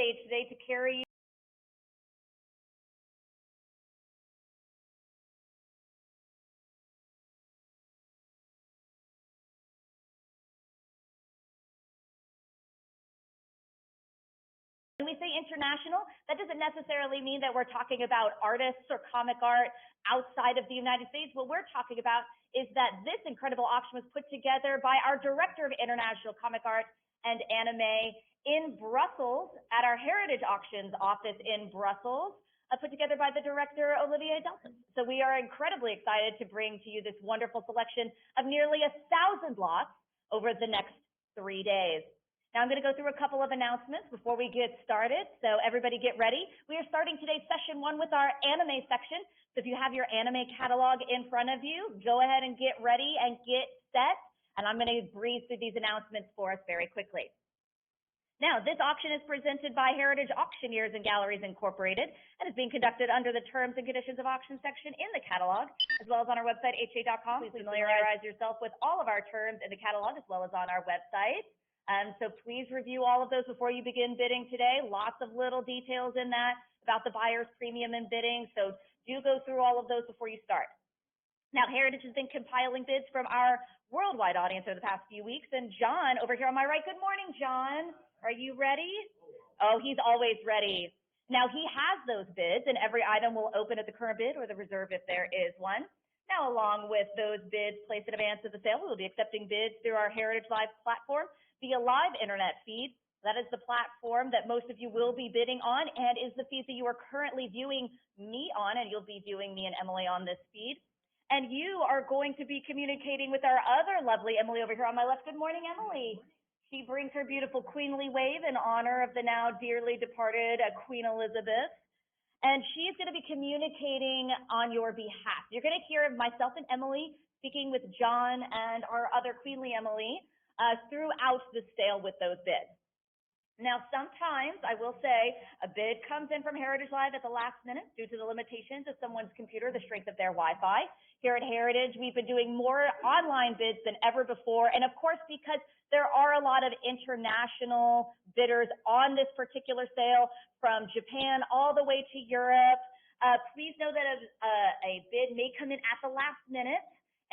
stage today to carry When we say international, that doesn't necessarily mean that we're talking about artists or comic art outside of the United States. What we're talking about is that this incredible auction was put together by our Director of International Comic Art and Anime in Brussels at our Heritage Auctions office in Brussels, put together by the director, Olivier Delphin. So we are incredibly excited to bring to you this wonderful selection of nearly 1,000 lots over the next 3 days. Now I'm going to go through a couple of announcements before we get started, so everybody get ready. We are starting today's session 1 with our anime section. So if you have your anime catalog in front of you, go ahead and get ready and get set, and I'm going to breeze through these announcements for us very quickly. Now, this auction is presented by Heritage Auctioneers and Galleries Incorporated and is being conducted under the terms and conditions of auction section in the catalog, as well as on our website, ha.com. Please familiarize yourself with all of our terms in the catalog, as well as on our website. So please review all of those before you begin bidding today. Lots of little details in that about the buyer's premium and bidding. So do go through all of those before you start. Now, Heritage has been compiling bids from our worldwide audience over the past few weeks. And John, over here on my right, good morning, John. Are you ready? Oh, he's always ready. Now, he has those bids, and every item will open at the current bid or the reserve if there is one. Now, along with those bids placed in advance of the sale, we will be accepting bids through our Heritage Live platform via live internet feed. That is the platform that most of you will be bidding on and is the feed that you are currently viewing me on, and you'll be viewing me and Emily on this feed. And you are going to be communicating with our other lovely Emily over here on my left. Good morning, Emily. She brings her beautiful queenly wave in honor of the now dearly departed Queen Elizabeth. And she's going to be communicating on your behalf. You're going to hear myself and Emily speaking with John and our other queenly Emily throughout the sale with those bids. Now, sometimes, I will say, a bid comes in from Heritage Live at the last minute due to the limitations of someone's computer, the strength of their Wi-Fi. Here at Heritage, we've been doing more online bids than ever before, and of course, because there are a lot of international bidders on this particular sale, from Japan all the way to Europe. Please know that a bid may come in at the last minute,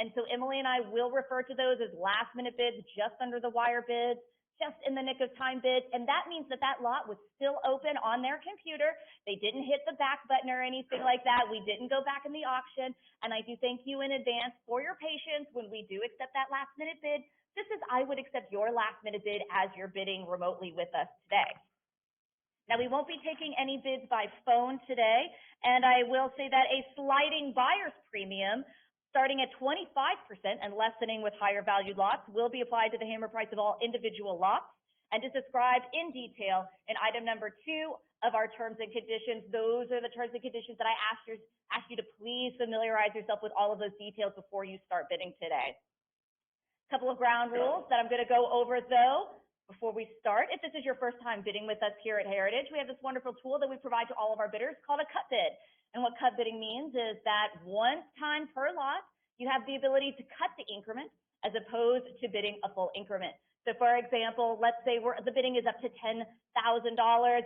and so Emily and I will refer to those as last-minute bids, just under the wire bids, just in the nick of time bids, and that means that that lot was still open on their computer. They didn't hit the back button or anything like that. We didn't go back in the auction, and I do thank you in advance for your patience when we do accept that last-minute bid, just as I would accept your last-minute bid as you're bidding remotely with us today. Now, we won't be taking any bids by phone today, and I will say that a sliding buyer's premium starting at 25% and lessening with higher valued lots will be applied to the hammer price of all individual lots and is described in detail in item number 2 of our terms and conditions. Those are the terms and conditions that I ask you to please familiarize yourself with all of those details before you start bidding today. A couple of ground rules that I'm going to go over, though, before we start. If this is your first time bidding with us here at Heritage, we have this wonderful tool that we provide to all of our bidders called a cut bid. And what cut bidding means is that one time per lot, you have the ability to cut the increment as opposed to bidding a full increment. So for example, let's say the bidding is up to $10,000.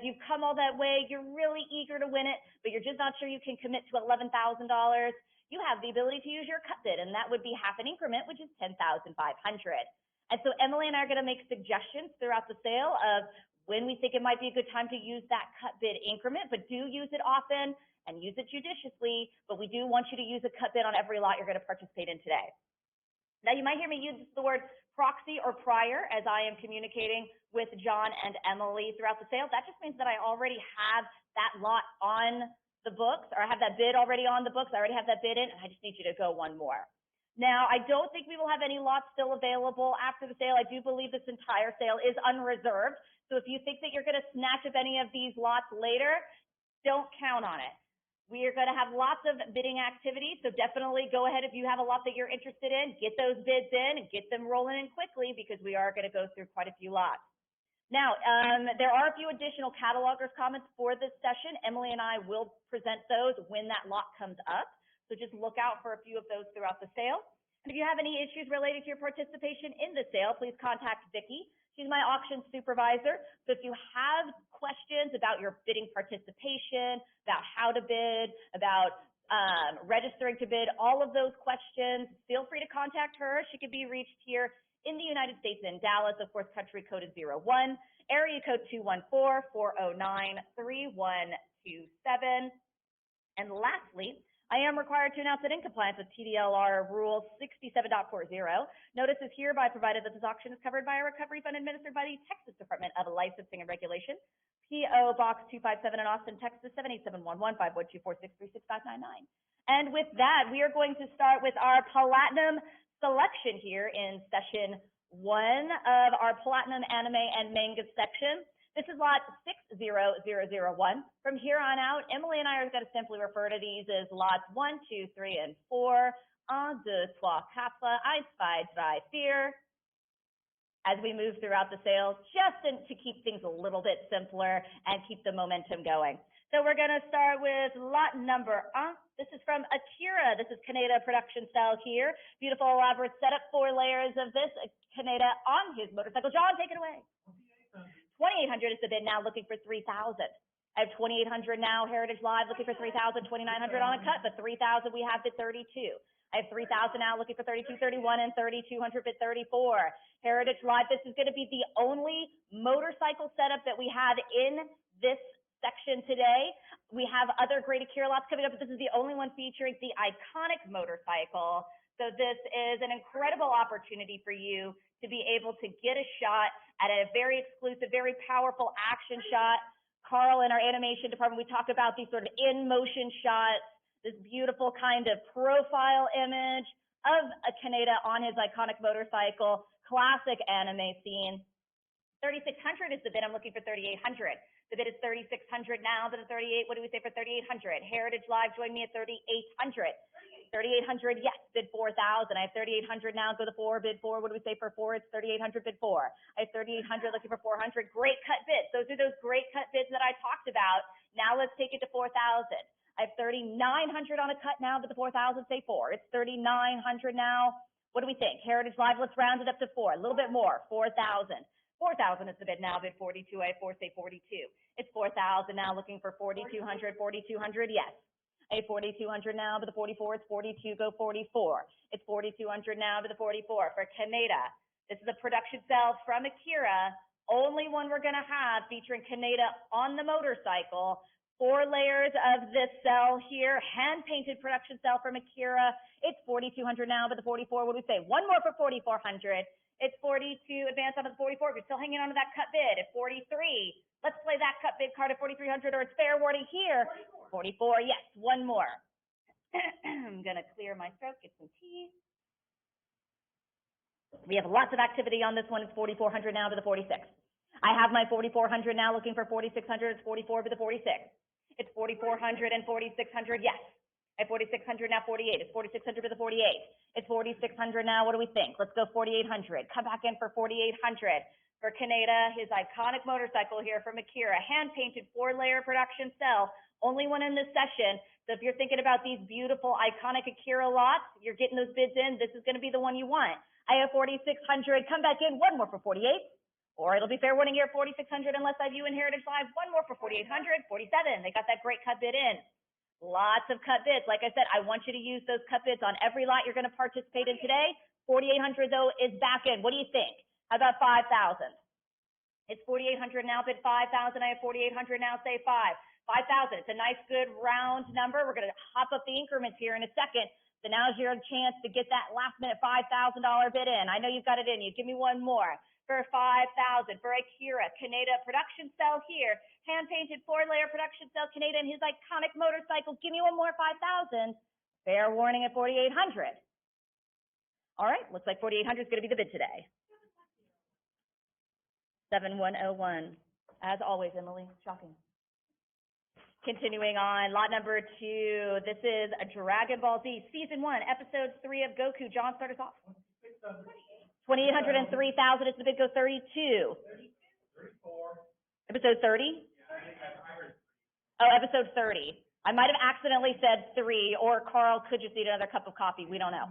You've come all that way, you're really eager to win it, but you're just not sure you can commit to $11,000. You have the ability to use your cut bid, and that would be half an increment, which is $10,500. And so Emily and I are going to make suggestions throughout the sale of when we think it might be a good time to use that cut bid increment, but do use it often and use it judiciously, but we do want you to use a cut bid on every lot you're going to participate in today. Now, you might hear me use the word proxy or prior as I am communicating with John and Emily throughout the sale. That just means that I already have that lot on the books, or I have that bid already on the books. I already have that bid in, and I just need you to go one more. Now, I don't think we will have any lots still available after the sale. I do believe this entire sale is unreserved. So if you think that you're going to snatch up any of these lots later, don't count on it. We are going to have lots of bidding activity, so definitely go ahead if you have a lot that you're interested in, get those bids in and get them rolling in quickly because we are going to go through quite a few lots. Now, there are a few additional catalogers' comments for this session. Emily and I will present those when that lot comes up, so just look out for a few of those throughout the sale. And if you have any issues related to your participation in the sale, please contact Vicki. She's my auction supervisor. So if you have questions about your bidding participation, about how to bid, about registering to bid, all of those questions, feel free to contact her. She can be reached here in the United States in Dallas. Of course, country code is 01, area code 214-409-3127. And lastly, I am required to announce that in compliance with TDLR Rule 67.40, notice is hereby provided that this auction is covered by a recovery fund administered by the Texas Department of Licensing and Regulation, P.O. Box 257 in Austin, Texas 78711 51246365999. And with that, we are going to start with our Platinum selection here in session 1 of our Platinum Anime and Manga section. This is lot 60001. From here on out, Emily and I are going to simply refer to these as lots 1, 2, 3, and 4. 1, 2, 3, 4, 1, 2, 3, 4. As we move throughout the sales, just to keep things a little bit simpler and keep the momentum going. So we're going to start with lot number 1. This is from Akira. This is Kaneda production style here. Beautiful, elaborate setup, 4 layers of this. Kaneda on his motorcycle. John, take it away. 2,800 is the bid now, looking for 3,000. I have 2,800 now. Heritage Live looking for 3,000. 2,900 on a cut, but 3,000 we have bid 32. I have 3,000 now, looking for 32, 31, and 3,200 bid 34. Heritage Live, this is going to be the only motorcycle setup that we have in this section today. We have other great Akira lots coming up, but this is the only one featuring the iconic motorcycle. So this is an incredible opportunity for you to be able to get a shot at a very exclusive, very powerful action shot. Carl, in our animation department, we talk about these sort of in-motion shots, this beautiful kind of profile image of a Kaneda on his iconic motorcycle, classic anime scene. 3,600 is the bid. I'm looking for 3,800. The bid is 3,600 now. The 38, what do we say for 3,800? Heritage Live, join me at 3,800. 3,800, yes, bid 4,000. I have 3,800 now, go to 4, bid 4. What do we say for 4? It's 3,800, bid 4. I have 3,800, looking for 400. Great cut bids. Those are those great cut bids that I talked about. Now let's take it to 4,000. I have 3,900 on a cut now, but the 4,000, say 4. It's 3,900 now. What do we think? Heritage Live, let's round it up to 4. A little bit more, 4,000. 4,000 is the bid now, bid 42. I have 4, say 42. It's 4,000 now, looking for 4,200. 4,200, yes. I have 4,200 now, but the 44, it's 42, go 44. It's 4,200 now, but the 44 for Kaneda. This is a production cell from Akira, only one we're going to have featuring Kaneda on the motorcycle. 4 layers of this cell here, hand-painted production cell from Akira. It's 4,200 now, but the 44, what do we say? One more for 4,400. It's 42, advance on to the 44. If you're still hanging on to that cut bid at 43, let's play that cut bid card at 4,300, or it's fair warning here. 44, yes, one more. I'm going to clear my throat, get some tea. We have lots of activity on this one. It's 4,400 now to the 46. I have my 4,400 now, looking for 4,600. It's 44 to the 46. It's 4,400 and 4,600, yes. At 4,600 now, 48. It's 4,600 to the 48. It's 4,600 now. What do we think? Let's go 4,800. Come back in for 4,800 for Kaneda, his iconic motorcycle here from Akira, hand-painted 4-layer production cell. Only one in this session. So if you're thinking about these beautiful, iconic Akira lots, you're getting those bids in. This is going to be the one you want. I have 4,600. Come back in. One more for 48. Or it'll be fair warning here, 4,600 unless I view in Heritage Live. One more for 4,800. 47. They got that great cut bid in. Lots of cut bids. Like I said, I want you to use those cut bids on every lot you're going to participate in today. 4,800, though, is back in. What do you think? How about 5,000? It's 4,800 now, bid 5,000. I have 4,800 now, say 5. 5,000. It's a nice, good, round number. We're going to hop up the increments here in a second. So now's your chance to get that last-minute $5,000 bid in. I know you've got it in you. Give me one more. For 5,000 for Akira, Kaneda production cell here. Hand-painted 4-layer production cell, Kaneda and his iconic motorcycle. Give me one more 5,000. Fair warning at 4,800. All right, looks like 4,800 is going to be the bid today. 7101. As always, Emily, shocking. Continuing on, lot number 2. This is a Dragon Ball Z Season 1, Episode 3 of Goku. John, start us off. 2,800 and 3,000 is the bid, go 32. 34. Episode 30? Oh, episode 30. I might have accidentally said 3, or Carl could just need another cup of coffee. We don't know.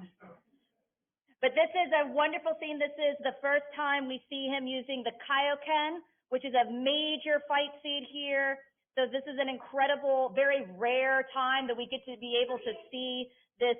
But this is a wonderful scene. This is the first time we see him using the Kaioken, which is a major fight scene here. So this is an incredible, very rare time that we get to be able to see this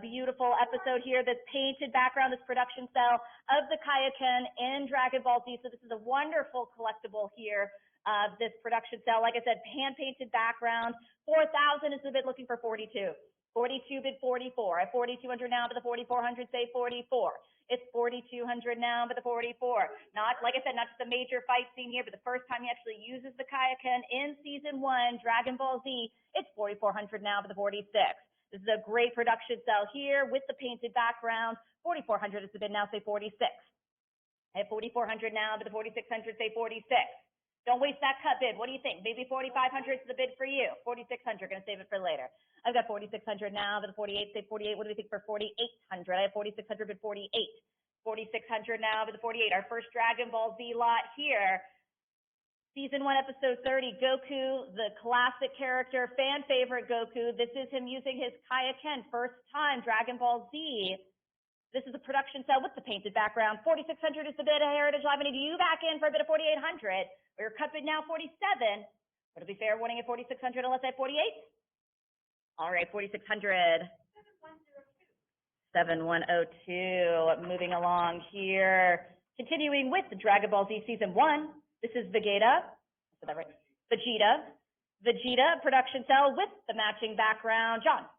beautiful episode here, this painted background, this production cell of the Kaioken in Dragon Ball Z. So this is a wonderful collectible here of this production cell. Like I said, hand-painted background. 4,000 is the bid, looking for 42. 42 bid 44. At 4,200 now, but the 4,400 say 44. It's 4,200 now, but the 44. Not, like I said, not just a major fight scene here, but the first time he actually uses the Kaioken in Season 1, Dragon Ball Z, it's 4,400 now, but the 46. This is a great production cell here with the painted background. 4,400 is the bid now, say 46. At 4,400 now, but the 4,600 say 46. Don't waste that cut bid. What do you think? Maybe 4,500 is the bid for you. 4,600, going to save it for later. I've got 4,600 now, but the 48, say 48. What do we think for 4,800? I have 4,600, but 48. 4,600 now, but the 48. Our first Dragon Ball Z lot here. Season 1, Episode 30, Goku, the classic character, fan favorite Goku. This is him using his Kaioken, first time, Dragon Ball Z. This is a production cell with the painted background. 4,600 is the bid of Heritage Live. I need you back in for a bid of 4,800. We're cut bid now 47. Would it be fair warning at 4,600 unless I have 48? All right, 4,600. 7102. Moving along here. Continuing with the Dragon Ball Z Season 1. This is Vegeta. Is that right? Vegeta. Vegeta production cell with the matching background. John.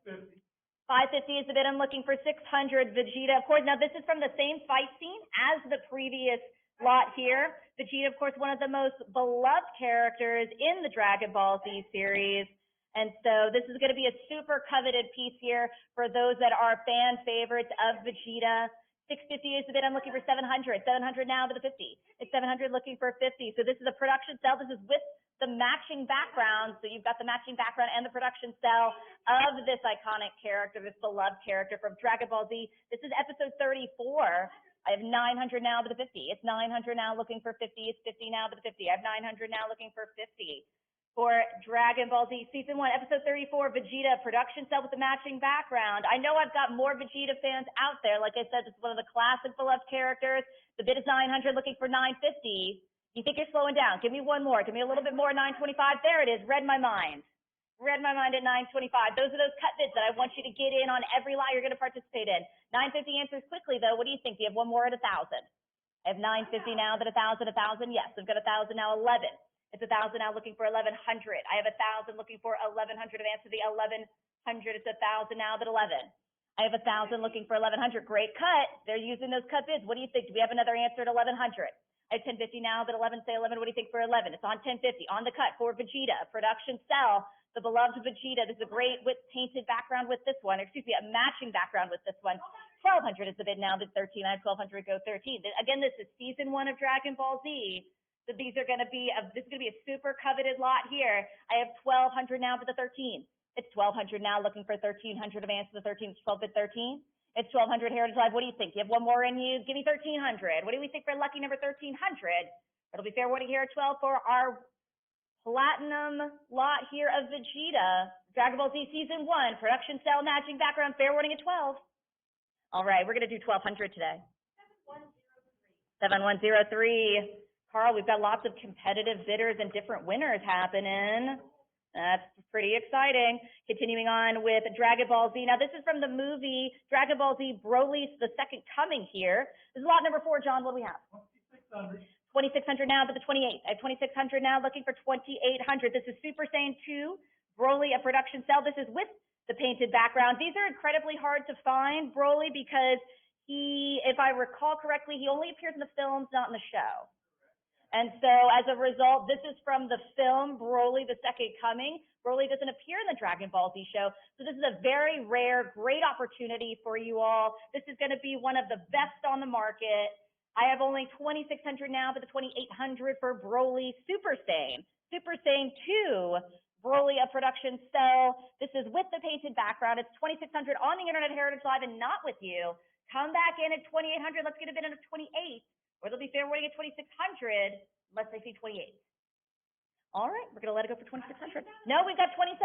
550. 550 is the bid. I'm looking for 600. Vegeta, of course. Now, this is from the same fight scene as the previous lot here. Vegeta, of course, one of the most beloved characters in the Dragon Ball Z series. And so this is going to be a super coveted piece here for those that are fan favorites of Vegeta. 650 is the bid. I'm looking for 700. 700 now to the 50. It's 700 looking for 50. So this is a production cell. This is with the matching background. So you've got the matching background and the production cell of this iconic character, this beloved character from Dragon Ball Z. This is episode 34. I have 900 now to the 50. It's 900 now looking for 50. It's 50 now to the 50. I have 900 now looking for 50. For Dragon Ball Z Season 1, Episode 34, Vegeta production cell with the matching background. I know I've got more Vegeta fans out there. Like I said, this is one of the classic beloved characters. The bid is 900, looking for 950. You think you're slowing down? Give me one more. Give me a little bit more, 925. There it is. Read my mind. Read my mind at 925. Those are those cut bids that I want you to get in on every lot you're going to participate in. 950 answers quickly, though. What do you think? Do you have one more at 1,000? I have 950 now, but 1,000, 1,000. Yes, I've got 1,000 now, 11. It's 1,000 now looking for 1,100. I have 1,000 looking for 1,100. I've answered the 1,100. It's 1,000 now, but 11. I have 1,000 looking for 1,100. Great cut. They're using those cut bids. What do you think? Do we have another answer at 1,100? I have 1050 now, but 11. Say 11. What do you think for 11? It's on 1050. On the cut for Vegeta, production cell, the beloved Vegeta. This is a great with painted background with this one. Excuse me, a matching background with this one. 1,200 is the bid now, but 13. I have 1,200. Go 13. Again, this is Season 1 of Dragon Ball Z. So these are going to be this is going to be a super coveted lot here. I have 1,200 now for the 13. It's 1,200 now looking for 1,300 of answer the 13. It's 12 bid 13. It's 1,200 Heritage Live. What do you think? You have one more in you? Give me 1,300. What do we think for lucky number 1,300? It'll be fair warning here at 12 for our platinum lot here of Vegeta. Dragon Ball Z Season 1, production cell matching background, fair warning at 12. All right, we're going to do 1,200 today. 7103. Carl, we've got lots of competitive bidders and different winners happening. That's pretty exciting. Continuing on with Dragon Ball Z. Now, this is from the movie Dragon Ball Z Broly's The Second Coming here. This is lot number 4, John. What do we have? 2,600. 2,600 now, but the 28. I have 2,600 now, looking for 2,800. This is Super Saiyan 2, Broly, a production cell. This is with the painted background. These are incredibly hard to find, Broly, because he, if I recall correctly, he only appears in the films, not in the show. And so, as a result, this is from the film Broly, The Second Coming. Broly doesn't appear in the Dragon Ball Z show, so this is a very rare, great opportunity for you all. This is going to be one of the best on the market. I have only 2,600 now, but the 2,800 for Broly Super Saiyan. Super Saiyan 2, Broly, a production cell. This is with the painted background. It's 2,600 on the Internet Heritage Live and not with you. Come back in at 2,800. Let's get a bid in at 28. Or they'll be fair warning at 2,600, unless they see 28. All right, we're going to let it go for 2,600. No, we've got 2,700.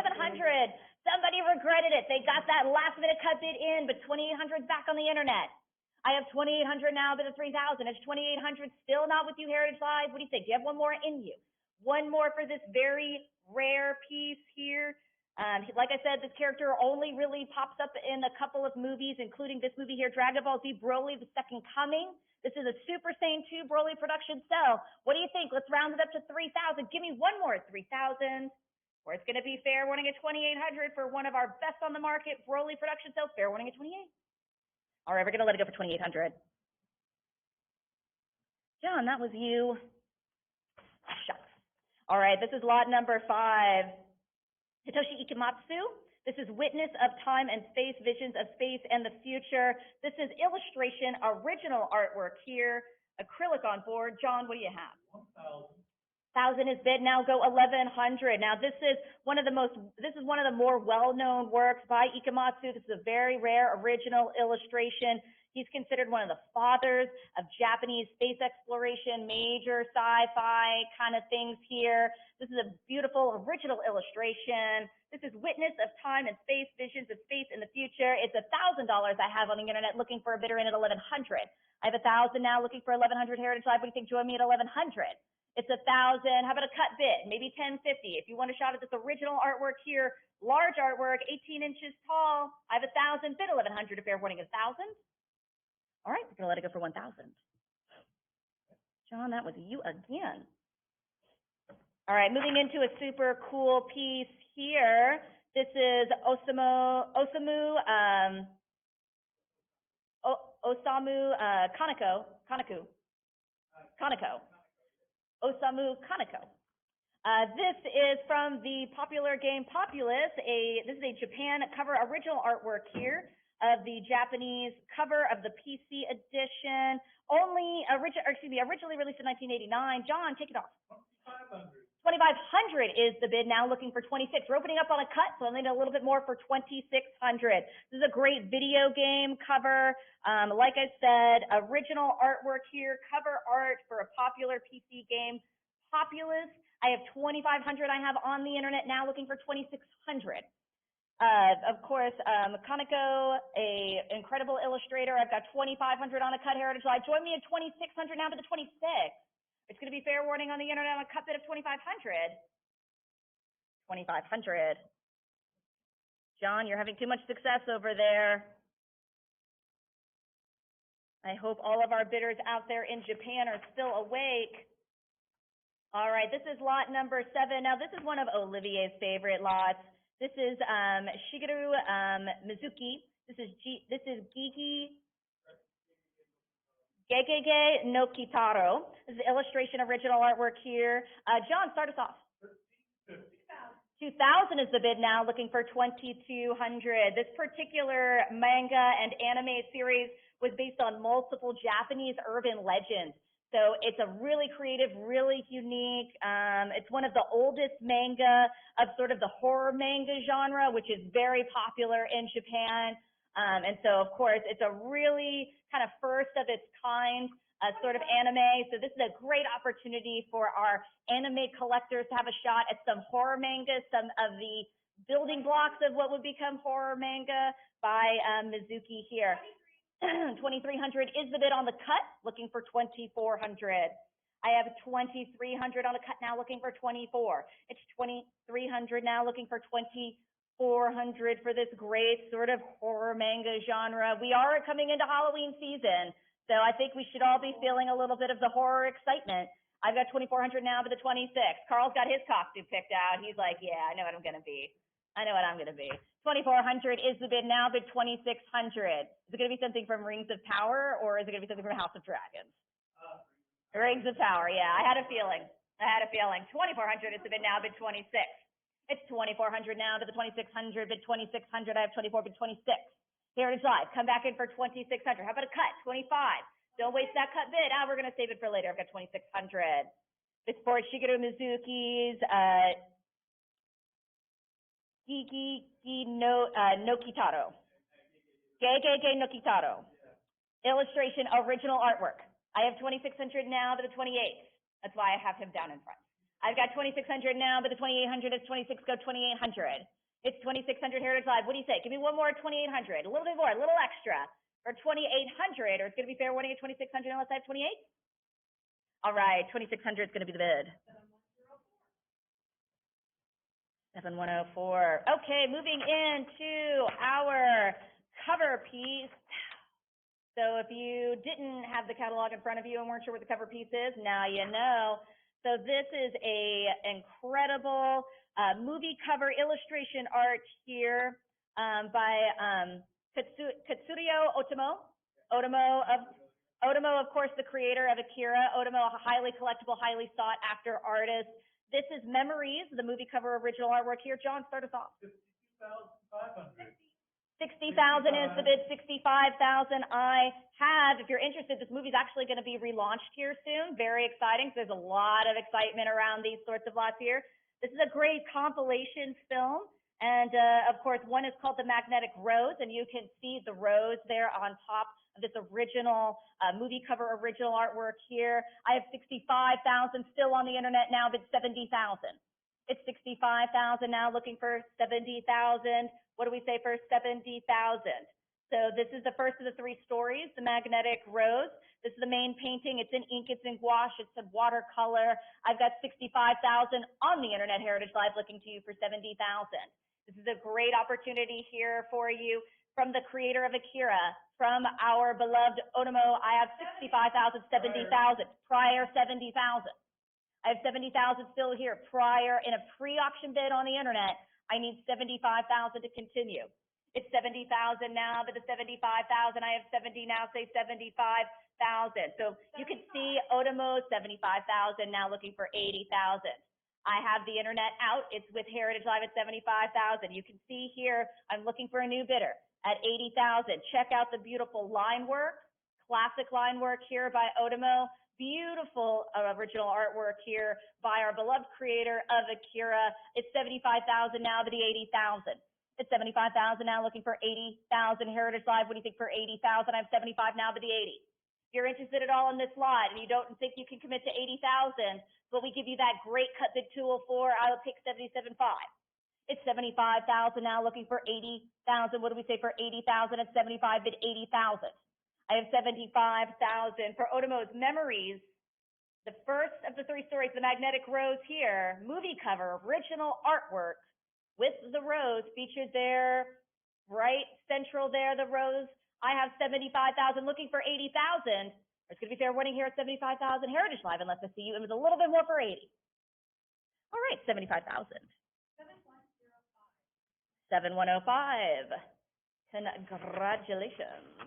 Somebody regretted it. They got that last minute cut bid in, but 2,800 back on the internet. I have 2,800 now, but a 3,000. It's 2,800 still not with you, Heritage Live. What do you think? Do you have one more in you? One more for this very rare piece here. Like I said, this character only really pops up in a couple of movies, including this movie here, Dragon Ball Z Broly, The Second Coming. This is a Super Saiyan 2 Broly production cell. What do you think? Let's round it up to 3,000. Give me one more at 3,000. Or it's going to be fair warning at 2,800 for one of our best on the market Broly production cells. Fair warning at 28. All right, we're going to let it go for 2,800. John, that was you. Shucks. All right, this is lot number 5. Hitoshi Ikematsu. This is Witness of Time and Space, Visions of Space and the Future. This is illustration, original artwork here, acrylic on board. John, what do you have? 1,000 is bid. Now go 1,100. Now this is one of the more well-known works by Ikematsu. This is a very rare original illustration. He's considered one of the fathers of Japanese space exploration, major sci-fi kind of things here. This is a beautiful original illustration. This is Witness of Time and Space, Visions of Space in the Future. It's $1,000 I have on the internet looking for a bidder in at 1,100. I have 1,000 now looking for 1,100 Heritage Live. What do you think? Join me at 1,100. It's 1,000. How about a cut bid? Maybe 1050. If you want a shot at this original artwork here, large artwork, 18 inches tall. I have 1,000. Bid 1,100. A fair warning, 1,000. All right, we're going to let it go for 1,000. John, that was you again. All right, moving into a super cool piece here. This is Osamu Kaneko. Osamu Kaneko. This is from the popular game Populous. This is a Japan cover original artwork here of the Japanese cover of the PC edition. Originally released in 1989. John, take it off. 2,500 is the bid now, looking for 26. We're opening up on a cut, so I'll need a little bit more for 2,600. This is a great video game cover. Like I said, original artwork here, cover art for a popular PC game, Populous. I have 2,500 I have on the internet now, looking for 2,600. Of course, Kaneko, a incredible illustrator. I've got 2,500 on a cut, Heritage Live. Join me at 2,600 now to the 26. It's going to be fair warning on the internet on a cut bid of 2,500. 2,500. John, you're having too much success over there. I hope all of our bidders out there in Japan are still awake. All right, this is lot number 7. Now, this is one of Olivier's favorite lots. This is Shigeru Mizuki. This is Gegege no Kitaro. This is illustration original artwork here. John, start us off. 2,000 is the bid now, looking for 2,200. This particular manga and anime series was based on multiple Japanese urban legends. So it's a really creative, really unique, it's one of the oldest manga of sort of the horror manga genre, which is very popular in Japan. And so, of course, it's a really kind of first of its kind sort of anime. So this is a great opportunity for our anime collectors to have a shot at some horror manga, some of the building blocks of what would become horror manga by Mizuki here. 2,300 is the bid on the cut, looking for 2,400. I have 2,300 on the cut now, looking for 24. It's 2,300 now, looking for 2,400 for this great sort of horror manga genre. We are coming into Halloween season, so I think we should all be feeling a little bit of the horror excitement. I've got 2,400 now, but the 26. Carl's got his costume picked out. He's like, yeah, I know what I'm going to be. 2,400 is the bid now, bid 2,600. Is it going to be something from Rings of Power, or is it going to be something from House of Dragons? Rings of Power, yeah, I had a feeling. 2,400 is the bid now, bid 26. It's 2,400 now to the 2,600, bid 2,600. I have 24, bid 26. Heritage Live, come back in for 2,600. How about a cut? 25. Don't waste that cut bid. We're going to save it for later. I've got 2,600. It's for Shigeru Mizuki's Gegege no Kitaro. Gegege no Kitaro. Illustration, original artwork. I have 2,600 now to the 28th. That's why I have him down in front. I've got 2,600 now, but the 2,800 is 26, go 2,800. It's 2,600 Heritage Live. What do you say? Give me one more 2,800, a little bit more, a little extra for 2,800, or it's going to be fair warning at 2,600 unless I have 28? All right, 2,600 is going to be the bid. 7104. Okay, moving into our cover piece. So if you didn't have the catalog in front of you and weren't sure what the cover piece is, now you know. So this is a incredible movie cover illustration art here by Katsurio Otomo. Otomo, of course, the creator of Akira. Otomo, a highly collectible, highly sought after artist. This is Memories, the movie cover original artwork here. John, start us off. 52,500. 60,000 is the bid, 65,000 I have. If you're interested, this movie's actually going to be relaunched here soon. Very exciting. So there's a lot of excitement around these sorts of lots here. This is a great compilation film. And of course, one is called The Magnetic Rose, and you can see the rose there on top of this original movie cover original artwork here. I have 65,000 still on the internet now, but 70,000. It's 65,000 now, looking for 70,000. What do we say for 70,000? So this is the first of the three stories, The Magnetic Rose. This is the main painting. It's in ink, it's in gouache, it's a watercolor. I've got 65,000 on the Internet Heritage Live, looking to you for 70,000. This is a great opportunity here for you from the creator of Akira, from our beloved Otomo. I have 65,000, 70,000, prior 70,000. I have 70,000 still here, prior in a pre-auction bid on the internet. I need 75,000 to continue. It's 70,000 now, but the 75,000, I have 70 now, say 75,000. So you can see Otomo, 75,000, now looking for 80,000. I have the internet out. It's with Heritage Live at 75,000. You can see here, I'm looking for a new bidder at 80,000. Check out the beautiful line work, classic line work here by Otomo. Beautiful original artwork here by our beloved creator of Akira. It's 75,000 now, but the 80,000. It's 75,000 now, looking for 80,000. Heritage Live, what do you think for 80,000? I have 75 now, but the 80. If you're interested at all in this lot and you don't think you can commit to 80,000, but we give you that great cut bid tool for, I'll take 77.5. It's 75,000 now, looking for 80,000. What do we say for 80,000? It's 75, bid 80,000. I have 75,000 for Otomo's Memories. The first of the three stories, The Magnetic Rose here, movie cover, original artwork with the rose featured there, right central there, the rose. I have 75,000, looking for 80,000. There's going to be fair warning here at 75,000 Heritage Live, unless I see you. It was a little bit more for 80. All right, 75,000. 7105. Congratulations.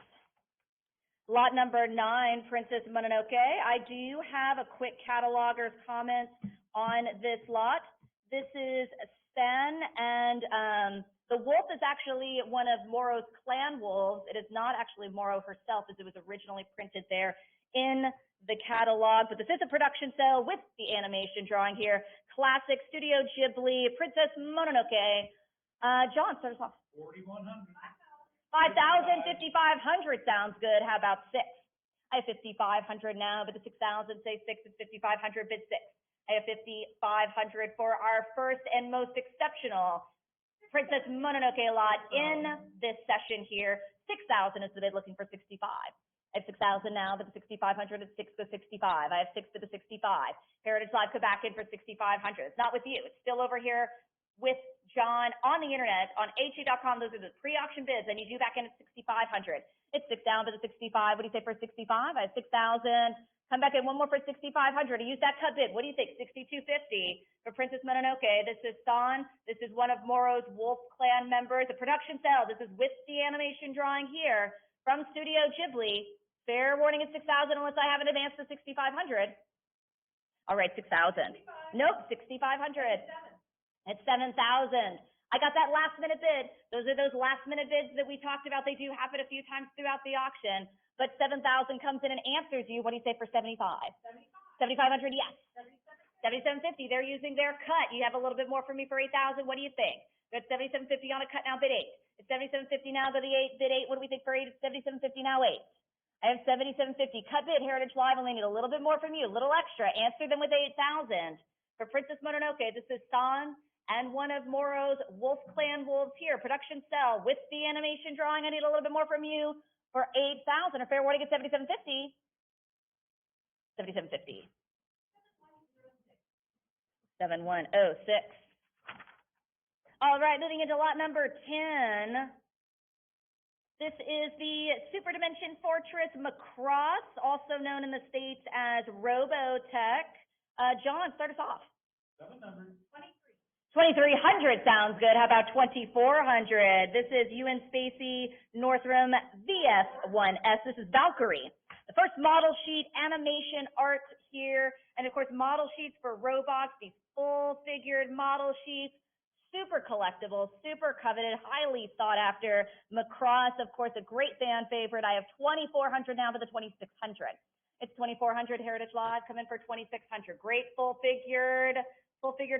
Lot number 9, Princess Mononoke. I do have a quick cataloger's comments on this lot. This is Sen, and the wolf is actually one of Moro's clan wolves. It is not actually Moro herself, as it was originally printed there in the catalog. But this is a production cell with the animation drawing here. Classic Studio Ghibli, Princess Mononoke. John, start us off. 4,100. 5,000, 5,500 sounds good. How about 6? I have 5,500 now, but the 6,000, say 6 is 5,500, bid 6. I have 5,500 for our first and most exceptional Princess Mononoke lot in this session here. 6,000 is the bid, looking for 65. I have 6,000 now, but the 6,500 is 6 to 65. I have 6 to the 65. Heritage Live, come back in for 6,500. It's not with you. It's still over here with John on the internet on HE.com. Those are the pre-auction bids, and you do back in at 6,500. It's 6 down to the 65. What do you say for 65? I have 6,000. Come back in one more for 6,500. Use that cut bid. What do you think? 6,250 for Princess Mononoke. This is San. This is one of Moro's Wolf Clan members. A production cell. This is with the animation drawing here from Studio Ghibli. Fair warning at 6,000 unless I have an advance to 6,500. All right, 6,000. Nope, 6,500. It's 7,000. I got that last minute bid. Those are those last minute bids that we talked about. They do happen a few times throughout the auction, but 7,000 comes in and answers you. What do you say for 75? 7,500, yes. 7,750, they're using their cut. You have a little bit more for me for 8,000. What do you think? That's 7,750 on a cut now, bid 8. It's 7,750 now, go the 8, bid 8. What do we think for 8? It's 7,750 now, 8. I have 7,750. Cut bid, Heritage Live. Only need a little bit more from you, a little extra. Answer them with 8,000. For Princess Mononoke, this is San and one of Moro's Wolf Clan wolves here. Production cell with the animation drawing. I need a little bit more from you for 8,000. A fair warning at 7,750. 7,750. 7,106. All right, moving into lot number 10. This is the Super Dimension Fortress Macross, also known in the States as Robotech. John, start us off. 700. 2,300 sounds good. How about 2,400? This is UN Spacey Northrum VF1S. This is Valkyrie. The first model sheet, animation art here, and of course model sheets for robots, these full figured model sheets, super collectible, super coveted, highly sought after. Macross, of course, a great fan favorite. I have 2,400 now to the 2,600. It's 2,400 Heritage Lodge, come in for 2,600. Great full figured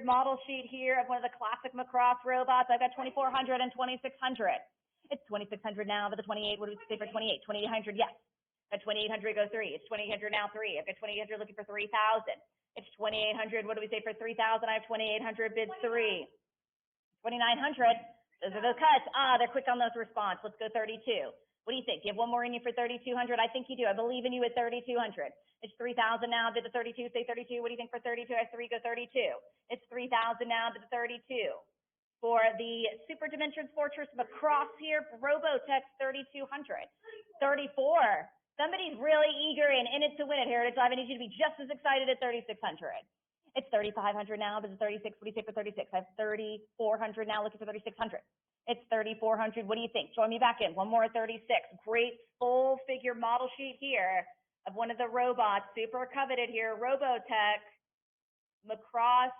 model sheet here of one of the classic Macross robots. I've got 2,400 and 2,600. It's 2,600 now, but the 28, what do we say for 28? 2,800, yes. At 2,800 go 3. It's 2,800 now 3. I've got 2,800 looking for 3,000. It's 2,800, what do we say for 3,000? I have 2,800 bid 3. 2,900, those are those cuts. They're quick on those response. Let's go 32. What do you think? Do you have one more in you for 3,200? I think you do. I believe in you at 3,200. It's 3,000 now, bid the 32, say 32. What do you think for 32? I have 3, go 32. It's 3,000 now, bid the 32. For the Super Dimensions Fortress Macross here, Robotech 3,200. 34. Somebody's really eager and in it to win it, Heritage Live. I need you to be just as excited at 3,600. It's 3,500 now, bid the 36. What do you think for 36? I have 3,400 now, looking for 3,600. It's 3,400. What do you think? Join me back in. One more at 36. Great full figure model sheet here of one of the robots. Super coveted here. Robotech. Macross.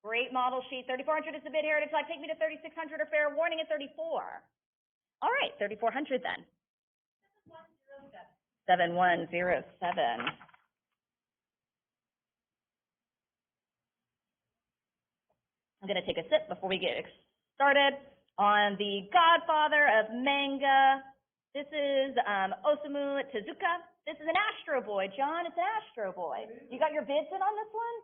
Great model sheet. 3,400 is the bid, Heritage Live. Take me to 3,600 or fair warning at 34. All right, 3,400 then. 7,107. I'm going to take a sip before we get started on the godfather of manga. This is Osamu Tezuka. This is an Astro Boy. John, it's an Astro Boy. You got your bids in on this one?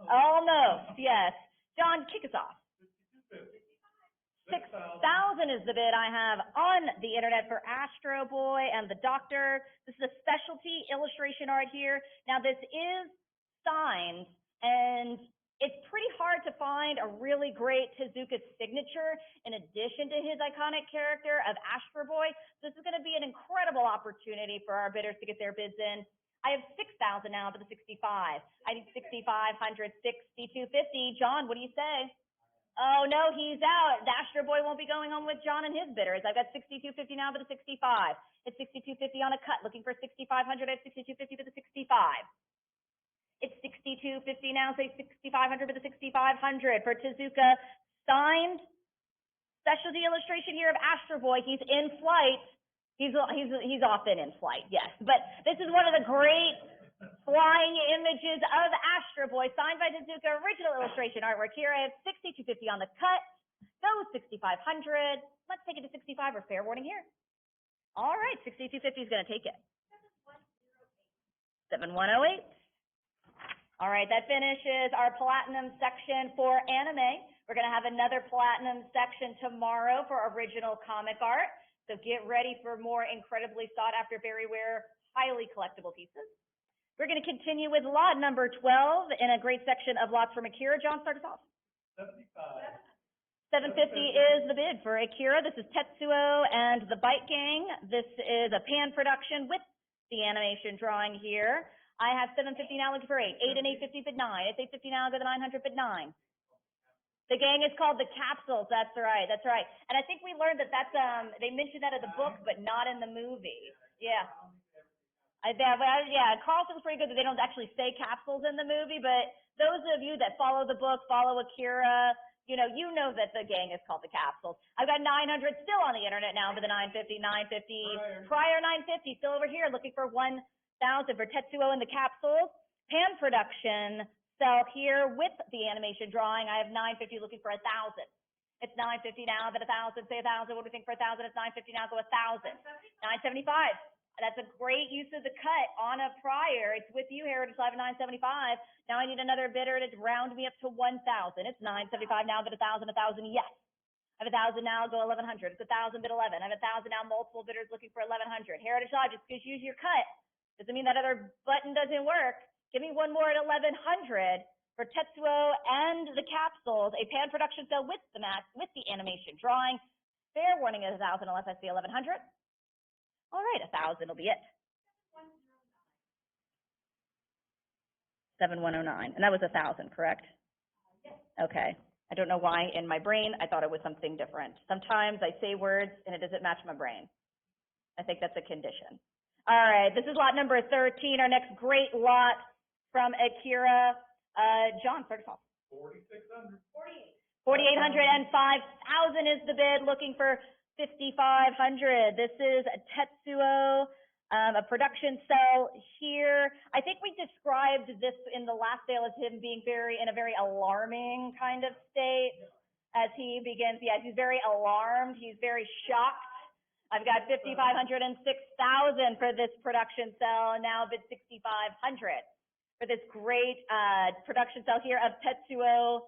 Almost, yes. John, kick us off. 6,000 is the bid I have on the internet for Astro Boy and the Doctor. This is a specialty illustration art here. Now, this is signed, and it's pretty hard to find a really great Tezuka signature in addition to his iconic character of Astro Boy. This is going to be an incredible opportunity for our bidders to get their bids in. I have 6,000 now to the 65. I need 6,500, 6,250. John, what do you say? Oh, no, he's out. The Astro Boy won't be going on with John and his bidders. I've got 6,250 now to the 65. It's 6,250 on a cut, looking for 6,500 at 6,250 to the 65. It's 6,250 now, say 6,500 to the 6,500 for Tezuka. Signed specialty illustration here of Astro Boy. He's in flight. He's often in flight, yes. But this is one of the great flying images of Astro Boy, signed by Tezuka, original illustration artwork here. I have 6,250 on the cut. Go 6,500. Let's take it to 65 or fair warning here. All right, 6,250 is going to take it. 7,108. All right, that finishes our platinum section for anime. We're going to have another platinum section tomorrow for original comic art. So get ready for more incredibly sought after, very rare, highly collectible pieces. We're going to continue with lot number 12 in a great section of lots from Akira. John, start us off. 75. 750 is the bid for Akira. This is Tetsuo and the Bite Gang. This is a pan production with the animation drawing here. I have 750 now, looking for 8. 8 and 850 bid 9. It's 850 now, go to 900 bid 9. The gang is called the Capsules. That's right. That's right. And I think we learned that that's they mentioned that in the book, but not in the movie. Yeah. Yeah, Carlson's pretty good that they don't actually say capsules in the movie, but those of you that follow the book, follow Akira, you know that the gang is called the Capsules. I've got 900 still on the internet now for the 950, 950. Prior 950, still over here looking for 1,000 for Tetsuo and the Capsules. Pan production cell here with the animation drawing. I have 950 looking for 1,000. It's 950 now, but 1,000, say 1,000. What do we think for 1,000? It's 950 now, go 1,000. 975. That's a great use of the cut on a prior. It's with you, Heritage Live at 975. Now I need another bidder to round me up to 1,000. It's 975 now, but 1,000, yes. I have 1,000 now, go 1,100. It's 1,000, bid 11. I have 1,000 now, multiple bidders looking for 1,100. Heritage Live, just because you use your cut doesn't mean that other button doesn't work. Give me one more at 1,100 for Tetsuo and the capsules, a pan production cell with the mask, with the animation drawing. Fair warning at 1,000 unless I see 1,100. All right, 1,000 will be it. 7109, and that was 1,000, correct? Yes. Okay. I don't know why in my brain I thought it was something different. Sometimes I say words and it doesn't match my brain. I think that's a condition. All right, this is lot number 13, our next great lot from Akira. John, start us off. 4,600. 4,800 and 5,000 is the bid, looking for 5,500. This is Tetsuo, a production cell here. I think we described this in the last sale as him being in a very alarming kind of state as he begins. Yes, he's very alarmed. He's very shocked. I've got 5,500 and 6,000 for this production cell, and now bid 6,500 for this great production cell here of Tetsuo.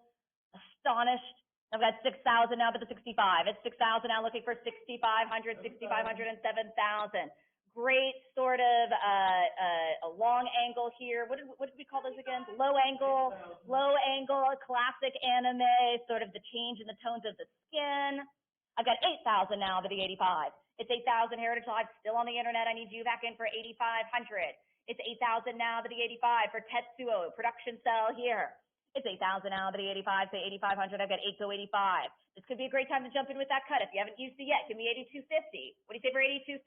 Astonished. I've got 6,000 now, but the 65. It's 6,000 now, looking for 6,500, 6,500, and 7,000. Great sort of a long angle here. What did we call those again? Low angle, a classic anime, sort of the change in the tones of the skin. I've got 8,000 now, but the 85. It's 8,000 Heritage Live, still on the internet. I need you back in for 8,500. It's 8,000 now, but the 85 for Tetsuo, production cell here. It's 8,000 now, but the 85, say 8,500. I've got 8 go 85. This could be a great time to jump in with that cut. If you haven't used it yet, give me 8,250. What do you say for 8,250?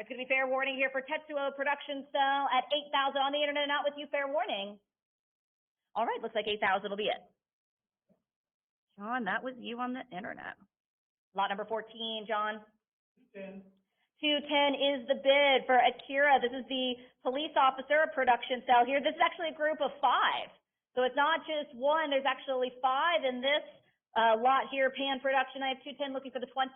Or it's going to be fair warning here for Tetsuo production cell at 8,000 on the internet, not with you, fair warning. All right, looks like 8,000 will be it. John, that was you on the internet. Lot number 14, John. 210. 210 is the bid for Akira. This is the police officer production cell here. This is actually a group of 5. So it's not just one, there's actually 5 in this lot here, pan production. I have 210 looking for the 20.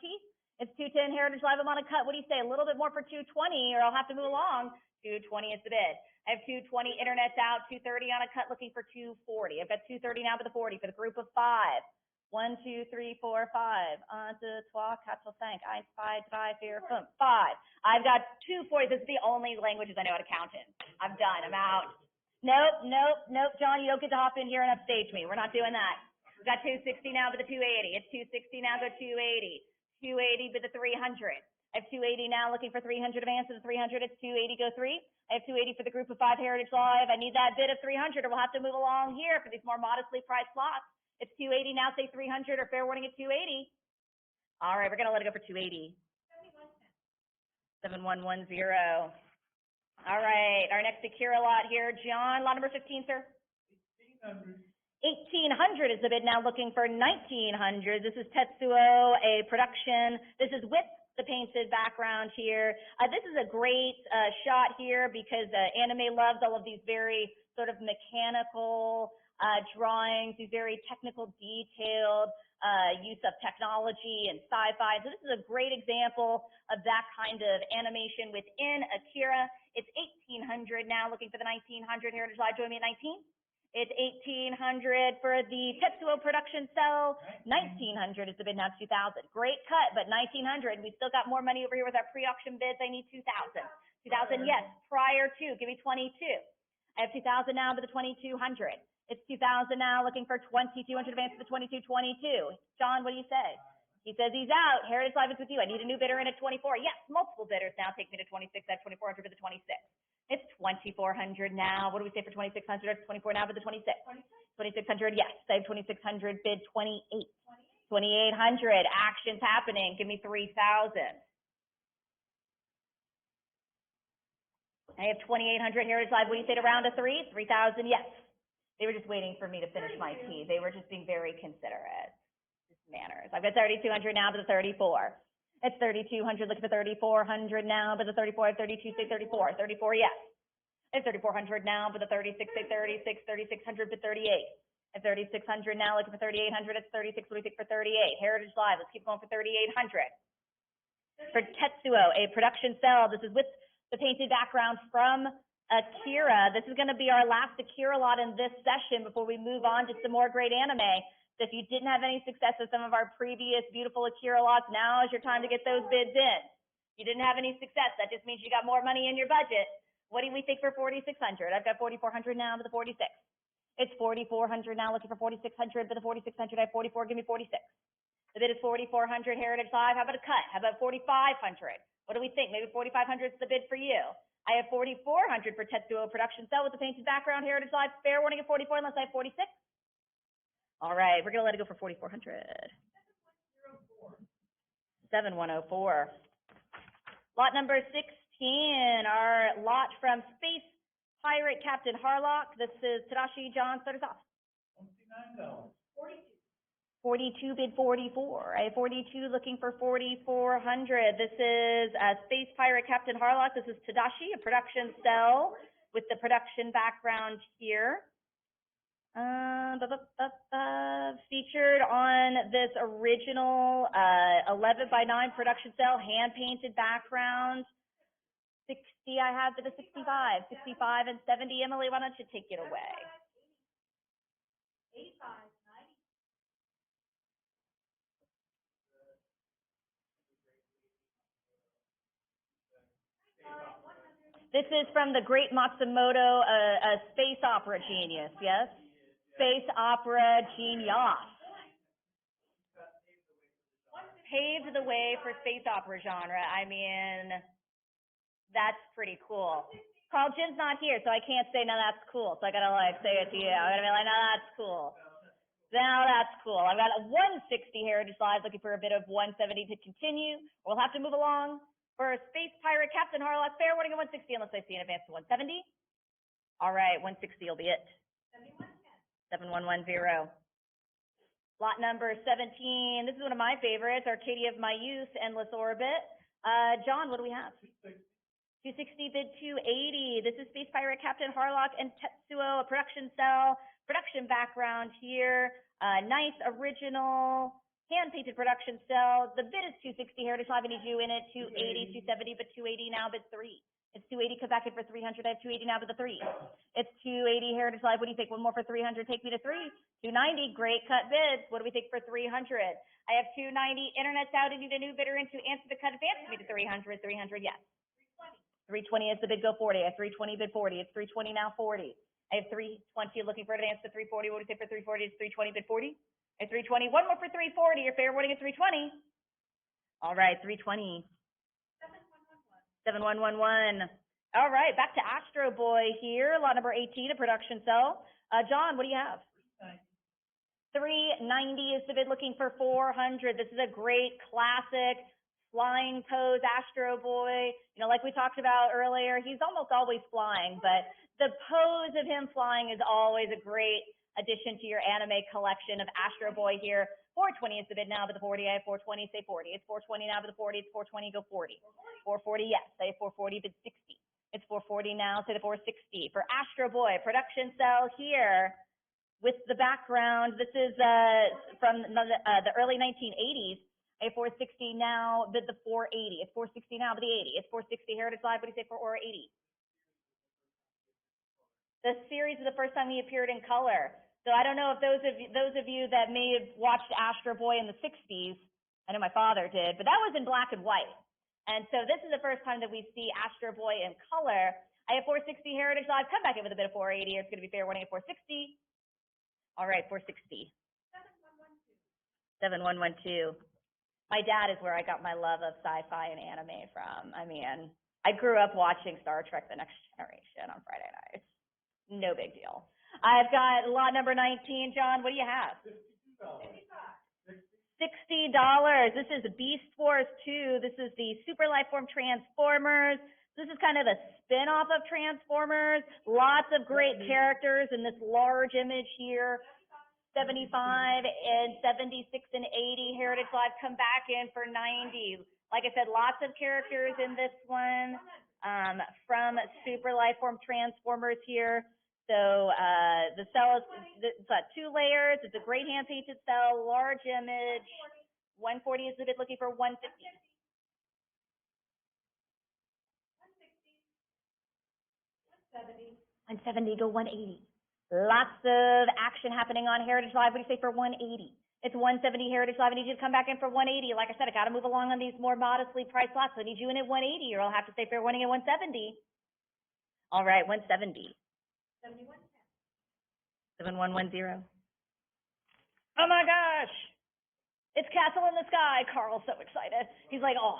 It's 210 Heritage Live, I'm on a cut. What do you say? A little bit more for 220 or I'll have to move along. 220 is the bid. I have 220, internet's out, 230 on a cut looking for 240. I've got 230 now for the 40 for the group of 5. 1, 2, 3, 4, 5. 1, 2, 3, 4, 5, 1, 2, 3, 4, 5. I've got 240. This is the only languages I know how to count in. I'm done, I'm out. Nope, John, you don't get to hop in here and upstage me. We're not doing that. We've got 260 now, but the 280. It's 260 now, go 280. 280, but the 300. I have 280 now, looking for 300 advance to the 300. It's 280, go 3. I have 280 for the group of 5 Heritage Live. I need that bid of 300, or we'll have to move along here for these more modestly priced slots. It's 280 now, say 300, or fair warning at 280. All right, we're going to let it go for 280. 7110. All right, our next Akira lot here, John, lot number 15, sir. 1,800. 1,800 is the bid now, looking for 1,900. This is Tetsuo, a production. This is with the painted background here. This is a great shot here because anime loves all of these very sort of mechanical drawings, these very technical, detailed use of technology and sci-fi. So this is a great example of that kind of animation within Akira. It's 1,800 now, looking for the 1,900 Heritage Live. Join me at 19. It's 1,800 for the Tetsuo production cell. 1,900 is the bid now, 2,000. Great cut, but 1,900. We still got more money over here with our pre-auction bids. I need 2,000. 2,000, yes. Prior to, give me 22. I have 2,000 now, but the 2,200. It's 2,000 now, looking for 2,200 advance to the 2,222. John, what do you say? He says he's out. Heritage Live is with you. I need a new bidder in at 24. Yes, multiple bidders now. Take me to 26. I have 2,400 for the 26. It's 2,400 now. What do we say for 2,600? It's 24 now for the 26. 2,600, yes. I have 2,600, bid 28. 2,800, action's happening. Give me 3,000. I have 2,800 Heritage Live. What do you say to round of 3? 3,000, yes. They were just waiting for me to finish my tea. They were just being very considerate. Just manners. I've got 3,200 now, but the 34. It's 3,200, looking for 3,400 now, but the 34, I have 32, say 34. 34, yes. It's 3,400 now, but the 36, say 36, 3,600, but 38. At 3,600 now, looking for 3,800, it's 36, what do we think for 38? Heritage Live, let's keep going for 3,800. For Tetsuo, a production cell, this is with the painted background from Akira. This is going to be our last Akira lot in this session before we move on to some more great anime. So if you didn't have any success with some of our previous beautiful Akira lots, now is your time to get those bids in. If you didn't have any success, that just means you got more money in your budget. What do we think for 4,600? I've got 4,400 now to the 46. It's 4,400 now, looking for 4,600, but the 4,600, I have 44, give me 46. The bid is 4,400, Heritage Live. How about a cut? How about 4,500? What do we think? Maybe 4,500 is the bid for you. I have 4,400 for Tetsuo Production Cell with the painted background, Heritage Live. Fair warning at 44 unless I have 46. All right, we're going to let it go for 4,400. 7104. Lot number 16, our lot from Space Pirate Captain Harlock. This is Tadashi. John, start us off. $29. 42 bid 44. I have 42 looking for 4,400. This is Space Pirate Captain Harlock. This is Tadashi, a production cell with the production background here. Featured on this original 11 by 9 production cell, hand painted background. 60 I have to the 65, 65 and 70. Emily, why don't you take it away? 85. This is from the great Matsumoto, a space opera genius, yes? Space opera genius. Paved the way for space opera genre. I mean, that's pretty cool. Carl Jim's not here, so I can't say, no, that's cool. So I gotta like say it to you. I'm gonna be like, no, that's cool. Now that's cool. I've got a 160 Heritage Live, looking for a bit of 170 to continue. We'll have to move along for Space Pirate Captain Harlock. Fair warning at 160 unless I see an advance to 170. All right, 160 will be it. 7110. Lot number 17. This is one of my favorites, Arcadia of My Youth, Endless Orbit. John, what do we have? 260 bid 280. This is Space Pirate Captain Harlock and Tetsuo, a production cell. Production background here. Nice original hand-painted production cell. The bid is 260 Heritage Live. I need you in it. 280, 270, but 280 now, bid 3. It's 280, come back in for 300. I have 280 now, but the 3. It's 280 Heritage Live. What do you think? One more for 300. Take me to 3. 290. Great cut bids. What do we think for 300? I have 290. Internet's out. I need a new bidder in to answer the cut advance. Me to 300. 300, yes. 320 is the bid. Go 40. I have 320 bid 40. It's 320 now 40. I have 320 looking for advance to 340. What do you say for 340? It's 320 bid 40. I have 320. One more for 340. Your fair warning at 320. All right, 320. 7111. All right, back to Astro Boy here. Lot number 18, a production cell. John, what do you have? 390 is the bid, looking for 400. This is a great classic flying pose Astro Boy. You know, like we talked about earlier, he's almost always flying, but the pose of him flying is always a great addition to your anime collection of Astro Boy here. 420 is the bid now, but the 40, I have 420, say 40. It's 420 now, but the 40, it's 420, go 40. 440, yes, I have 440, bid 60. It's 440 now, say the 460. For Astro Boy, production cell here with the background. This is from the early 1980s. I have 460 now, bid the 480. It's 460 now, but the 80. It's 460 Heritage Live. What do you say for 480? The series is the first time he appeared in color. So I don't know if those of you that may have watched Astro Boy in the 60s, I know my father did, but that was in black and white. And so this is the first time that we see Astro Boy in color. I have 460 Heritage Live. Come back in with a bit of 480. It's going to be fair warning at 460. All right, 460. 7112. My dad is where I got my love of sci-fi and anime from. I mean, I grew up watching Star Trek: The Next Generation on Friday nights. No big deal. I've got lot number 19. John, what do you have? $60. This is Beast Wars 2. This is the Super Lifeform Transformers. This is kind of a spin-off of Transformers. Lots of great characters in this large image here. 75 and 76 and 80 Heritage Live, come back in for 90. Like I said, lots of characters in this one from Super Lifeform Transformers here. So the cell is it's got 2 layers. It's a great hand-painted cell, large image. 140 is the bid, looking for 150. 170, go 180. Lots of action happening on Heritage Live. What do you say for 180? It's 170 Heritage Live. I need you to come back in for 180. Like I said, I got to move along on these more modestly priced lots. So I need you in at 180, or I'll have to say fair warning at 170. All right, 170. 7110. Oh my gosh. It's Castle in the Sky. Carl's so excited. He's like, oh.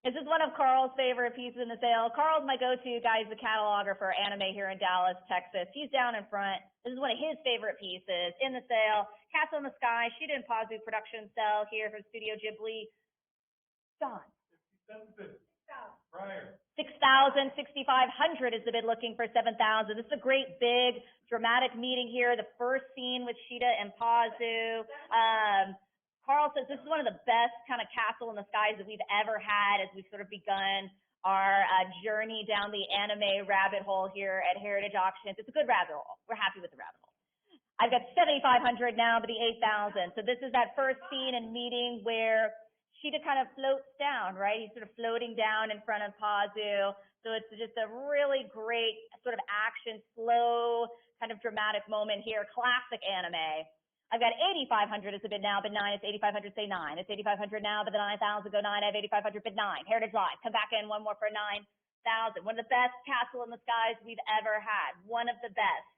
This is one of Carl's favorite pieces in the sale. Carl's my go-to guy. He's the cataloger for anime here in Dallas, Texas. He's down in front. This is one of his favorite pieces in the sale. Castle in the Sky, Shida and Pazu production sale here from Studio Ghibli. John. 6750. Prior. 6,000, 6,500 is the bid, looking for 7,000. This is a great big dramatic meeting here. The first scene with Shida and Pazu. Carl says this is one of the best kind of Castle in the Skies that we've ever had as we've sort of begun our journey down the anime rabbit hole here at Heritage Auctions. It's a good rabbit hole. We're happy with the rabbit hole. I've got 7,500 now, but the 8,000. So this is that first scene and meeting where Shida kind of floats down, right? He's sort of floating down in front of Pazu. So it's just a really great sort of action, slow, kind of dramatic moment here. Classic anime. I've got 8,500 as a bid now, bid 9. It's 8,500, say 9. It's 8,500 now, but the 9,000, go 9. I have 8,500, bid 9. Heritage Live, come back in, one more for 9,000. One of the best Castle in the Skies we've ever had. One of the best.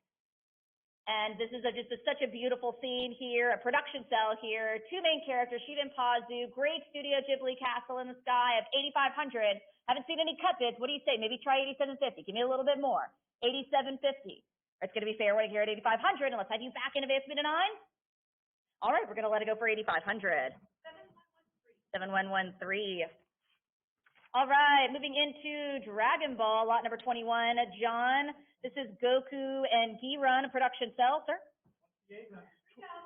And this is such a beautiful scene here, a production cell here. Two main characters, Shida and Pazu. Great Studio Ghibli Castle in the Sky. I have 8,500. Haven't seen any cut bids. What do you say? Maybe try 8,750. Give me a little bit more. 8,750. It's going to be fair weight here at 8,500. And let's have you back in advance bid to 9. All right, we're going to let it go for 8,500. 7113. All right, moving into Dragon Ball, lot number 21. John, this is Goku and Giron, a production cell, sir.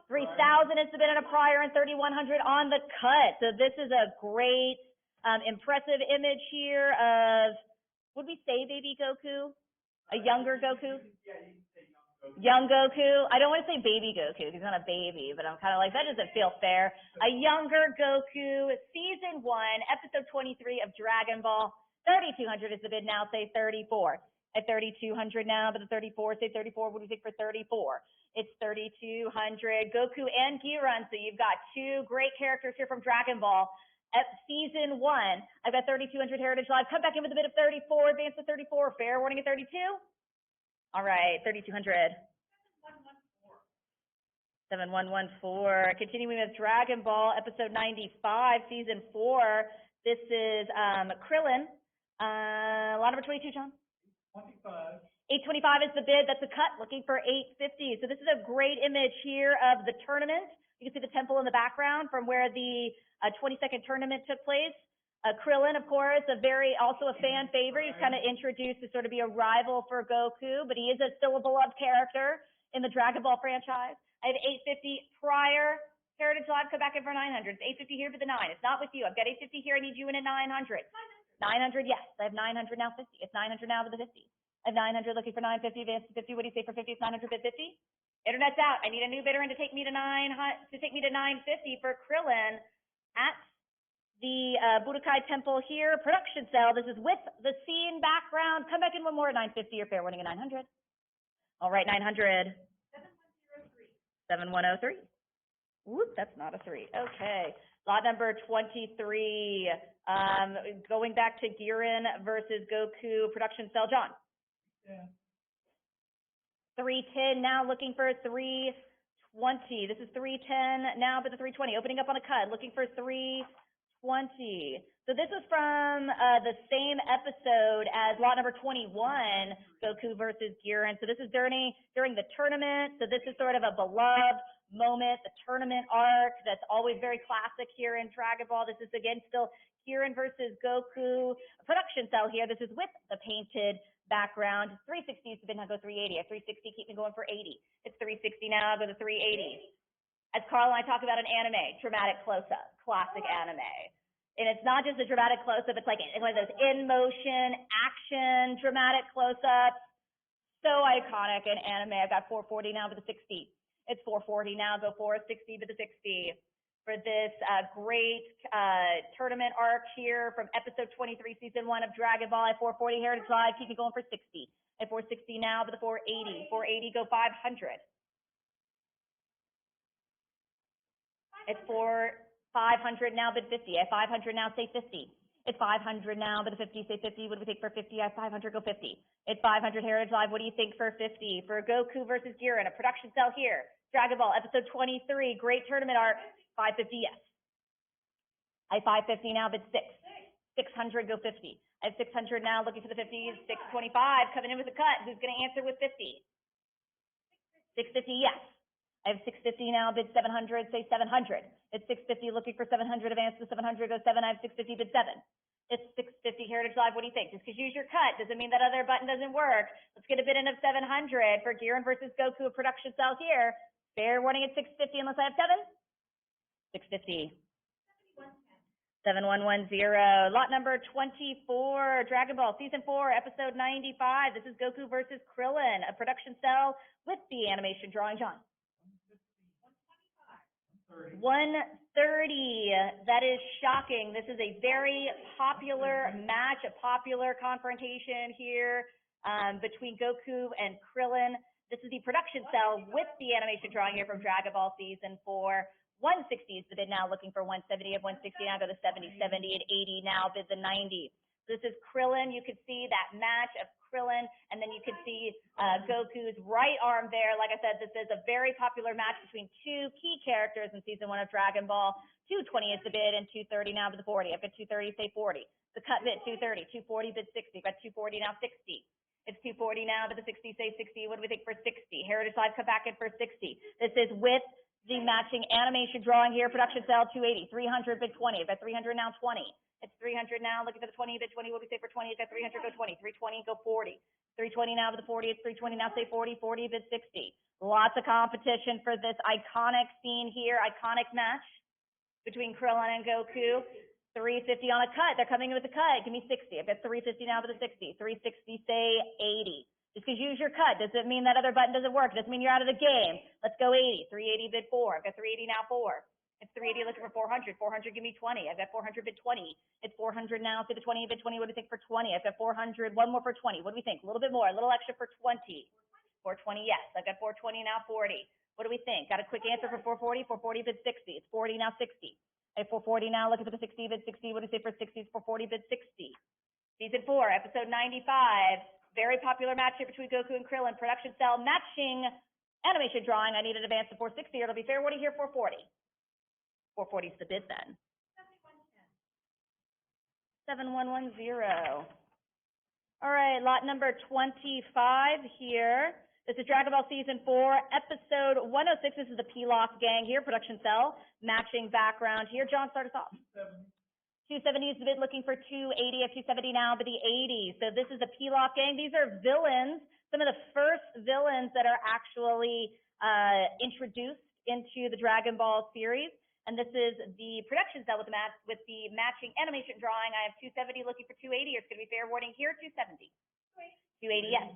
3,000 is the bid on a prior and 3,100 on the cut. So this is a great, impressive image here of, would we say baby Goku? A younger Goku? Young Goku. I don't want to say baby Goku because he's not a baby, but I'm kind of like, that doesn't feel fair. A younger Goku, season 1, episode 23 of Dragon Ball. 3,200 is the bid now, say 34. At 3,200 now, but the 34, say 34. What do you think for 34? It's 3,200. Goku and Giron. So you've got two great characters here from Dragon Ball. At season 1, I've got 3,200 Heritage Live. Come back in with a bid of 34, advance to 34. Fair warning at 32. All right, 3,200. 7114. Continuing with Dragon Ball, episode 95, season 4. This is Krillin. Lot number 22, John. 25. 825 is the bid. That's a cut. Looking for 850. So this is a great image here of the tournament. You can see the temple in the background from where the 22nd tournament took place. Krillin, of course, also a fan favorite. He's kind of introduced to sort of be a rival for Goku, but he is still a beloved character in the Dragon Ball franchise. I have 850 prior. Heritage Live, come back in for 900. It's 850 here for the 9. It's not with you. I've got 850 here. I need you in at 900. 900, yes. I have 900 now, 50. It's 900 now to the 50. I have 900 looking for 950, advance to 50. What do you say for 50? It's 900 bid 50. Internet's out. I need a new bidder in to take me to 950 for Krillin at the Budokai Temple here, production cell. This is with the scene background. Come back in one more at 950 or fair warning at 900. All right, 900. 7103. Whoop, that's not a 3. Okay. Lot number 23. Going back to Giron versus Goku, production cell. John. Yeah. 310 now, looking for 320. This is 310 now, but the 320. Opening up on a cut, looking for 320. So this is from the same episode as lot number 21, Goku versus Giron. So this is during the tournament. So this is sort of a beloved moment, the tournament arc that's always very classic here in Dragon Ball. This is again still Giron versus Goku, a production cell here. This is with the painted background. 360 used to be now go 380. At 360, keep me going for 80. It's 360 now, go to 380. As Carl and I talk about an anime, dramatic close-up, classic anime. And it's not just a dramatic close-up, it's like one of those in-motion, action, dramatic close-ups. So iconic in anime. I've got 440 now, but the 60. It's 440 now, go 460, but the 60. for this great tournament arc here from episode 23, season 1 of Dragon Ball at 440 Heritage Live. Keep it going for 60. At 460 now, but the 480. 480 go 500. It's 500 now, but 50. At 500 now, say 50. It's 500 now, but the 50, say 50. What do we think for 50? At 500, go 50. It's 500 Heritage Live. What do you think for 50? For Goku versus Giron, a production cell here. Dragon Ball, episode 23, great tournament arc. 550, yes. At 550 now, but 6. 600, go 50. I have 600 now, looking for the 50s. 625, coming in with a cut. Who's going to answer with 50? 650, yes. I have 650 now, bid 700, say 700. It's 650, looking for 700, advance to 700, go 7. I have 650, bid 7. It's 650 Heritage Live. What do you think? Just because you use your cut doesn't mean that other button doesn't work. Let's get a bid in of 700 for Giron versus Goku, a production cell here. Fair warning at 650 unless I have 7. 650. 7110. Lot number 24, Dragon Ball Season 4, Episode 95. This is Goku versus Krillin, a production cell with the animation drawing. John. 130. That is shocking. This is a very popular match, a popular confrontation here between Goku and Krillin. This is the production cell with the animation drawing here from Dragon Ball Season 4. 160 is the bid now, looking for 170 of 160 now, go to 70, 70 and 80 now, bid the 90. This is Krillin. You can see that match of Krillin, and then you can see Goku's right arm there. Like I said, this is a very popular match between two key characters in Season 1 of Dragon Ball. 220 is the bid, and 230 now to the 40. I've got 230, say 40. The cut bid, 230. 240, bid 60. I've got 240 now, 60. It's 240 now, but the 60, say 60. What do we think for 60? Heritage Live, come back in for 60. This is with the matching animation drawing here, production cell 280, 300, bid 20. I've got 300 now, 20. It's 300 now, looking for the 20, bid 20. What do we say for 20? It's got 300, go 20. 320, go 40. 320 now to the 40. It's 320 now, say 40. 40, bid 60. Lots of competition for this iconic scene here, iconic match between Krillin and Goku. 350 on a cut. They're coming in with a cut. Give me 60. I've got 350 now to the 60. 360, say 80. Just because you use your cut doesn't mean that other button doesn't work. It doesn't mean you're out of the game. Let's go 80. 380 bid 4. I've got 380 now 4. It's 380 looking for 400. 400, give me 20. I've got 400 bid 20. It's 400 now to the 20 bid 20. What do you think for 20? I've got 400. One more for 20. What do we think? A little bit more. A little extra for 20. 420, yes. I've got 420 now 40. What do we think? Got a quick answer for 440. 440 bid 60. It's 40 now 60. I have 440 now looking for the 60 bid 60. What do you say for 60? It's 440 bid 60. Season 4, episode 95. Very popular match here between Goku and Krillin. Production cell matching animation drawing. I need an advance to 460. It'll be fair warning here, 440. 440 is the bid then. 7110. All right, lot number 25 here. This is Dragon Ball Season 4, Episode 106. This is the P-Lock gang here, production cell. Matching background here. John, start us off. 270 is the bid, looking for 280 at 270 now, but the 80. So this is the P-Lock gang. These are villains, some of the first villains that are actually introduced into the Dragon Ball series. And this is the production cell with the matching animation drawing. I have 270 looking for 280. It's going to be fair warning here, 270. 280, yes.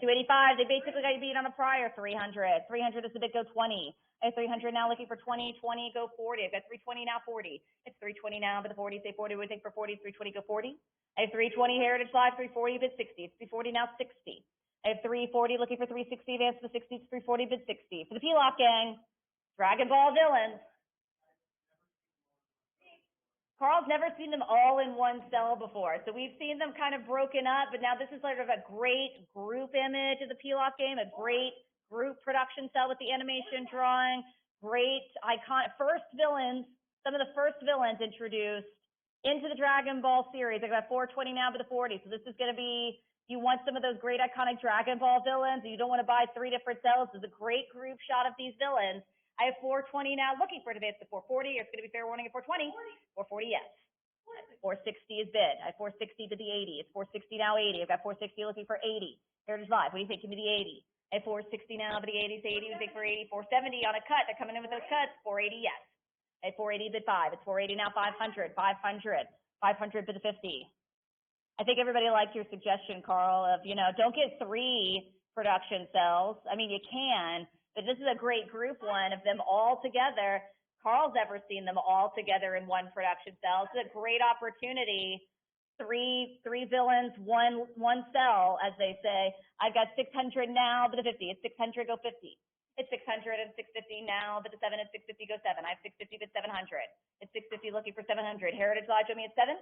285, they basically got you beat on a prior 300. 300 is the bid, go 20. I have 300 now looking for 20, 20, go 40. I've got 320 now, 40. It's 320 now, but the 40, say 40. What do we think for 40? 320, go 40. I have 320 Heritage Live, 340, bid 60. It's 340 now, 60. I have 340 looking for 360, advance to 60. It's 340, bid 60. For the P-Lock gang, Dragon Ball villains. Carl's never seen them all in one cell before. So we've seen them kind of broken up, but now this is sort of a great group image of the P-Lock game, a great group production cell with the animation drawing, great icon, first villains, some of the first villains introduced into the Dragon Ball series. I got 420 now to the 40. So this is going to be, you want some of those great iconic Dragon Ball villains, and you don't want to buy 3 different cells. This is a great group shot of these villains. I have 420 now, looking for an advance to 440. It's going to be fair warning at 420. 440, yes. 460 is bid. I have 460 to the 80. It's 460 now, 80. I've got 460 looking for 80. Heritage Live. What do you think? Give me the 80. I have 460 now, but the 80 is 80. We think for 80. 470 on a cut. They're coming in with those cuts. 480, yes. I have 480 bid 5. It's 480 now, 500. 500. 500 bid 50. I think everybody liked your suggestion, Carl, of, don't get 3 production cells. I mean, you can, but this is a great group one of them all together. Carl's ever seen them all together in one production cell. It's a great opportunity. Three villains, one cell, as they say. I've got 600 now, but the 50. It's 600, go 50. It's 600 and 650 now, but the 7 and 650 go 7. I have 650, but 700. It's 650 looking for 700. Heritage Lodge, show me at 7.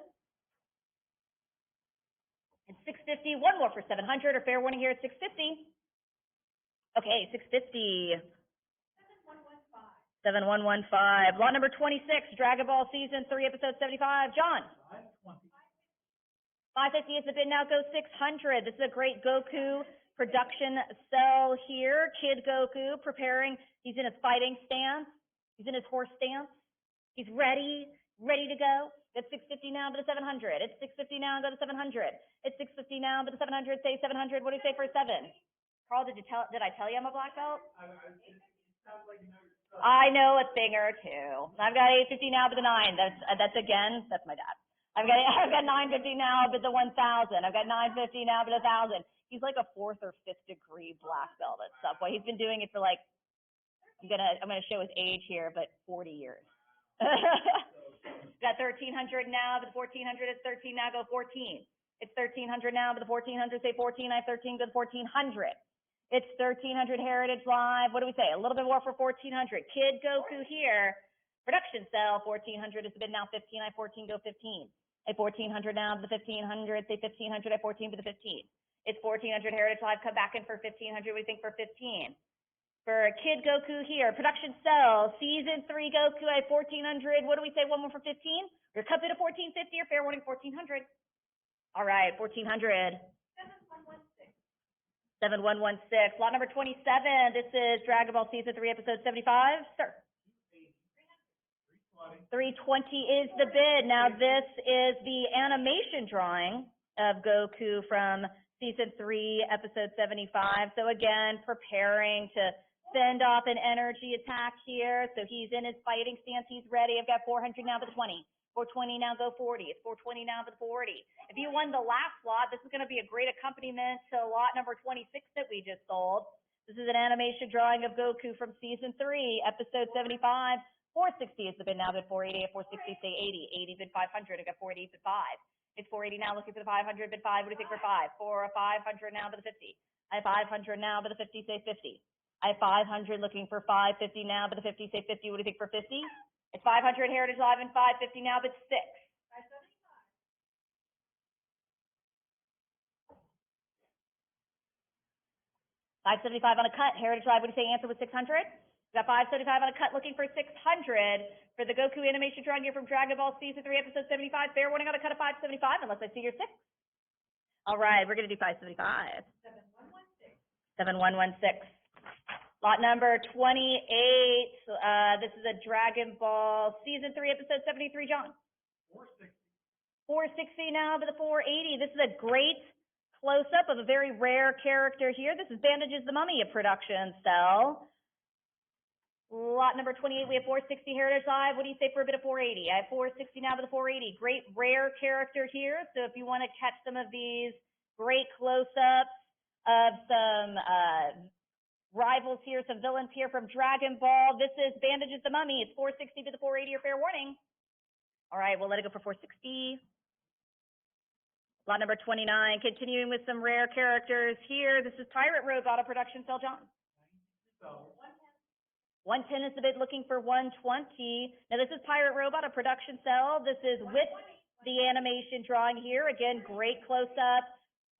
It's 650, one more for 700, or fair warning here at 650. Okay, 650. 7115. Lot number 26, Dragon Ball Season 3, Episode 75. John. 550 is the bid now, go 600. This is a great Goku production cell here. Kid Goku preparing. He's in his fighting stance. He's in his horse stance. He's ready to go. It's 650 now, but the 700. It's 650 now, go to 700. It's 650 now, but the 700. Say 700. What do you say for 7? Carl, did I tell you I'm a black belt? I know a thing or two. I've got 850 now, but the 9. That's my dad. I've got 950 now, but the 1,000. I've got 950 now, but 1,000. He's like a 4th or 5th degree black belt at Subway. He's been doing it for like, I'm gonna show his age here, but 40 years. Got 1,300 now, but the 1,400 is 13 now, go 14. It's 1,300 now, but the 1,400 say 14. I have 13, go 1,400. It's 1,300 Heritage Live. What do we say? A little bit more for 1,400. Kid Goku here. Production cell, 1,400 is the bid now, 15. I have 14, go 15. A 1,400 now, but the 1,500. Say 1,500. I have 14, but the 15. It's 1,400 Heritage Live. Come back in for 1,500. What do you think for 15? For Kid Goku here. Production cell, Season 3 Goku. I have 1,400. What do we say? One more for 15? We're cut to 1,450 or fair warning 1,400. All right, 1,400. 7116. Lot number 27. This is Dragon Ball Season 3, Episode 75. Sir. 320 is the bid. Now, this is the animation drawing of Goku from Season 3, Episode 75. So, again, preparing to send off an energy attack here. So, he's in his fighting stance. He's ready. I've got 400 now, but 20. 420 now, go 40. It's 420 now, but 40. If you won the last lot, this is going to be a great accompaniment to lot number 26 that we just sold. This is an animation drawing of Goku from Season 3, Episode 75. 460 is the bid now, bid 480. At 460, say 80. 80 bid 500. I got 480 bid 5. It's 480 now, looking for the 500 bid 5. What do you think for 5? For 500 now, bid the 50. I have 500 now, bid the 50, say 50. I have 500 looking for 550 now, bid the 50, say 50. What do you think for 50? It's 500 Heritage Live and 550 now, but 6. 575 on a cut. Heritage Live, what do you say? Answer was 600. We got 575 on a cut, looking for 600 for the Goku animation drawing here from Dragon Ball Season 3, Episode 75. Fair warning on a cut of 575, unless I see your 6. All right, we're going to do 575. 7116. Lot number 28. This is a Dragon Ball Season 3, Episode 73, John. 460. 460 now, but the 480. This is a great close-up of a very rare character here. This is Bandages the Mummy, a production cell. Lot number 28, we have 460 Heritage Live. What do you say for a bit of 480? I have 460 now, but the 480. Great rare character here. So if you want to catch some of these great close-ups of some rivals here, some villains here from Dragon Ball. This is Bandages the Mummy. It's 460 to the 480 or fair warning. All right, we'll let it go for 460. Lot number 29, continuing with some rare characters here. This is Pirate Robot, a production cell, John. 110 is the bid, looking for 120. Now, this is Pirate Robot, a production cell. This is with the animation drawing here. Again, great close-up,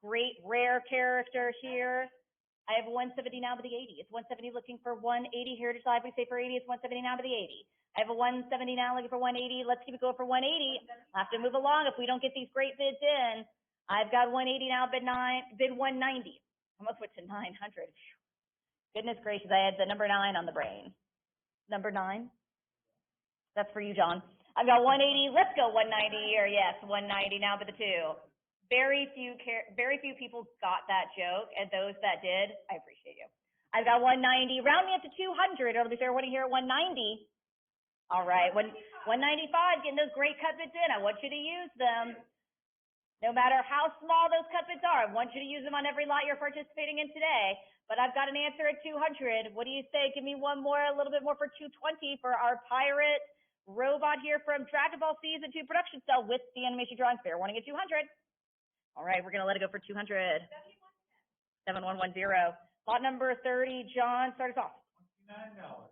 great rare character here. I have 170 now with the 80. It's 170 looking for 180. Heritage Live, we say for 80. It's 170 now with the 80. I have a 170 now looking for 180. Let's keep it going for 180. I'll have to move along if we don't get these great bids in. I've got 180 now, bid 190. Almost went to 900. Goodness gracious, I had the number 9 on the brain. Number 9? That's for you, John. I've got 180. Let's go 190 here. Yes, 190 now, but the 2. Very few people got that joke, and those that did, I appreciate you. I've got 190. Round me up to 200. It'll be fair. What do you hear at 190? All right, 195. Getting those great cut bids in. I want you to use them. No matter how small those cut bids are, I want you to use them on every lot you're participating in today. But I've got an answer at 200. What do you say? Give me one more, a little bit more for 220 for our pirate robot here from Dragon Ball Season 2 production cell with the animation drawings. Fair warning at 200. All right, we're going to let it go for 200. 7110. Lot number 30, John, start us off. $29.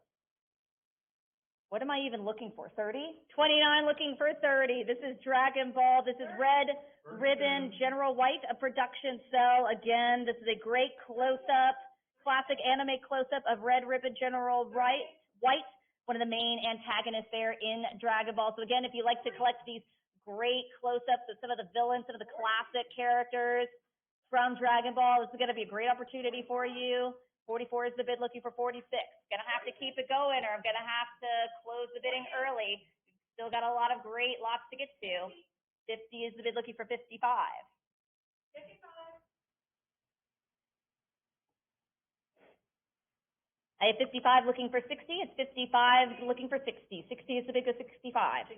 What am I even looking for? 30? 29 looking for 30. This is Dragon Ball. This is Red Ribbon General White, a production cell. Again, this is a great close-up, classic anime close-up of Red Ribbon General White, one of the main antagonists there in Dragon Ball. So again, if you like to collect these great close-ups of some of the villains, some of the classic characters from Dragon Ball, this is going to be a great opportunity for you. 44 is the bid, looking for 46. Gonna have to keep it going, or I'm gonna have to close the bidding early. Still got a lot of great lots to get to. 50 is the bid, looking for 55. 55. I have 55 looking for 60. It's 55 looking for 60. 60 is the bid, go 65.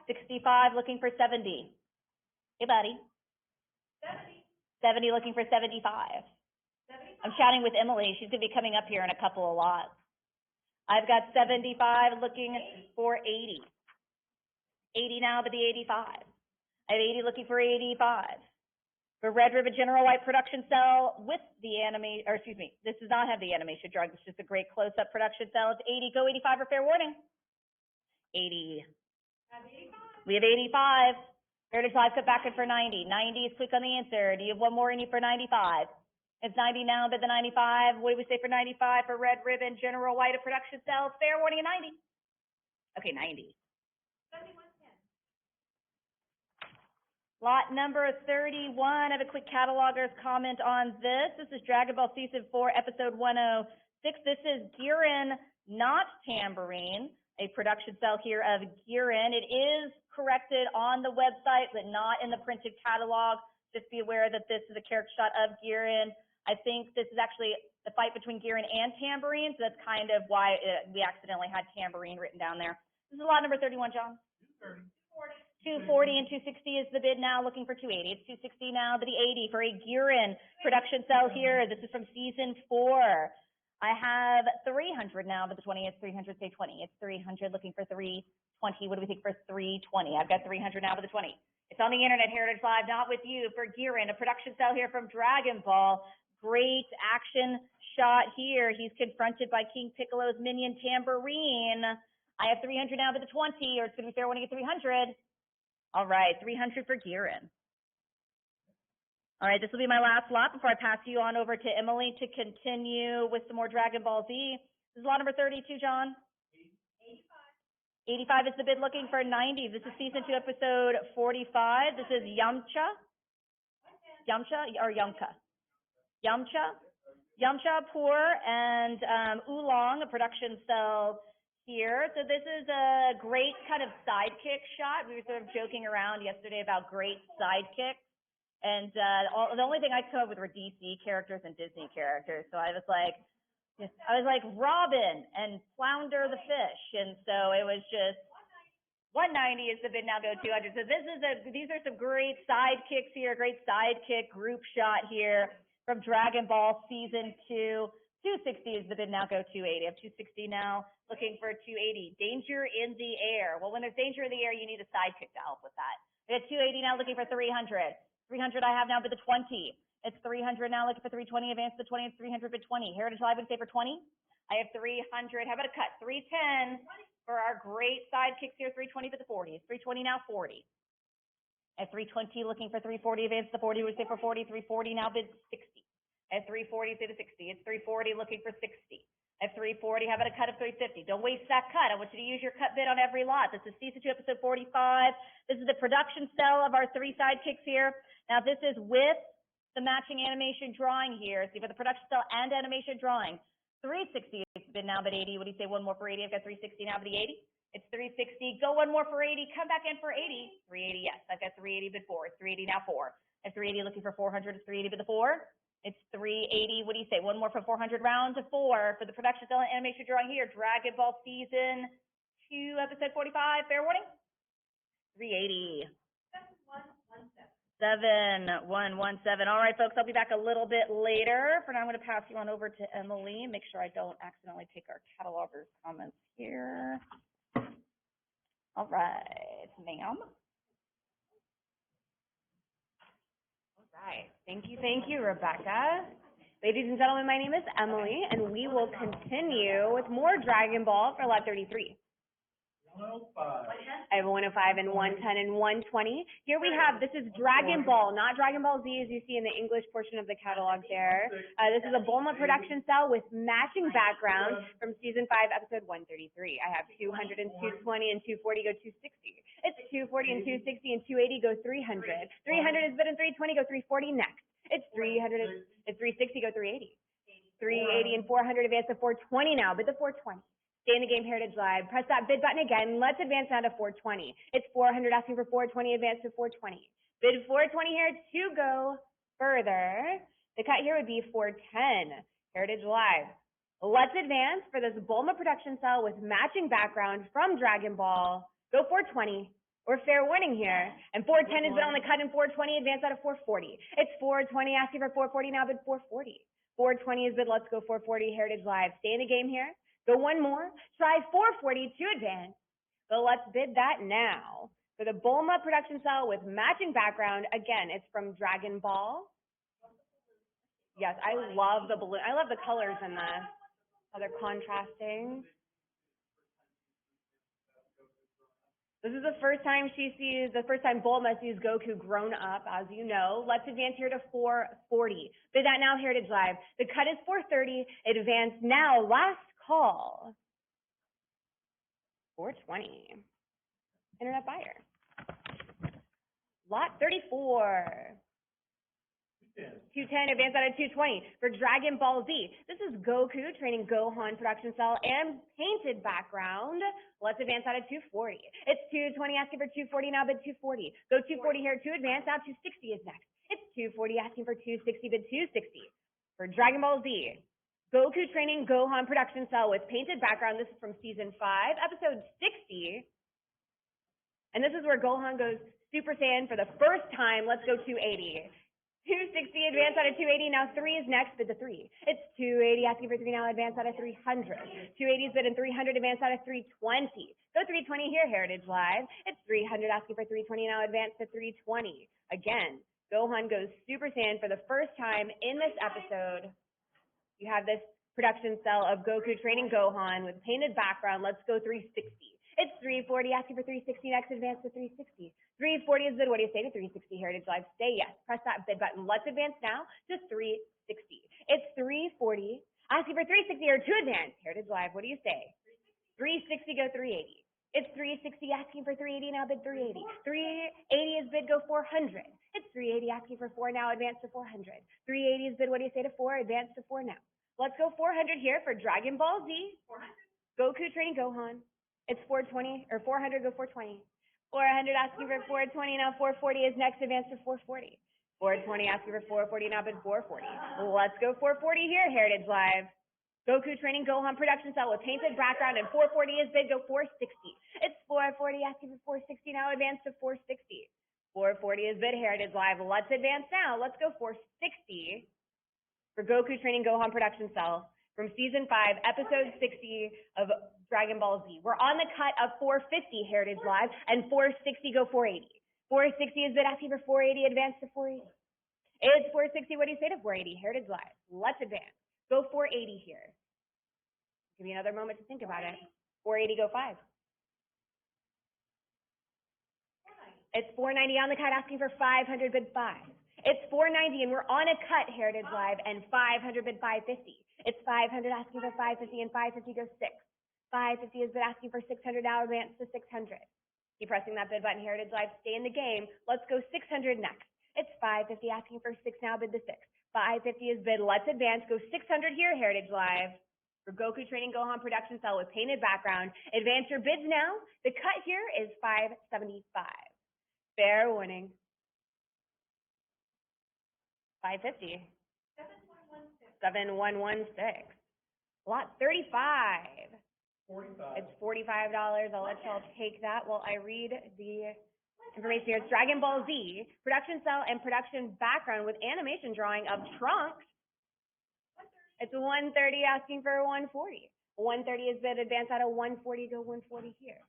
65 looking for 70. Hey, buddy. 70. 70 looking for 75. I'm chatting with Emily. She's going to be coming up here in a couple of lots. I've got 75 looking for 80. 80 now, but the 85. I have 80 looking for 85. For Red Ribbon General White production cell with the this does not have the animation drawing. It's just a great close-up production cell. It's 80. Go 85 or fair warning. 80. We have 85. Fair to cut back in for 90. 90 is quick on the answer. Do you have one more in you for 95? It's 90 now, but the 95. What do we say for 95 for Red Ribbon General White, a production cell? Fair warning at 90. Okay, 90. 7110. Lot number 31. I have a quick cataloger's comment on this. This is Dragon Ball Season 4, Episode 106. This is Giron, not Tambourine, a production cell here of Giron. It is corrected on the website, but not in the printed catalog. Just be aware that this is a character shot of Giron. I think this is actually the fight between Giron and Tambourine, so that's kind of why we accidentally had Tambourine written down there. This is lot number 31, John. 240 and 260 is the bid now, looking for 280. It's 260 now, but the 80 for a Giron production cell here. This is from Season 4. I have 300 now, but the 20 is 300, say 20. It's 300 looking for 320. What do we think for 320? I've got 300 now, but the 20. It's on the internet, Heritage Live, not with you, for Giron, a production cell here from Dragon Ball. Great action shot here. He's confronted by King Piccolo's minion, Tambourine. I have 300 now, but the 20, or it's going to be fair when I get 300. All right, 300 for Giron. All right, this will be my last lot before I pass you on over to Emily to continue with some more Dragon Ball Z. This is lot number 32, John. 85 is the bid, looking for 90. This is Season 2, Episode 45. This is Yamcha or Yamcha? Yamcha Pour and Oolong, a production cell here. So this is a great kind of sidekick shot. We were sort of joking around yesterday about great sidekicks. And the only thing I could come up with were DC characters and Disney characters. So I was like Robin and Flounder the fish. And so it was just 190 is the bid, now go 200. So these are some great sidekicks here, great sidekick group shot here from Dragon Ball Season 2. 260 is the bid, now go 280. I have 260 now, looking for 280. Danger in the air. Well, when there's danger in the air, you need a sidekick to help with that. We have 280 now, looking for 300. 300 I have now, but the 20. It's 300 now, looking for 320. Advance the 20. It's 300 for 20. Heritage Live would say for 20. I have 300. How about a cut? 310 for our great sidekicks here. 320 for the 40. It's 320 now, 40. At 320, looking for 340. Advance the 40 would say for 40. 340 now, bid 60. At 340, say to 60. It's 340, looking for 60. At 340, how about a cut of 350? Don't waste that cut. I want you to use your cut bid on every lot. This is Season 2, Episode 45. This is the production cell of our 3 sidekicks here. Now, this is with the matching animation drawing here. So you've got the production cell and animation drawing. 360 has been now, but 80. What do you say? One more for 80. I've got 360 now, but the 80. It's 360. Go one more for 80. Come back in for 80. 380, yes. I've got 380 bid 4. It's 380 now 4. At 380, looking for 400. It's 380 bid the 4. It's 380. What do you say? One more for 400. Round to 4 for the production cell and animation drawing here. Dragon Ball Season 2, Episode 45. Fair warning. 380. 7117. All right, folks, I'll be back a little bit later. For now, I'm going to pass you on over to Emily. Make sure I don't accidentally take our catalogers' comments here. All right, ma'am. All right. Thank you, Rebecca. Ladies and gentlemen, my name is Emily, and we will continue with more Dragon Ball for Lot 33. 105. I have a 105 and 110 and 120. Here we have, this is Dragon Ball, not Dragon Ball Z as you see in the English portion of the catalog there. This is a Bulma production cell with matching background from season 5, episode 133. I have 200 and 220 and 240 go 260. It's 240 and 260 and 280 go 300. 300 is bid and 320 go 340 next. It's 300, it's 360 go 380. 380 and 400 advance to 420 now, bid the 420. Stay in the game, Heritage Live. Press that bid button again. Let's advance now to 420. It's 400 asking for 420, advance to 420. Bid 420 here to go further. The cut here would be 410. Heritage Live. Let's advance for this Bulma production cell with matching background from Dragon Ball. Go 420. Or fair warning here. And 410 is bid on the cut and 420, advance out of 440. It's 420 asking for 440, now bid 440. 420 is bid, let's go 440, Heritage Live. Stay in the game here. Go one more, try 440 to advance. So let's bid that now. For the Bulma production cell with matching background, again, it's from Dragon Ball. Yes, I love the balloon. I love the colors in this, how they're contrasting. This is the first time Bulma sees Goku grown up, as you know. Let's advance here to 440. Bid that now, Heritage Live. The cut is 430. Advance now, last call. 420. Internet buyer. Lot 34. 210, advance out of 220 for Dragon Ball Z. This is Goku training Gohan production cell and painted background. Let's advance out of 240. It's 220 asking for 240, now bid 240. Go 240 here to advance, now 260 is next. It's 240 asking for 260, bid 260. For Dragon Ball Z, Goku training Gohan production cell with painted background. This is from season 5, episode 60. And this is where Gohan goes Super Saiyan for the first time. Let's go 280. 260, advance out of 280. Now 3 is next, bid the 3. It's 280, asking for 3 now, advance out of 300. 280 is bid and 300, advance out of 320. Go 320 here, Heritage Live. It's 300, asking for 320 now, advance to 320. Again, Gohan goes Super Saiyan for the first time in this episode. You have this production cell of Goku training Gohan with painted background. Let's go 360. It's 340, asking for 360 next, advance to 360. 340 is bid. What do you say to 360, Heritage Live? Stay yes. Press that bid button. Let's advance now to 360. It's 340, asking for 360 or to advance. Heritage Live, what do you say? 360, go 380. It's 360, asking for 380, now bid 380. 380 is bid, go 400. It's 380, asking for 4 now, advance to 400. 380 is bid. What do you say to 4? Advance to 4 now. Let's go 400 here for Dragon Ball Z. 400. Goku training Gohan. It's 420, or 400, go 420. 400 asking for 420, now 440 is next, advance to 440. 420 asking for 440, now bid 440. Let's go 440 here, Heritage Live. Goku training Gohan production cell with painted background, and 440 is bid, go 460. It's 440 asking for 460, now advance to 460. 440 is bid, Heritage Live. Let's advance now. Let's go 460 for Goku training Gohan production cell from season 5, episode 60 of Dragon Ball Z. We're on the cut of 450, Heritage Live, and 460 go 480. 460 is bid, asking for 480, advance to 480. It's 460, what do you say to 480, Heritage Live? Let's advance. Go 480 here. Give me another moment to think about it. 480, go 5. It's 490 on the cut, asking for 500, bid 5. It's 490, and we're on a cut, Heritage Live, and 500, bid 550. It's 500, asking for 550, and 550 goes 6. 550 is bid, asking for 600, now advance to 600. Keep pressing that bid button, Heritage Live. Stay in the game. Let's go 600 next. It's 550, asking for 6, now bid the 6. 550 is bid. Let's advance. Go 600 here, Heritage Live. For Goku training Gohan production cell with painted background. Advance your bids now. The cut here is 575. Fair warning. 550. 7116. Lot 35. 45. It's $45. I'll let y'all take that while I read the Information here, it's Dragon Ball Z, production cell and production background with animation drawing of Trunks. It's 130 asking for 140. 130 is bid, advance out of 140, go 140 here.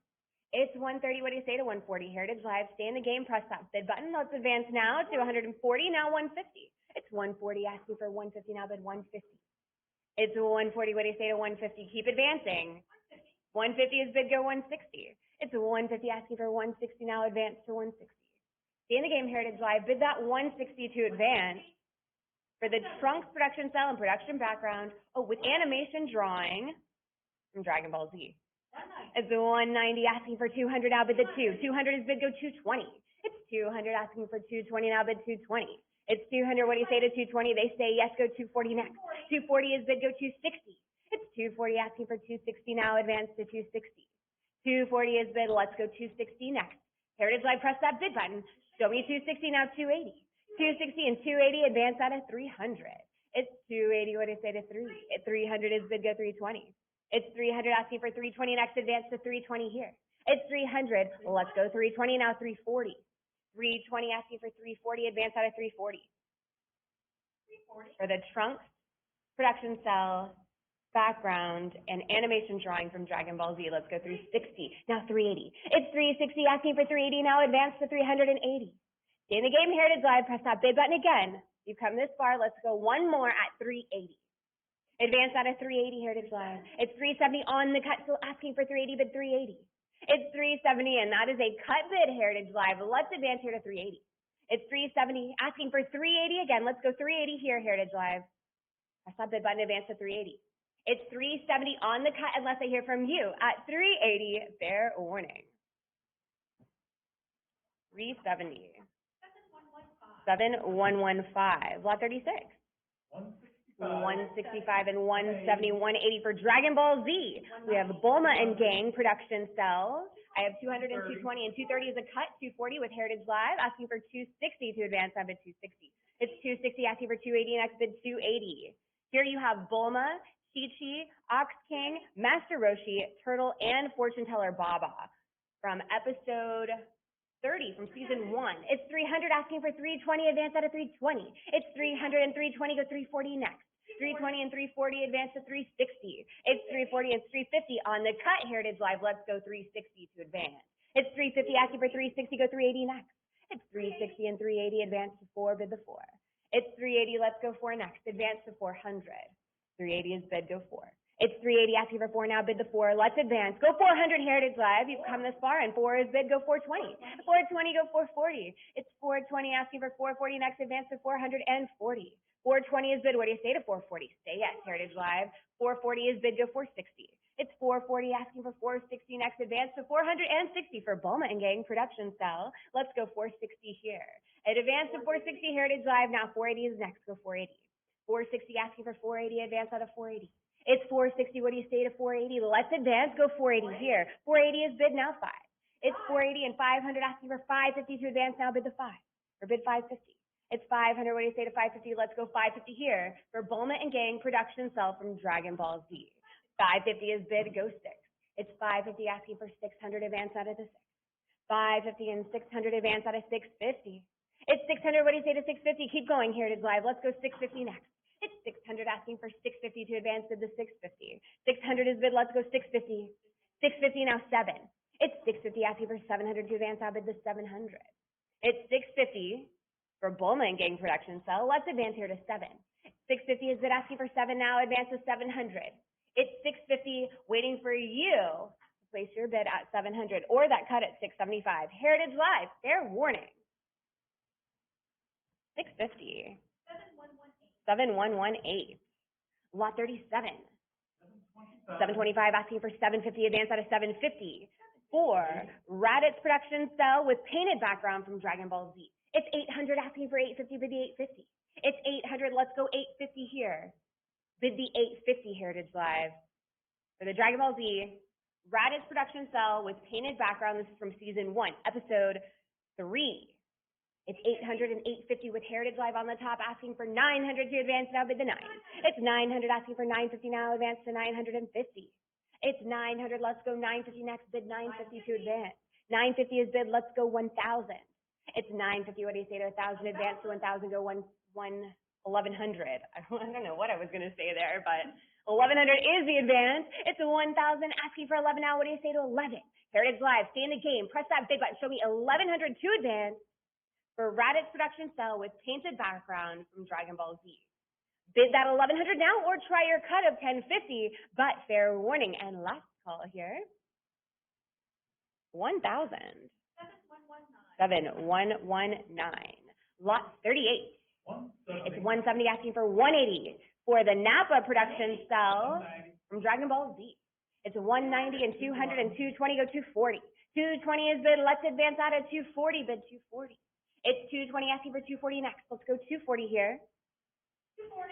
It's 130, what do you say to 140? Heritage Live, stay in the game, press that bid button. Let's advance now to 140, now 150. It's 140 asking for 150, now bid 150. It's 140, what do you say to 150? Keep advancing. 150 is bid, go 160. It's 150 asking for 160, now advance to 160. Stay in the game, Heritage Live, bid that 160 to advance. For the Trunks production cell and production background, with animation drawing from Dragon Ball Z. It's 190 asking for 200, now bid the 2. 200 is bid, go 220. It's 200 asking for 220, now bid 220. It's 200, what do you say to 220? They say yes, go 240 next. 240 is bid, go 260. It's 240 asking for 260, now advance to 260. 240 is bid, let's go 260 next. Heritage Live, press that bid button. Show me 260, now 280. 260 and 280, advance out of 300. It's 280, what do you say to 3? 300 is bid, go 320. It's 300 asking for 320, next advance to 320 here. It's 300, let's go 320, now 340. 320 asking for 340, advance out of 340. 340. For the Trunks production cell, background, and animation drawing from Dragon Ball Z, let's go 360, now 380. It's 360 asking for 380, now advance to 380. Stay in the game, Heritage Live, press that bid button again. You've come this far, let's go one more at 380. Advance out of 380, Heritage Live. It's 370 on the cut, still asking for 380, bid 380. It's 370, and that is a cut bid, Heritage Live. Let's advance here to 380. It's 370, asking for 380 again. Let's go 380 here, Heritage Live. Press that bid button, advance to 380. It's 370 on the cut, unless I hear from you at 380, fair warning. 370. 7115, lot 36. 165 and 170, 180 for Dragon Ball Z. We have Bulma and Gang production cell. I have 200 and 220 and 230 is a cut, 240 with Heritage Live, asking for 260 to advance on bid 260. It's 260 asking for 280, next bid 280. Here you have Bulma, Chi-Chi, Ox King, Master Roshi, Turtle, and Fortune Teller Baba from episode 30 from season 1. It's 300 asking for 320, advance out of 320. It's 300 and 320, go 340 next. 320 and 340, advance to 360. It's 340 and 350 on the cut, Heritage Live. Let's go 360 to advance. It's 350 asking for 360, go 380 next. It's 360 and 380, advance to 4, bid the 4. It's 380, let's go 4 next, advance to 400. 380 is bid, go 4. It's 380 asking for 4 now, bid the 4. Let's advance. Go 400, Heritage Live. You've come this far, and 4 is bid, go 420. 420, go 440. It's 420 asking for 440, next advance to 440. 420 is bid. What do you say to 440? Say yes, Heritage Live. 440 is bid, go 460. It's 440 asking for 460, next advance to 460 for Bulma and Gang production cell. Let's go 460 here. At advance to 460, Heritage Live. Now 480 is next, go 480. 460 asking for 480, advance out of 480. It's 460, what do you say to 480? Let's advance, go 480 here. 480 is bid, now 5. It's 480 and 500 asking for 550 to advance, now bid the 5. Or bid 550. It's 500, what do you say to 550? Let's go 550 here for Bulma and Gang production cell from Dragon Ball Z. 550 is bid, go 6. It's 550 asking for 600, advance out of the 6. 550 and 600, advance out of 650. It's 600, what do you say to 650? Keep going, Heritage Live. Let's go 650 next. It's 600 asking for 650 to advance to the 650. 600 is bid, let's go 650. 650 now 7. It's 650 asking for 700 to advance, I bid the 700. It's 650 for Bulma and Gang production cell. Let's advance here to 7. 650 is bid asking for 7 now, advance to 700. It's 650 waiting for you to place your bid at 700 or that cut at 675. Heritage Live, fair warning. 650. 7118. Lot 37. 725 asking for 750, advance out of 750. For Raditz production cell with painted background from Dragon Ball Z. It's 800 asking for 850, bid the 850. It's 800, let's go 850 here. Bid the 850, Heritage Live. For the Dragon Ball Z, Raditz production cell with painted background. This is from season 1, episode 3. It's 800 and 850 with Heritage Live on the top, asking for 900 to advance, now bid the 9. It's 900 asking for 950 now, advance to 950. It's 900, let's go 950 next, bid 950 to advance. 950 is bid. Let's go 1,000. It's 950. What do you say to 1,000? Advance to 1,000. Go 1,100. I don't know what I was going to say there, but 1,100 is the advance. It's 1,000. Asking for 11 now. What do you say to 11? Heritage Live. Stay in the game. Press that bid button. Show me 1,100 to advance for Raditz production cell with painted background from Dragon Ball Z. Bid that 1,100 now or try your cut of 1050, but fair warning. And last call here. 1,000. 7119. Lot 38. It's 170 asking for 180 for the Nappa production cell from Dragon Ball Z. It's 190 and 200 and 220 go 240. 220 is bid. Let's advance out of 240. Bid 240. It's 220 asking for 240 next. Let's go 240 here.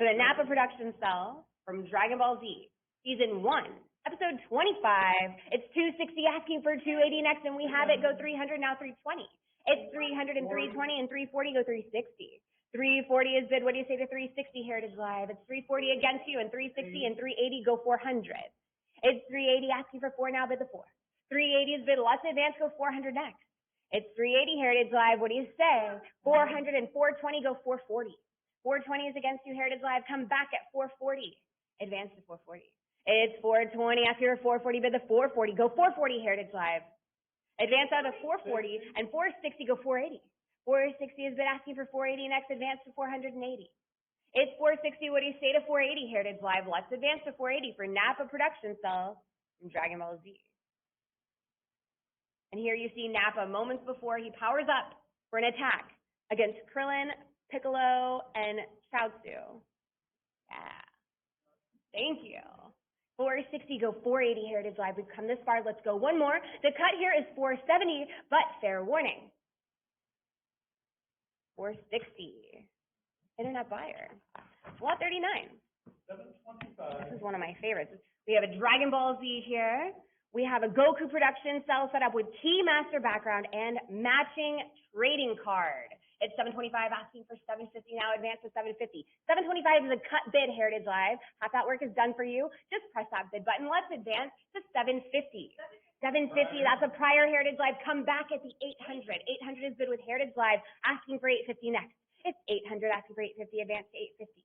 For the Nappa production cell from Dragon Ball Z, Season 1, Episode 25. It's 260 asking for 280 next, and we have it. Go 300, now 320. It's 300 and 320 and 340, go 360. 340 is bid. What do you say to 360, Heritage Live? It's 340 against you, and 360 and 380, go 400. It's 380 asking for 4 now, bid the 4. 380 is bid. Let's advance, go 400 next. It's 380, Heritage Live. What do you say? 400 and 420, go 440. 420 is against you, Heritage Live. Come back at 440. Advance to 440. It's 420 after 440, bid the 440. Go 440, Heritage Live. Advance out of 440 and 460, go 480. 460 is bid asking for 480 next. Advance to 480. It's 460. What do you say to 480, Heritage Live? Let's advance to 480 for Nappa production cell from Dragon Ball Z. And here you see Nappa moments before he powers up for an attack against Krillin, Piccolo, and Chaozu. Yeah. Thank you. 460, go 480, Heritage Live. We've come this far. Let's go one more. The cut here is 470, but fair warning. 460. Internet buyer. Lot 39. 725. This is one of my favorites. We have a Dragon Ball Z here. We have a Goku production cell set up with Key Master background and matching trading card. It's 725 asking for 750 now, advance to 750. 725 is a cut bid, Heritage Live. Half that work is done for you. Just press that bid button. Let's advance to 750. 750, that's a prior Heritage Live. Come back at the 800. 800 is bid with Heritage Live, asking for 850 next. It's 800 asking for 850, advance to 850.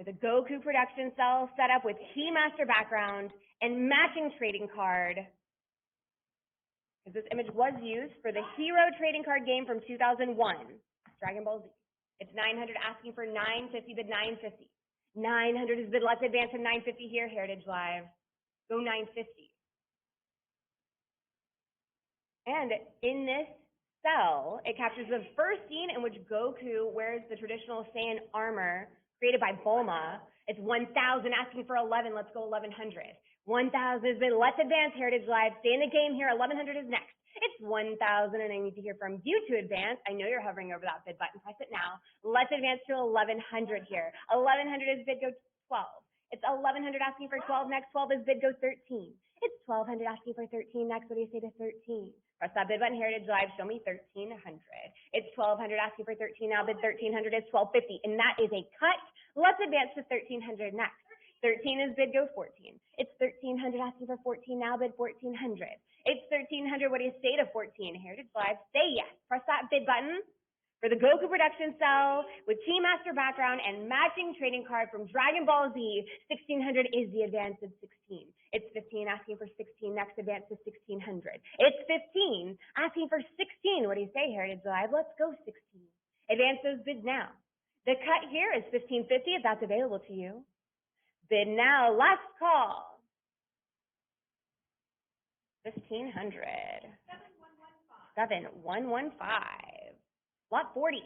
With a Goku production cell set up with Key Master background and matching trading card. Because this image was used for the Hero trading card game from 2001, Dragon Ball Z. It's 900 asking for 950, bid 950. 900 is bid. Let's advance to 950 here, Heritage Live. Go 950. And in this cell, it captures the first scene in which Goku wears the traditional Saiyan armor created by Bulma. It's 1,000 asking for 11. Let's go 1,100. 1,000 has been. Let's advance, Heritage Live. Stay in the game here. 1,100 is next. It's 1,000, and I need to hear from you to advance. I know you're hovering over that bid button. Press it now. Let's advance to 1,100 here. 1,100 is bid. Go 12. It's 1,100 asking for 12 next. 12 is bid. Go 13. It's 1,200 asking for 13 next. What do you say to 13? Press that bid button, Heritage Live. Show me 1,300. It's 1,200 asking for 13 now. Bid 1,300 is 1,250, and that is a cut. Let's advance to 1,300 next. 13 is bid. Go 14. It's 1,300 asking for 14 now. Bid 1,400. It's 1,300. What do you say to 14? Heritage Live. Say yes. Press that bid button for the Goku production cell with Team Master background and matching trading card from Dragon Ball Z. 1,600 is the advance of 16. It's 15 asking for 16. Next advance to 1,600. It's 15 asking for 16. What do you say, Heritage Live? Let's go 16. Advance those bids now. The cut here is 1,550 if that's available to you. Bid now. Last call. 1,500. 7,115. Lot 40.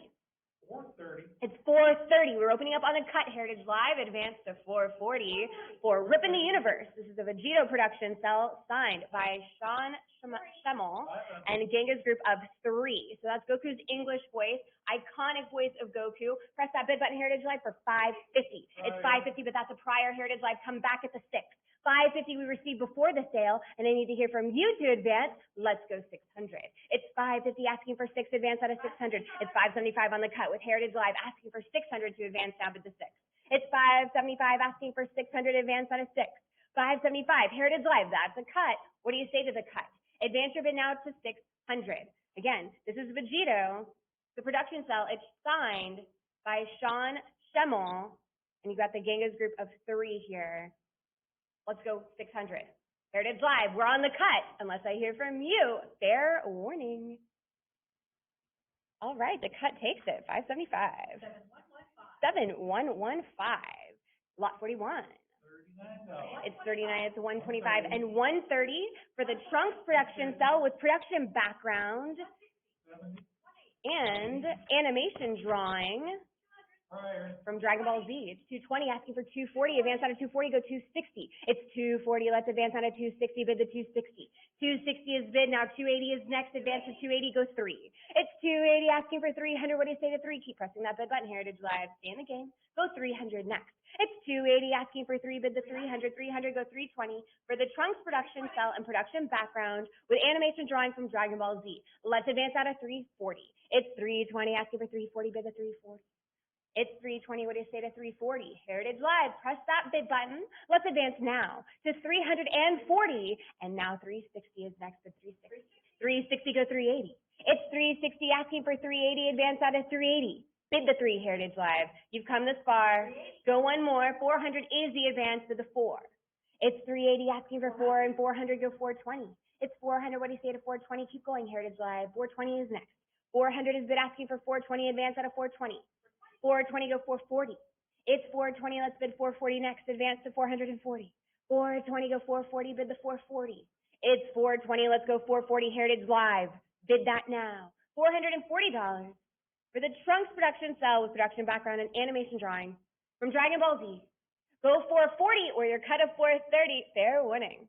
430. It's 430. We're opening up on the cut, Heritage Live. Advance to 440 for Rippin' the Universe. This is a Vegeta production cell signed by Sean Schemmel and Genga's group of 3. So that's Goku's English voice, iconic voice of Goku. Press that bid button, Heritage Live, for 550. It's 550, but that's a prior Heritage Live. Come back at the 6. 550 we received before the sale, and I need to hear from you to advance. Let's go 600. It's 550 asking for 6, advance out of 600. It's 575 on the cut with Heritage Live asking for 600 to advance down to the 6. It's 575 asking for 600, advance out of 6. 575, Heritage Live, that's a cut. What do you say to the cut? Advance your bid now to 600. Again, this is Vegeta, the production cell. It's signed by Sean Schemmel, and you got the Genghis group of 3 here. Let's go 600. Heritage Live, we're on the cut, unless I hear from you. Fair warning. All right, the cut takes it, 575. 7115. Lot 41. It's 39, it's 125, and 130 for the Trunks production cell with production background and animation drawing from Dragon Ball Z. It's 220, asking for 240. Advance out of 240, go 260. It's 240, let's advance out of 260, bid the 260. 260 is bid, now 280 is next, advance to 280, go 3. It's 280, asking for 300, what do you say to 3? Keep pressing that bid button, Heritage Live, stay in the game, go 300 next. It's 280, asking for 3, bid the 300, 300, go 320 for the Trunks production cell and production background with animation drawing from Dragon Ball Z. Let's advance out of 340. It's 320, asking for 340, bid the 340. It's 320, what do you say to 340? Heritage Live, press that bid button. Let's advance now to 340, and now 360 is next to 360. 360, go 380. It's 360, asking for 380, advance out of 380. Bid the 3, Heritage Live. You've come this far. Go one more. 400 is the advance to the 4. It's 380, asking for 4, and 400, go 420. It's 400, what do you say to 420? Keep going, Heritage Live. 420 is next. 400 is bid, asking for 420, advance out of 420. 420, go 440. It's 420, let's bid 440 next, advance to 440. 420, go 440, bid the 440. It's 420, let's go 440, Heritage Live. Bid that now. $440 for the Trunks production cell with production background and animation drawing from Dragon Ball Z. Go 440 or your cut of 430, fair winning.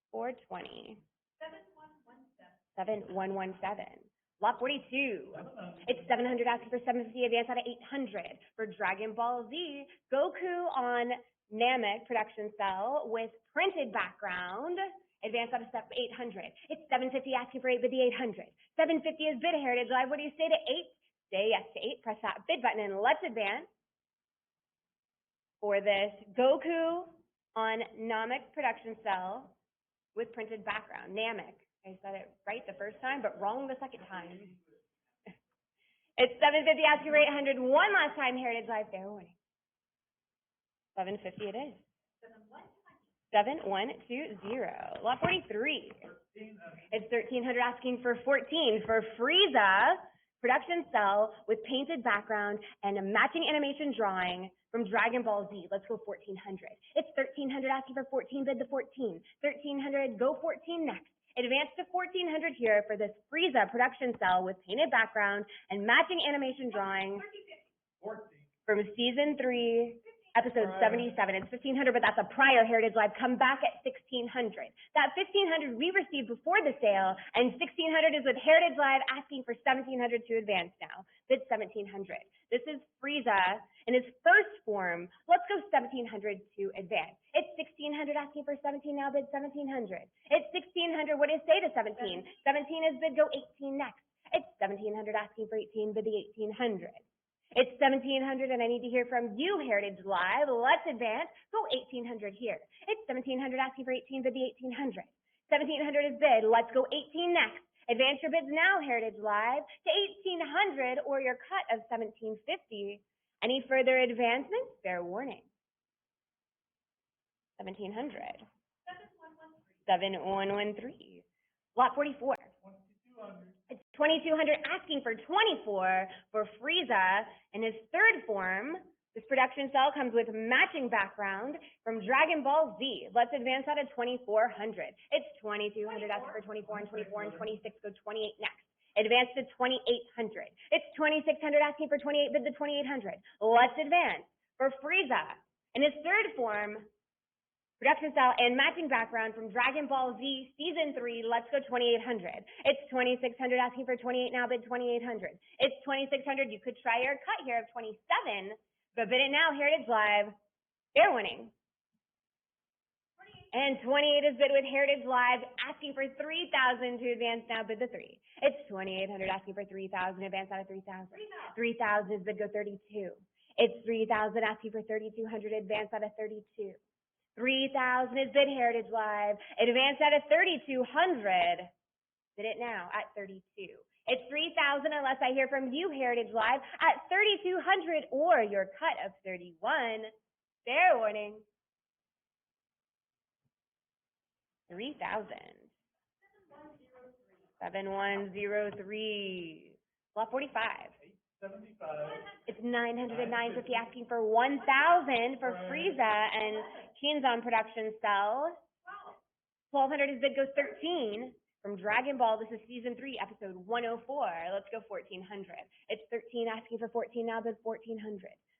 420. 7117. Lot 42. It's 700, asking for 750, advance out of 800 for Dragon Ball Z. Goku on Namek production cell with printed background. Advance out of 800. It's 750, asking for 8, bid the 800. 750 is bid, Heritage Live. What do you say to 8? Say yes to 8. Press that bid button and let's advance for this Goku on Namek production cell with printed background. Namek. I said it right the first time, but wrong the second time. It's 750, asking for 800. One last time, Heritage Live, fair warning. 750 it is. 7120. Lot 43. It's 1300, asking for 14 for Frieza production cell with painted background and a matching animation drawing from Dragon Ball Z. Let's go 1400. It's 1300, asking for 14, bid the 14. 1300, go 14 next. Advance to 1400 here for this Frieza production cell with painted background and matching animation drawing from season 3, episode 77. It's 1500, but that's a prior Heritage Live. Come back at 1600. That 1500 we received before the sale, and 1600 is with Heritage Live, asking for 1700 to advance now. Bid 1700. This is Frieza in his first form. Let's go 1700 to advance. It's 1600, asking for 17 now, bid 1700. It's 1600, what do you say to 17? 17 is bid, go 18 next. It's 1700, asking for 18, bid the 1800. It's 1700, and I need to hear from you, Heritage Live. Let's advance, go 1800 here. It's 1700, asking for 18, bid the 1800. 1700 is bid, let's go 18 next. Advance your bids now, Heritage Live, to 1800 or your cut of 1750. Any further advancements? Fair warning. 1700. 7113. Lot 44. It's 2200, asking for 24 for Frieza in his third form. This production cell comes with matching background from Dragon Ball Z. Let's advance out of 2400. It's 2200, asking for 24 and 24 and 26, go 28 next. Advance to 2800. It's 2600, asking for 28, bid the 2800. Let's advance for Frieza in his third form, production style and matching background from Dragon Ball Z Season 3, let's go 2800. It's 2600, asking for 28 now, bid 2800. It's 2600, you could try your cut here of 27, but bid it now, Heritage Live, fair winning. And 28 is bid with Heritage Live, asking for 3,000 to advance now, bid the 3. It's 2,800, asking for 3,000, advance out of 3,000. 3,000 is bid, go 32. It's 3,000, asking for 3,200, advance out of 32. 3,000 is bid Heritage Live. Advance out of 3,200. Bid it now at 32. It's 3,000 unless I hear from you, Heritage Live, at 3,200 or your cut of 31. Fair warning. 3,000. 7103. Lot 45. 875. It's 909.50 asking for 1,000 for Frieza and Kenzan Production Cell. 1,200 is bid goes 13. From Dragon Ball, this is season 3, episode 104. Let's go 1,400. It's 13 asking for 14 now, bid 1,400.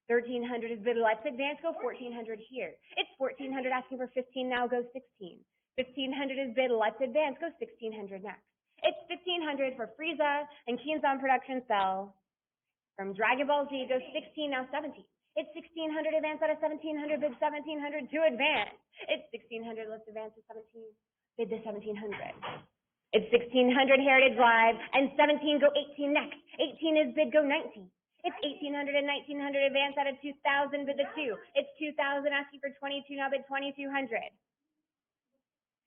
1,300 is bid, let's advance, go 1,400 here. It's 1,400 asking for 15 now, goes 16. 1,500 is bid, let's advance, go 1,600 next. It's 1,500 for Frieza and Kenzan Production Cell. From Dragon Ball Z, goes 16, now 17. It's 1,600, advance out of 1,700, bid 1,700 to advance. It's 1,600, let's advance to 17, bid the 1,700. It's 1,600 Heritage Live, and 17 go 18 next. 18 is bid go 19. It's 1,800 and 1,900, advance out of 2,000, bid the 2. It's 2,000 asking for 22, now bid 2,200.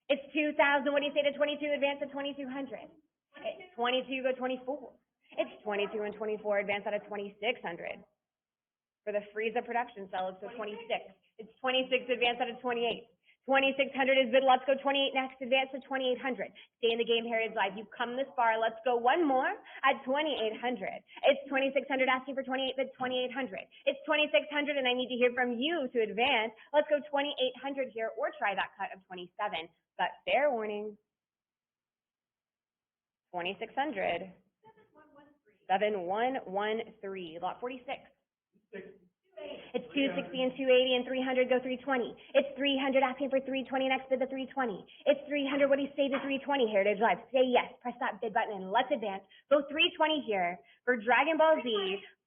It's 2,000, what do you say to 22, advance to 2,200. It's 22 go 24. It's 22 and 24, advance out of 2,600. For the Frieza Production Cell, it's 26. It's 26, advance out of 28. 2,600 is bid, let's go 28 next, advance to 2,800. Stay in the game, Heritage Live. You've come this far, let's go one more at 2,800. It's 2,600 asking for 28, bid 2,800. It's 2,600 and I need to hear from you to advance. Let's go 2,800 here or try that cut of 27. But fair warning, 2,600. 7113, lot 46. 60. It's 260 and 280 and 300 go 320. It's 300 asking for 320 next bid the 320. It's 300, what do you say to 320 Heritage Live? Say yes, press that bid button and let's advance. Go 320 here for Dragon Ball Z,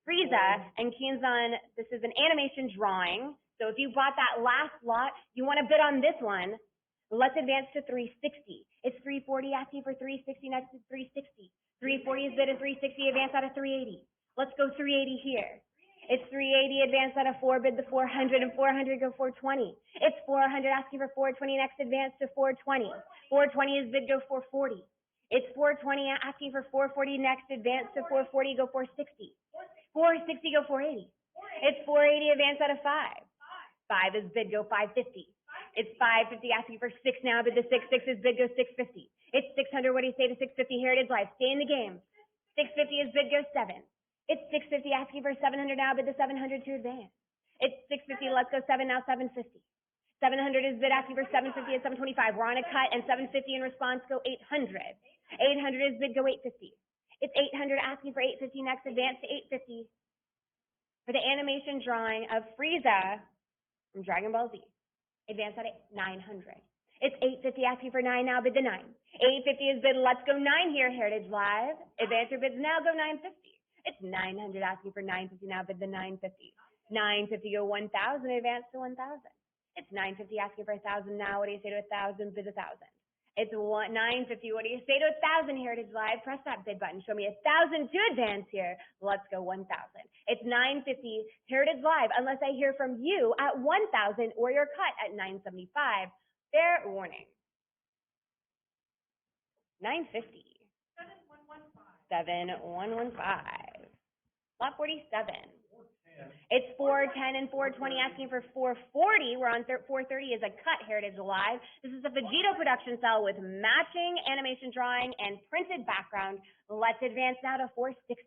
Frieza, and Kenzan. This is an animation drawing. So if you bought that last lot, you want to bid on this one. Let's advance to 360. It's 340 asking for 360 next is 360. 340 is bid at 360, advance out of 380. Let's go 380 here. It's 380, advance out of 4, bid the 400, and 400 go 420. It's 400 asking for 420, next advance to 420. 420 is bid go 440. It's 420 asking for 440, next advance to 440, go 460. 460 go 480. It's 480, advance out of 5. 5 is bid go 550. It's 550 asking for 6 now, bid the 6. 6 is bid go 650. It's 600, what do you say to 650 Heritage Live? Stay in the game. 650 is bid go 7. It's 650 asking for 700 now, bid the 700 to advance. It's 650, let's go 7 now, 750. 700 is bid asking for 750 at 725. We're on a cut, and 750 in response go 800. 800 is bid go 850. It's 800 asking for 850 next, advance to 850 for the animation drawing of Frieza from Dragon Ball Z. Advance at 900. It's 850 asking for 9 now, bid the 9. 850 is bid, let's go 9 here, Heritage Live. Advance your bids now, go 950. It's 900 asking for 950 now, bid the 950. 950 go 1,000, advance to 1,000. It's 950 asking for 1,000 now, what do you say to 1,000, bid 1,000. It's 950, what do you say to 1,000, Heritage Live? Press that bid button, show me 1,000 to advance here. Let's go 1,000. It's 950, Heritage Live, unless I hear from you at 1,000 or your cut at 975. Fair warning. 950. 7115. Lot 47. It's 410 and 420 asking for 440. We're on 430 is a cut, Heritage Live. This is a Vegeta production cell with matching animation drawing and printed background. Let's advance now to 460.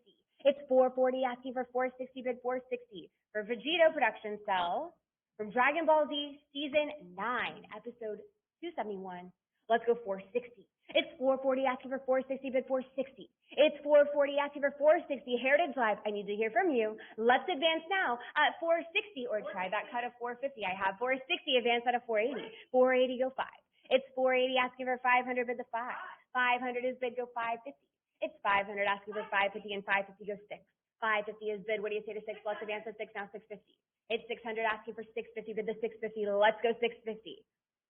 It's 440 asking for 460, bid 460. For Vegeta production cell from Dragon Ball Z Season 9, Episode 271. Let's go 460. It's 440 asking for 460, bid 460. It's 440 asking for 460. Heritage Live, I need to hear from you. Let's advance now at 460 or try that cut of 450. I have 460, advance out of 480. 480 go 5. It's 480 asking for 500, bid the 5. 500 is bid go 550. It's 500 asking for 550 and 550 go 6. 550 is bid. What do you say to 6? Let's advance at 6 now, 650. It's 600 asking for 650, bid the 650. Let's go 650.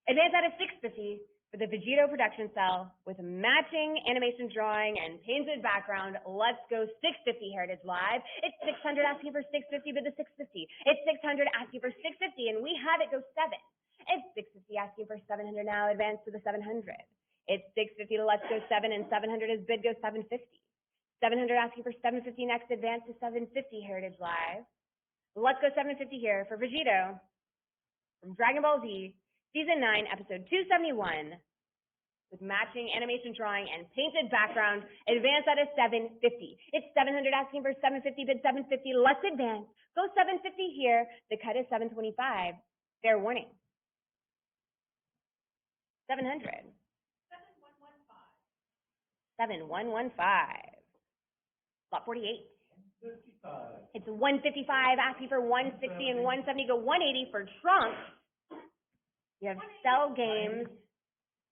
Advance out of 650. For the Vegeta production cell with matching animation drawing and painted background, let's go 650 Heritage Live. It's 600 asking for 650, but the 650. It's 600 asking for 650, and we have it go 7. It's 650 asking for 700 now, advance to the 700. It's 650 to let's go 7, and 700 is bid go 750. 700 asking for 750 next, advance to 750, Heritage Live. Let's go 750 here for Vegeta from Dragon Ball Z, Season 9, Episode 271, with matching animation drawing and painted background, advance at a 750. It's 700 asking for 750, bid 750, let's advance. Go 750 here, the cut is 725. Fair warning. 700. 7115. Lot 48. 55. It's 155 asking for 160 and 170. Go 180 for Trunks. You have Cell Games,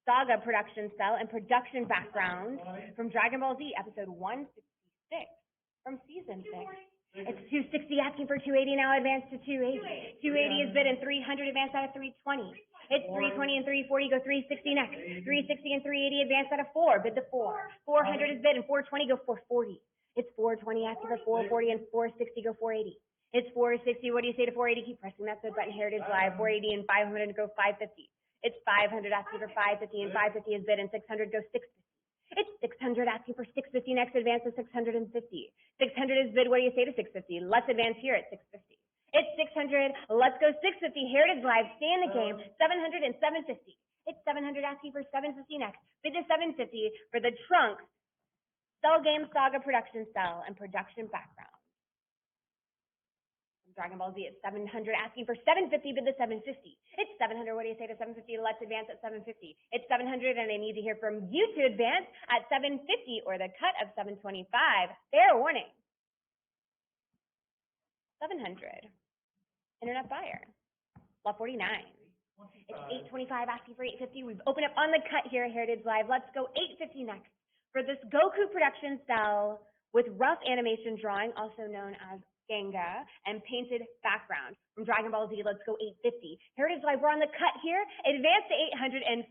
Saga production cell, and production background from Dragon Ball Z, episode 166 from season 6. It's 260 asking for 280 now, advance to 280. 280 is bid and 300, advance out of 320. It's 320 and 340, go 360 next. 360 and 380, advance out of 4, bid the 4. 400 is bid and 420, go 440. It's 420 asking for 440 and 460, go 480. It's 460, what do you say to 480? Keep pressing that bid button, Heritage Live. 480 and 500 go 550. It's 500 asking for 550 and 550 is bid and 600 go 650. It's 600 asking for 650 next, advance to 650. 600 is bid, what do you say to 650? Let's advance here at 650. It's 600, let's go 650, Heritage Live, stay in the game, 700 and 750. It's 700 asking for 750 next, bid to 750 for the Trunks, Cell Game Saga production cell, and production background. Dragon Ball Z at 700, asking for 750, bid the 750. It's 700, what do you say to 750? Let's advance at 750. It's 700, and I need to hear from you to advance at 750, or the cut of 725. Fair warning. 700. Internet buyer. Lot 49. It's 825, asking for 850. We've opened up on the cut here at Heritage Live. Let's go 850 next for this Goku production cell with rough animation drawing, also known as Ganga, and painted background from Dragon Ball Z. Let's go 850. Heritage Live, we're on the cut here. Advance to 850.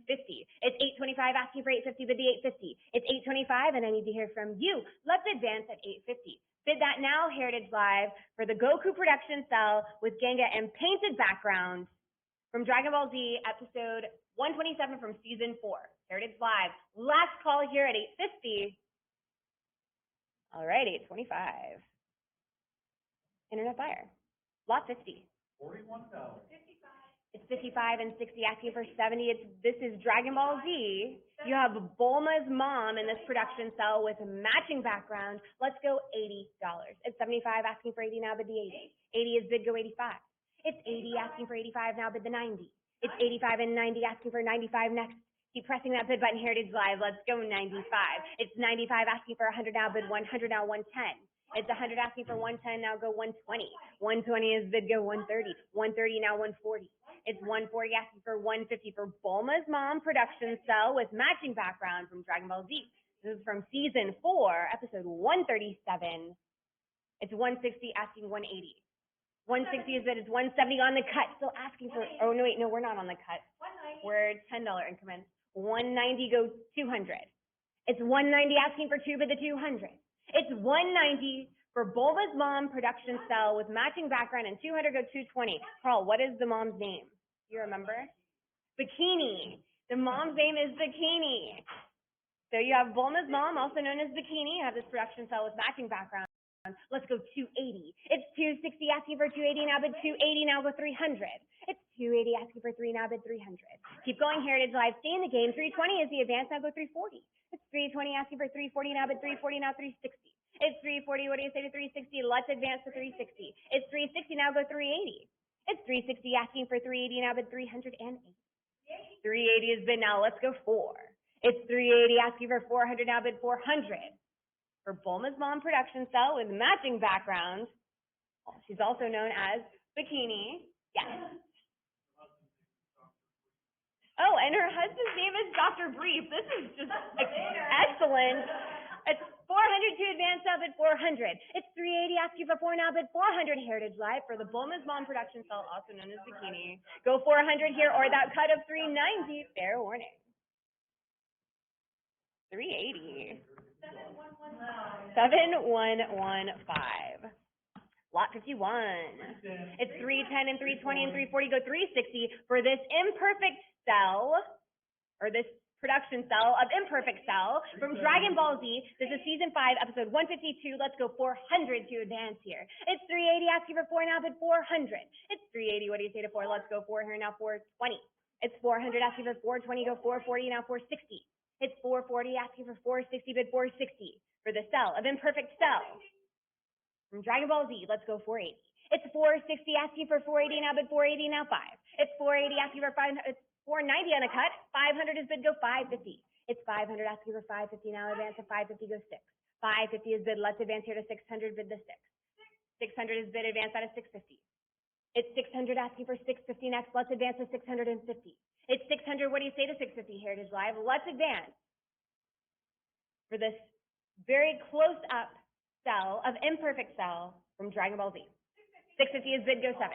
It's 825 asking for 850, bid the 850. It's 825, and I need to hear from you. Let's advance at 850. Bid that now, Heritage Live, for the Goku production cell with Ganga and painted background from Dragon Ball Z, episode 127 from season 4. Heritage Live, last call here at 850. All right, 825. Internet buyer. Lot 50. $41. It's 55 and 60 asking for 70. This is Dragon Ball Z. You have Bulma's mom in this production cell with a matching background. Let's go $80. It's 75 asking for 80 now, bid the 80. 80 is bid, go 85. It's 80 asking for 85 now, bid the 90. It's 85 and 90 asking for 95 next. Keep pressing that bid button, Heritage Live. Let's go 95. It's 95 asking for 100 now, bid 100 now, 110. It's 100 asking for 110, now go 120. 120 is bid, go 130. 130 now 140. It's 140 asking for 150 for Bulma's mom production cell with matching background from Dragon Ball Z. This is from season 4, episode 137. It's 160 asking 180. 160 is bid, it's 170 on the cut, still asking for, oh no wait, no, we're not on the cut. We're $10 increments. 190 goes 200. It's 190 asking for 2, bid the 200. It's 190 for Bulma's mom production cell with matching background and 200 go 220. Carl, what is the mom's name? Do you remember? Bikini. The mom's name is Bikini. So you have Bulma's mom, also known as Bikini. You have this production cell with matching background. Let's go 280. It's 260 asking for 280 now, bid 280 now go 300. It's 280 asking for 3 now, bid 300. Keep going, Heritage Live, stay in the game. 320 is the advance, now go 340. It's 320 asking for 340 now, bid 340 now 360. It's 340, what do you say to 360? Let's advance to 360. It's 360 now, go 380. It's 360 asking for 380 now, bid 380. 380 is bid now, let's go 4. It's 380 asking for 400 now, bid 400. For Bulma's mom production cell with matching background. She's also known as Bikini. Yes. Oh, and her husband's name is Dr. Brief. This is just excellent. It's 400 to advance now, bid 400. It's 380 asking for 4 now, bid 400. Heritage Live for the Bulma's mom production cell, also known as Bikini. Go 400 here, or that cut of 390. Fair warning. 380. 7115. Lot 51. 310. It's 310 and 320 and 340 go 360 for this imperfect cell, or this production cell of imperfect cell from Dragon Ball Z. This is season 5, episode 152. Let's go 400 to advance here. It's 380 asking for 4 now, but 400. It's 380. What do you say to 4? Let's go 4 here now, 420. It's 400 asking for 420, go 440 now, 460. It's 440 asking for 460, bid 460 for the cell of imperfect cell from Dragon Ball Z. Let's go 480. It's 460 asking for 480 now, bid 480 now, 5. It's 480 asking for 500. It's 490 on a cut. 500 is bid, go 550. It's 500 asking for 550 now, advance to 550, go 6. 550 is bid, let's advance here to 600, bid the 6. 600 is bid, advance out of 650. It's 600 asking for 650 next, let's advance to 650. It's 600, what do you say to 650, Heritage Live? Let's advance for this very close up cell of imperfect cell from Dragon Ball Z. 650 is bid, go 7.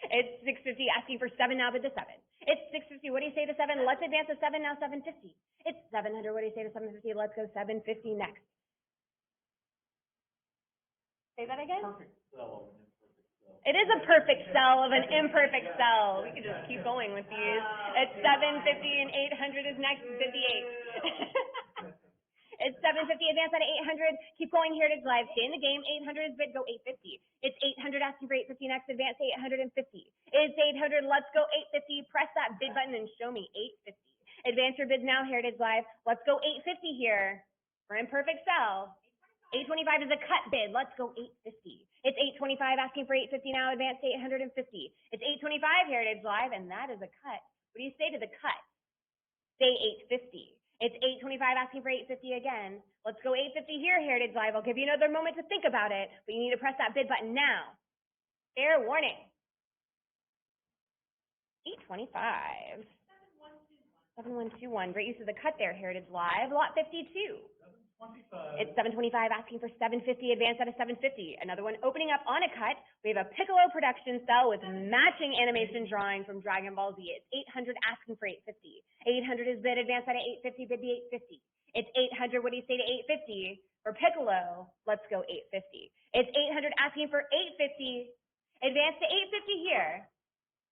It's 650 asking for 7 now, bid the 7. It's 650, what do you say to 7? Let's advance to 7 now, 750. It's 700, what do you say to 750? Let's go 750 next. Say that again? Perfect cell of an imperfect cell. It is a perfect cell of an imperfect cell. We could just keep going with these. It's 750 and 800 is next, 58. It's 750, advance out of 800. Keep going, Heritage Live. Stay in the game. 800 is bid, go 850. It's 800 asking for 850 next, advance to 850. It's 800, let's go 850. Press that bid button and show me 850. Advance your bids now, Heritage Live. Let's go 850 here for imperfect cell. 825 is a cut bid. Let's go 850. It's 825 asking for 850 now, advance to 850. It's 825, Heritage Live, and that is a cut. What do you say to the cut? Say 850. It's 825 asking for 850 again. Let's go 850 here, Heritage Live. I'll give you another moment to think about it, but you need to press that bid button now. Fair warning. 825. 7121. Great use of the cut there, Heritage Live. Lot 52. 725. It's 725 asking for 750, advance out of 750. Another one opening up on a cut. We have a Piccolo production cell with matching animation drawing from Dragon Ball Z. It's 800 asking for 850. 800 is bid, advance out of 850, bid the 850. It's 800, what do you say to 850? For Piccolo, let's go 850. It's 800 asking for 850. Advance to 850 here.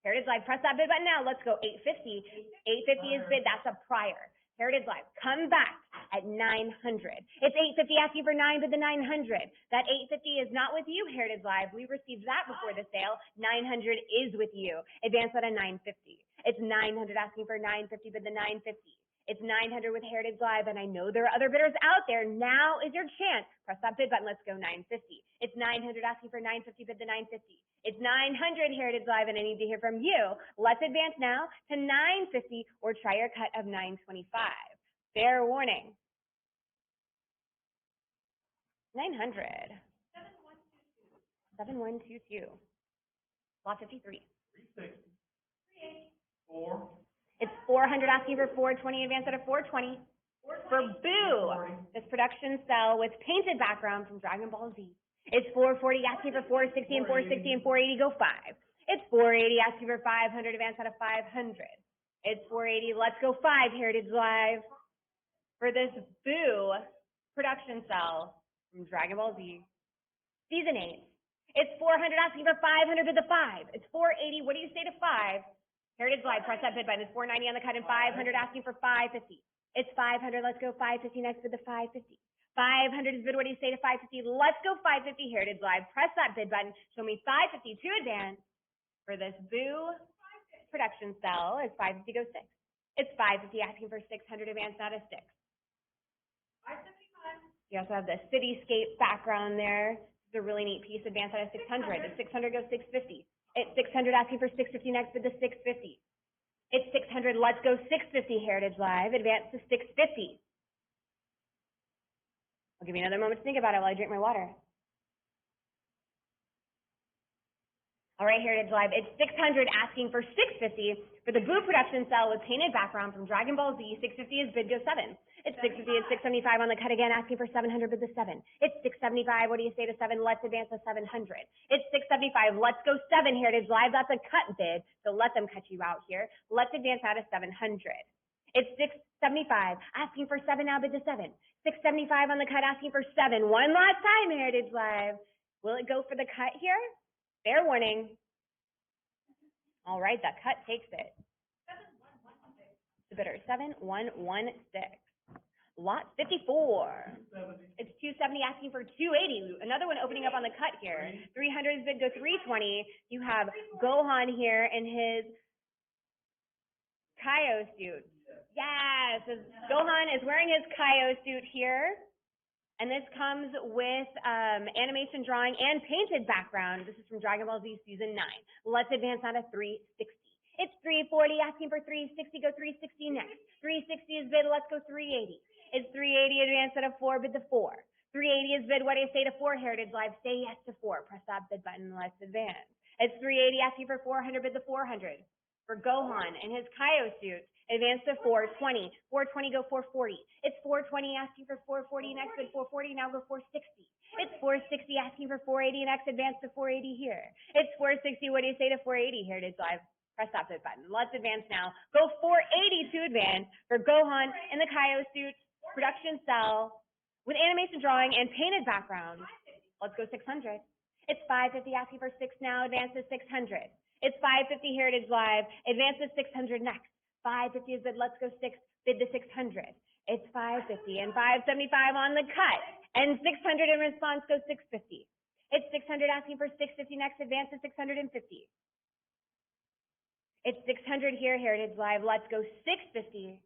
Heritage Live, press that bid button now. Let's go 850. 850 is bid, that's a prior. Heritage Live, come back at 900. It's 850 asking for 9, bid the 900. That 850 is not with you, Heritage Live. We received that before the sale. 900 is with you. Advance at a 950. It's 900 asking for 950, bid the 950. It's 900 with Heritage Live, and I know there are other bidders out there. Now is your chance. Press that bid button. Let's go 950. It's 900 asking for 950, bid the 950. It's 900 Heritage Live, and I need to hear from you. Let's advance now to 950 or try your cut of 925. Fair warning. 900. 7122. Lot 53. 360. 4. It's 400 asking for 420, advance at a 420. For Boo, this production cell with painted background from Dragon Ball Z. It's 440 asking for 460 and 460 and 480 go 5. It's 480 asking for 500, advance out of 500. It's 480, let's go 5, Heritage Live. For this Boo production cell from Dragon Ball Z. Season 8. It's 400 asking for 500 bid the 5. It's 480, what do you say to 5? Heritage Live, press that bid button. It's 490 on the cut and 500 asking for 550. It's 500, let's go 550 next bid the 550. 500 is bid, what do you say to 550? Let's go 550, Heritage Live. Press that bid button. Show me 550 to advance. For this Boo production cell, it's 550 go 6. It's 550 asking for 600, advance not a 6. 575. You also have the cityscape background there. It's a really neat piece, advance out of 600. The 600 goes 650. It's 600 asking for 650 next bid the 650. It's 600, let's go 650, Heritage Live. Advance to 650. I'll give you another moment to think about it while I drink my water. All right, Heritage Live, it's 600 asking for 650 for the Boo production cell with painted background from Dragon Ball Z. 650 is bid go 7. It's 650, it's 675 on the cut again, asking for 700 bid the 7. It's 675, what do you say to 7? Let's advance to 700. It's 675, let's go 7, Heritage Live. That's a cut bid, so let them cut you out here. Let's advance out of 700. It's 675, asking for 7 now, bid to 7. 675 on the cut, asking for 7. One last time, Heritage Live. Will it go for the cut here? Fair warning. All right, that cut takes it. The bidder, 7116. Lot 54. It's 270 asking for 280. Another one opening up on the cut here. 300 is bid, go 320. You have Gohan here in his Kaio suit. Yes, Gohan is wearing his Kaio suit here. And this comes with animation drawing and painted background. This is from Dragon Ball Z Season 9. Let's advance on to 360. It's 340, asking for 360, go 360 next. 360 is bid, let's go 380. It's 380, advance on a 4, bid the 4. 380 is bid, what do you say to 4, Heritage Live? Say yes to 4. Press that bid button, let's advance. It's 380, asking for 400, bid the 400. For Gohan and his Kaio suit, advance to 420. 420, go 440. It's 420, asking for 440 next, bid 440, now go 460. It's 460, asking for 480 next, advance to 480 here. It's 460, what do you say to 480, Heritage Live? Press that bid button. Let's advance now. Go 480 to advance for Gohan in the Kaio suit, production cell, with animation drawing and painted background. Let's go 600. It's 550, asking for 6 now, advance to 600. It's 550 Heritage Live, advance to 600 next. 550 is bid, let's go 6, bid to 600. It's 550 and 575 on the cut. And 600 in response goes 650. It's 600 asking for 650 next, advance to 650. It's 600 here, Heritage Live, let's go 650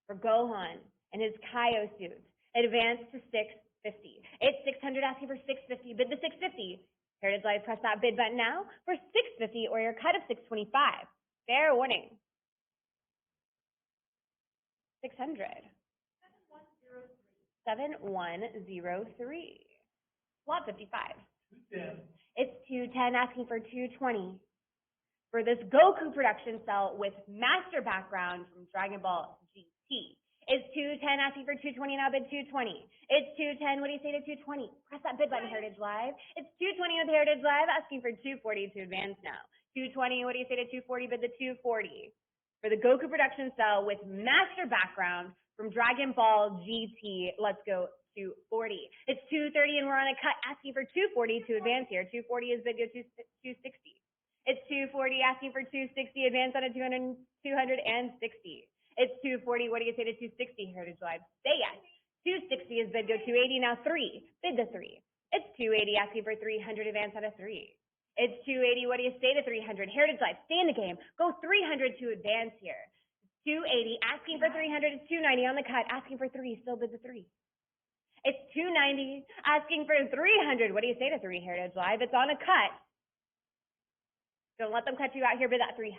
for Gohan and his Kaio suit. Advance to 650. It's 600 asking for 650, bid to 650. Heritage Live, press that bid button now for 650 or your cut of 625. Fair warning. 600. 7103. Lot 55. 210. It's 210 asking for 220. For this Goku production cell with master background from Dragon Ball GT. It's 210 asking for 220, now bid 220. It's 210, what do you say to 220? Press that bid button, Heritage Live. It's 220 with Heritage Live, asking for 240 to advance now. 220, what do you say to 240? Bid the 240. For the Goku production cell with master background from Dragon Ball GT, let's go 240. It's 230 and we're on a cut, asking for 240 to advance here. 240 is bid, go 260. It's 240, asking for 260, advance on a 260. It's 240, what do you say to 260, Heritage Live? Say yes. 260 is bid, go 280, now 3, bid the 3. It's 280, asking for 300, advance on a 3. It's 280, what do you say to 300? Heritage Live, stay in the game, go 300 to advance here. 280, asking for 300, it's 290 on the cut, asking for 3, still bid the 3. It's 290, asking for 300, what do you say to 3, Heritage Live? It's on a cut. Don't let them cut you out here, bid that 300.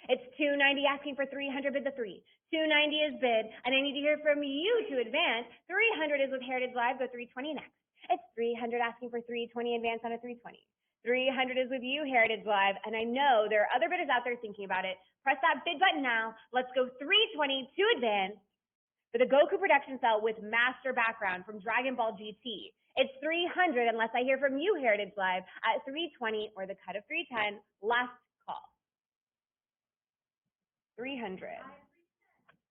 It's 290 asking for 300, bid the 3. 290 is bid, and I need to hear from you to advance. 300 is with Heritage Live, go 320 next. It's 300 asking for 320, advance on a 320. 300 is with you, Heritage Live, and I know there are other bidders out there thinking about it. Press that bid button now. Let's go 320 to advance for the Goku production cell with master background from Dragon Ball GT. It's 300 unless I hear from you, Heritage Live, at 320 or the cut of 310. Last call. 300.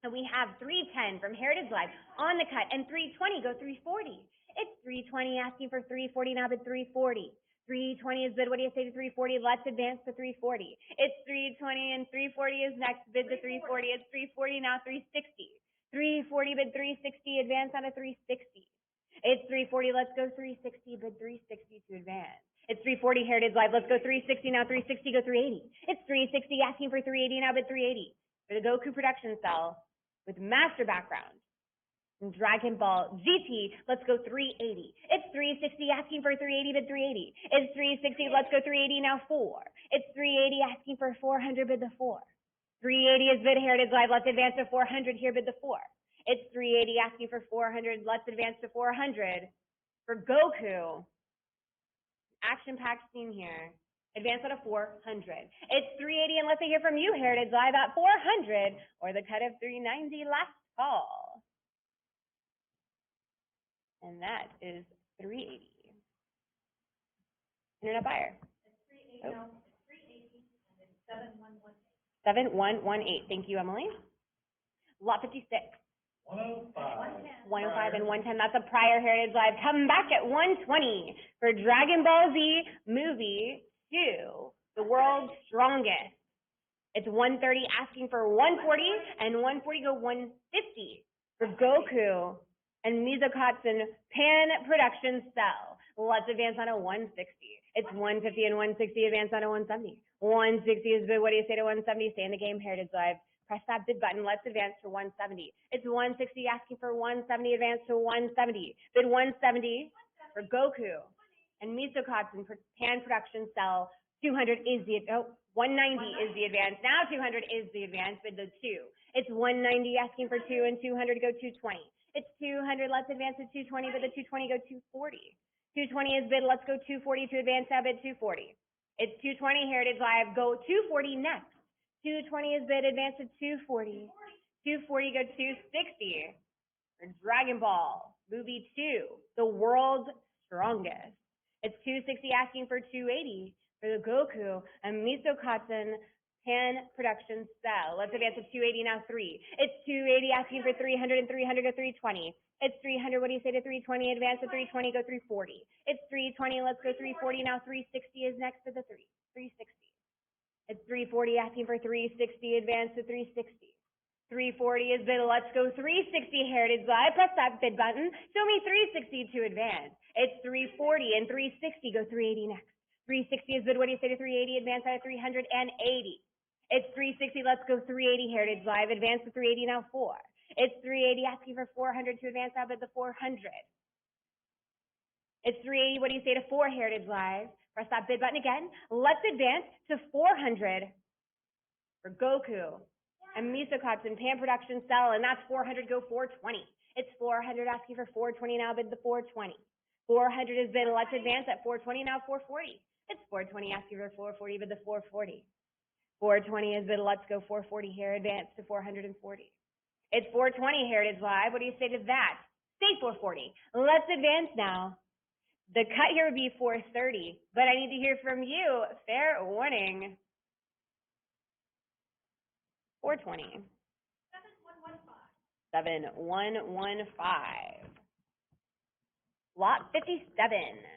And we have 310 from Heritage Live on the cut, and 320 go 340. It's 320 asking for 340, now bid 340. 320 is bid, what do you say to 340? Let's advance to 340. It's 320 and 340 is next, bid to 340. It's 340, now 360. 340, bid 360, advance on a 360. It's 340, let's go 360, bid 360 to advance. It's 340, Heritage Live, let's go 360, now 360, go 380. It's 360, asking for 380, now bid 380. For the Goku production cell with master background from Dragon Ball GT, let's go 380. It's 360, asking for 380, bid 380. It's 360, let's go 380, now 4. It's 380, asking for 400, bid the 4. 380 is bid, Heritage Live, let's advance to 400, here bid the 4. It's 380 asking for 400. Let's advance to 400 for Goku. Action-packed scene here. Advance on a 400. It's 380 unless I hear from you, Heritage Live, at 400 or the cut of 390. Last call. And that is 380. Internet buyer. It's 380. Oh. It's 380 and it's 7118. 7118. Thank you, Emily. Lot 56. 105. 105 and 110, that's a prior Heritage Live. Come back at 120 for Dragon Ball Z Movie 2, The World's Strongest. It's 130 asking for 140, and 140 go 150 for Goku and Mizukatsun Pan Production Cell. Let's advance on a 160. It's 150 and 160, advance on a 170. 160 is bid. What do you say to 170? Stay in the game, Heritage Live. Press that bid button. Let's advance to 170. It's 160 asking for 170, advance to 170. Bid 170 for Goku and Mizukatsun Pan Production Cell. 200 is the, 190 is the advance. Now 200 is the advance, bid the 2. It's 190 asking for 2 and 200 to go 220. It's 200, let's advance to 220, bid the 220 go 240. 220 is bid, let's go 240 to advance, now bid 240. It's 220, Heritage Live, go 240 next. 220 is bid, advance to 240. 240 go 260 for Dragon Ball Movie 2, The World's Strongest. It's 260 asking for 280 for the Goku and Mizukatsun Pan Production Cell. Let's advance to 280 now 3. It's 280 asking for 300 and 300 to 320. It's 300, what do you say to 320? Advance to 320, go 340. It's 320, let's go 340 now. 360 is next to the 360. It's 340 asking for 360, advance to 360. 340 is bid, let's go 360, Heritage Live. Press that bid button. Show me 360 to advance. It's 340 and 360, go 380 next. 360 is bid, what do you say to 380? Advance out of 380. It's 360, let's go 380, Heritage Live. Advance to 380 now 4. It's 380 asking for 400 to advance out of the 400. It's 380, what do you say to 4, Heritage Live? Press that bid button again. Let's advance to 400 for Goku and Mizukatsun Pan Production Cell, and that's 400, go 420. It's 400 asking for 420 now, bid the 420. 400 is bid, let's advance at 420 now, 440. It's 420 asking for 440, bid the 440. 420 is bid, let's go 440 here, advance to 440. It's 420, Heritage Live, what do you say to that? Say 440. Let's advance now. The cut here would be 430, but I need to hear from you. Fair warning. 420. 7115. Lot 57.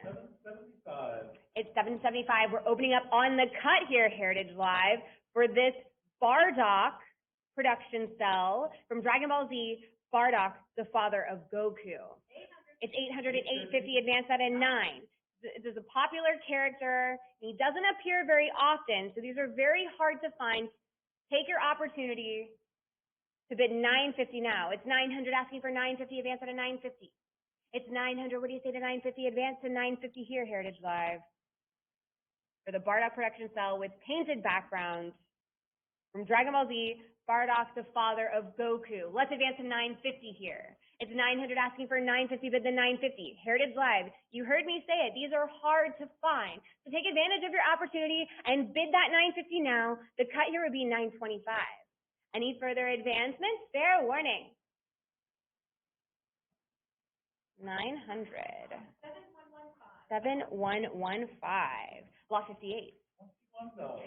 775. It's 775. We're opening up on the cut here, Heritage Live, for this Bardock production cell from Dragon Ball Z, Bardock, the father of Goku. It's 800 and 850, advance at a 9. This is a popular character. He doesn't appear very often, so these are very hard to find. Take your opportunity to bid 950 now. It's 900 asking for 950, advance at a 950. It's 900, what do you say to 950? Advance to 950 here, Heritage Live. For the Bardock production cell with painted background from Dragon Ball Z, Bardock, the father of Goku. Let's advance to 950 here. It's 900 asking for 950, bid the 950. Heritage Live, you heard me say it. These are hard to find. So take advantage of your opportunity and bid that 950 now. The cut here would be 925. Any further advancements? Fair warning. 900. 7115. Lot 58.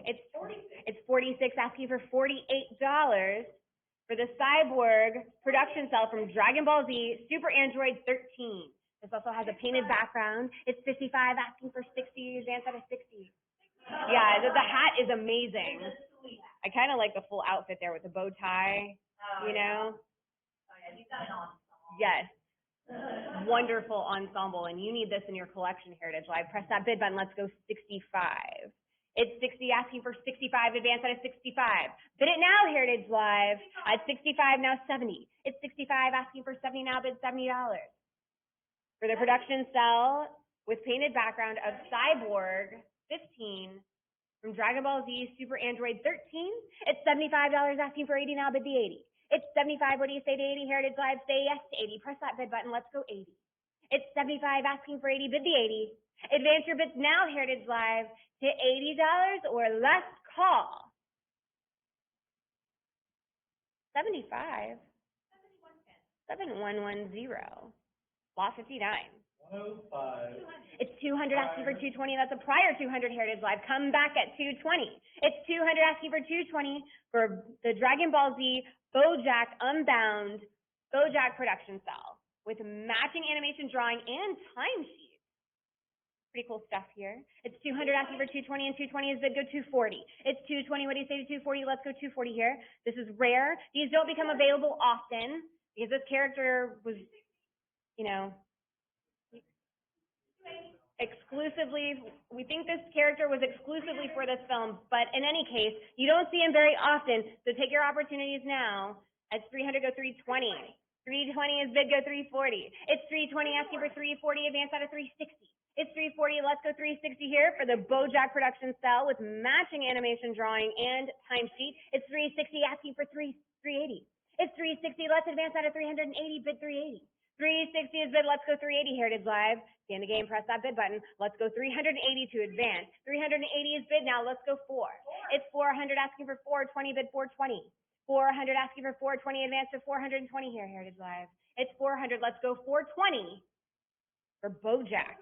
It's $46 asking for $48 for the Cyborg production cell from Dragon Ball Z Super Android 13. This also has a painted background. It's $55 asking for 60. Advance at a 60. Yeah, the hat is amazing. I kind of like the full outfit there with the bow tie. You know. Yes. Wonderful ensemble, and you need this in your collection, Heritage Live. Press that bid button. Let's go 65. It's 60 asking for 65, advance at a 65. Bid it now, Heritage Live. At 65, now 70. It's 65 asking for 70 now, bid $70. For the production cell with painted background of Cyborg 15 from Dragon Ball Z Super Android 13, it's $75 asking for 80 now, bid the 80. It's 75, what do you say to 80, Heritage Live? Say yes to 80. Press that bid button, let's go 80. It's 75 asking for 80, bid the 80. Advance your bids now, Heritage Live, to $80 or less. Call 75 7110. Lot 59. 105. It's 200 asking for 220. That's a prior 200, Heritage Live. Come back at 220. It's 200 asking for 220 for the Dragon Ball Z BoJack Unbound Bojack production cell with matching animation drawing and timesheet. Pretty cool stuff here. It's 200 asking for 220 and 220 is bid, go 240. It's 220, what do you say to 240? Let's go 240 here. This is rare. These don't become available often because this character was, you know, exclusively, we think this character was exclusively for this film, but in any case, you don't see him very often, so take your opportunities now. It's 300, go 320. 320 is bid, go 340. It's 320 asking for 340, advance out of 360. It's 340, let's go 360 here for the Bojack production cell with matching animation drawing and timesheet. It's 360 asking for 380. It's 360, let's advance out of 380, bid 380. 360 is bid, let's go 380, Heritage Live. Stay in the game, press that bid button. Let's go 380 to advance. 380 is bid now, let's go 4. It's 400 asking for 420, bid 420. 400 asking for 420, advance to 420 here, Heritage Live. It's 400, let's go 420 for Bojack.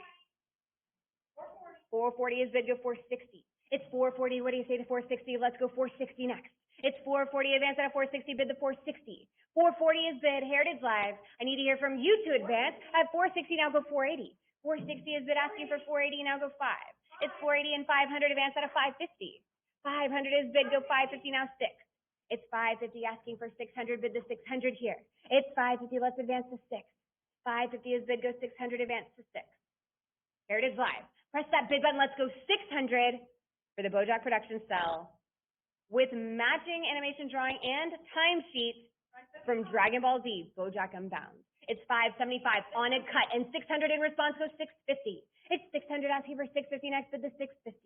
440 is bid, go 460. It's 440, what do you say to 460? Let's go 460 next. It's 440, advance out of 460, bid the 460. 440 is bid, Heritage Live. I need to hear from you to advance. At 460, now go 480. 460 is bid, asking for 480, now go 5. It's 480 and 500, advance out of 550. 500 is bid, go 550, now 6. It's 550, asking for 600, bid the 600 here. It's 550, let's advance to 6. 550 is bid, go 600, advance to 6. Heritage Live. Press that bid button, let's go 600 for the Bojack production cell with matching animation drawing and timesheet from Dragon Ball Z, Bojack Unbound. It's 575 on a cut, and 600 in response goes 650. It's 600 asking for 650 next, bid the 650.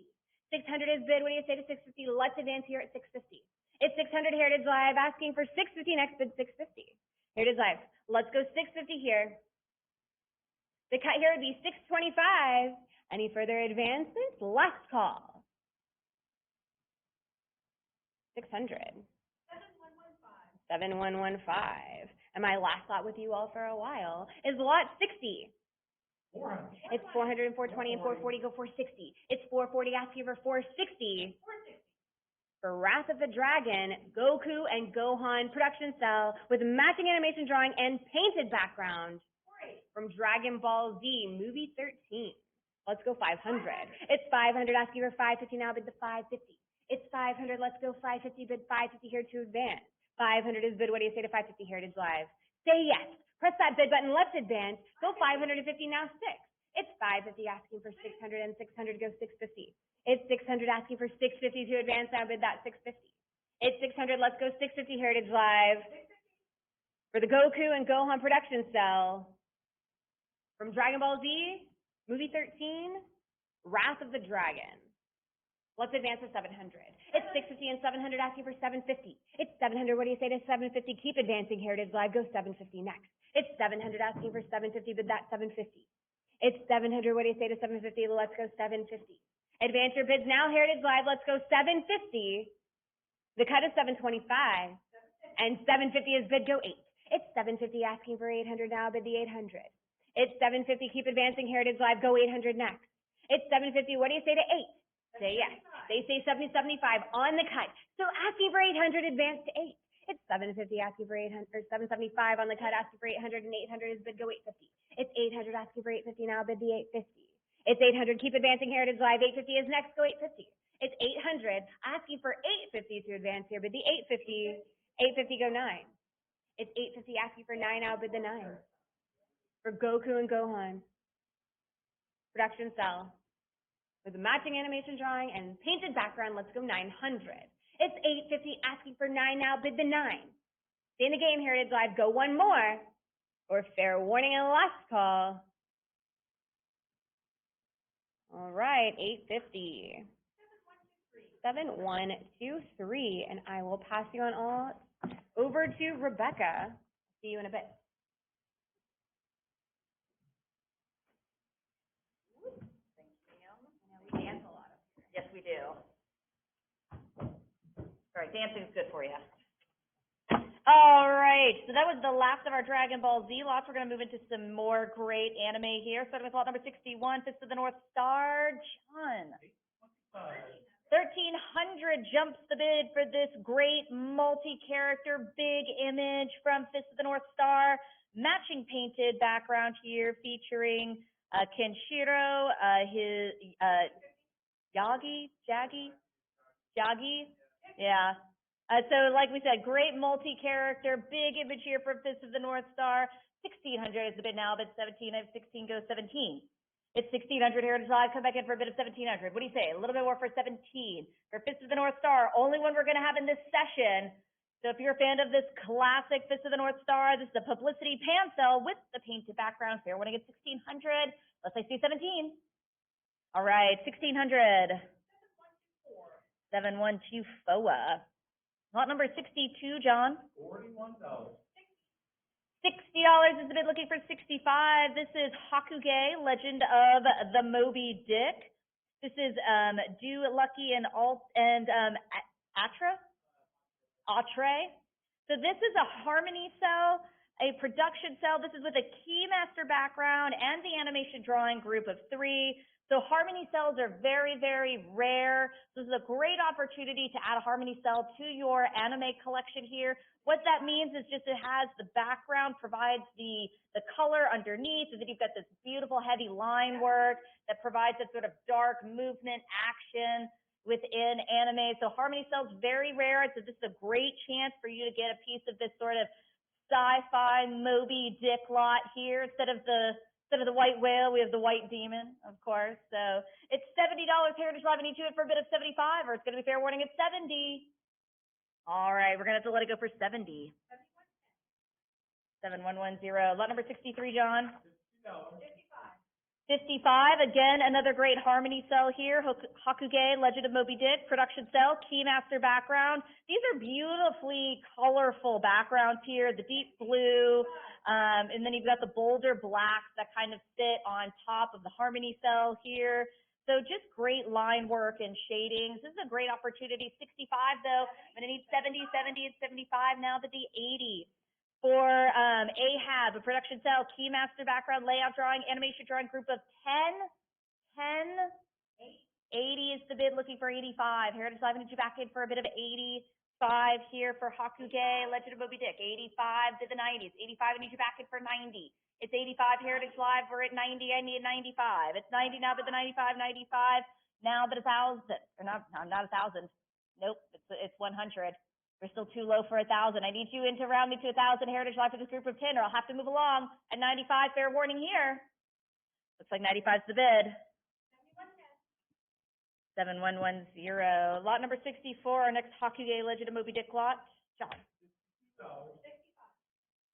600 is bid, what do you say to 650? Let's advance here at 650. It's 600 Heritage Live asking for 650 next, bid 650. Heritage Live, let's go 650 here. The cut here would be 625. Any further advancements? Last call. 600. 7115. And my last lot with you all for a while is lot 60. 400. It's 400 and 420 and 440, go 460. It's 440 asking for 460. For Wrath of the Dragon, Goku and Gohan production cell with matching animation drawing and painted background from Dragon Ball Z movie 13. Let's go 500. It's 500 asking for 550 now, bid the 550. It's 500, let's go 550, bid 550 here to advance. 500 is bid, what do you say to 550 Heritage Live? Say yes. Press that bid button, let's advance. Go 550 now, 6. It's 550 asking for 600 and 600 go 650. It's 600 asking for 650 to advance, now bid that 650. It's 600, let's go 650 Heritage Live. For the Goku and Gohan production cell from Dragon Ball Z, movie 13, Wrath of the Dragon. Let's advance to 700. It's 650 and 700 asking for 750. It's 700, what do you say to 750? Keep advancing, Heritage Live, go 750 next. It's 700 asking for 750, bid that 750. It's 700, what do you say to 750? Let's go 750. Advance your bids now, Heritage Live, let's go 750. The cut is 725. And 750 is bid, go 8. It's 750 asking for 800 now, bid the 800. It's 750, keep advancing, Heritage Live, go 800 next. It's 750, what do you say to 8? Say yes. They say 775 on the cut. So asking for 800, advance to 8. It's 750 asking for 800, or 775 on the cut, asking for 800, and 800 is bid, go 850. It's 800 asking for 850 now, bid the 850. It's 800, keep advancing, Heritage Live, 850 is next, go 850. It's 800 asking for 850 to advance here, bid the 850. 850 go 9. It's 850 asking for 9 now, bid the 9. For Goku and Gohan. Production cell. With a matching animation drawing and painted background, let's go 900. It's 850 asking for 9 now, bid the 9. Stay in the game, Heritage Live, go one more. Or fair warning and last call. All right, 850. 7123. And I will pass you on all over to Rebecca. See you in a bit. We dance a lot up here. Yes, we do. All right, dancing is good for you. All right, so that was the last of our Dragon Ball Z lots. We're going to move into some more great anime here. Starting with lot number 61, Fist of the North Star, John. $1,300 jumps the bid for this great multi-character big image from Fist of the North Star. Matching painted background here featuring Kenshiro, his Yagi, yeah. So like we said, great multi-character, big image here from Fist of the North Star. 1,600 is the bid now, but 17. I have 16, goes 17. It's 1,600 Heritage Live. Come back in for a bid of 1,700. What do you say? A little bit more for 17. For Fist of the North Star, only one we're going to have in this session. So if you're a fan of this classic Fist of the North Star, this is the publicity pan cell with the painted background. Fair winning at 1,600. Let's say 17. All right, 1,600. 7124. Lot number 62, John. $41. $60 is the bid, looking for 65. This is Hakuge, Legend of the Moby Dick. This is Do Lucky and Atre. So this is a Harmony cell, a production cell. This is with a Keymaster background and the animation drawing group of 3. So Harmony cells are very, very rare. This is a great opportunity to add a Harmony cell to your anime collection here. What that means is just it has the background, provides the color underneath, and then you've got this beautiful heavy line work that provides that sort of dark movement action within anime. So Harmony cells, very rare. So this is a great chance for you to get a piece of this sort of sci-fi Moby Dick lot here. Instead of the white whale, we have the white demon, of course. So it's $70 Heritage Live. I need you in for a bit of 75, or it's going to be fair warning at 70. All right, we're going to have to let it go for 70. 7110. Lot number 63, John. $55. Again, another great Harmony cell here. Hakuge, Legend of Moby Dick, production cell, Keymaster background. These are beautifully colorful backgrounds here. The deep blue, and then you've got the bolder blacks that kind of sit on top of the Harmony cell here. So just great line work and shadings. This is a great opportunity. 65 though. I'm going to need 70, 70, and 75 now to be 80. For Ahab, a production cell, Keymaster background, layout drawing, animation drawing group of 10. 80 is the bid, looking for 85. Heritage Live, I need you back in for a bit of 85 here for Hakuge, Legend of Moby Dick. 85 to the 90s. 85, I need you back in for 90. It's 85 Heritage Live, we're at 90, I need 95. It's 90 now to the 95, 95 now to 1,000. Or not 1,000. Nope, it's 100. We're still too low for 1,000. I need you in to round me to 1,000 Heritage Live for this group of 10, or I'll have to move along. At 95, fair warning here. Looks like 95 is the bid. 7110. Lot number 64, our next Hakuge Legend of Moby Dick lot. John.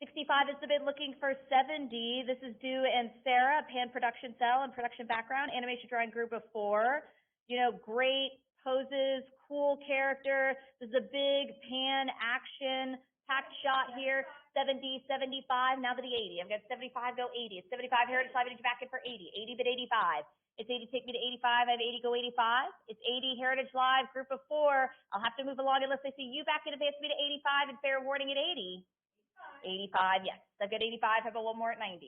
65 is the bid, looking for 70. This is Du and Sarah, pan production cell and production background, animation drawing group of 4. You know, great poses, cool character. This is a big pan action packed shot here. 70, 75, now to the 80. I've got 75, go 80. It's 75 Heritage Live, I need you back in for 80. 80 bid 85. It's 80, take me to 85. I have 80, go 85. It's 80 Heritage Live, group of 4. I'll have to move along unless I see you back in advance me to 85 and fair warning at 80. 85, yes. I've got 85. How about one more at 90?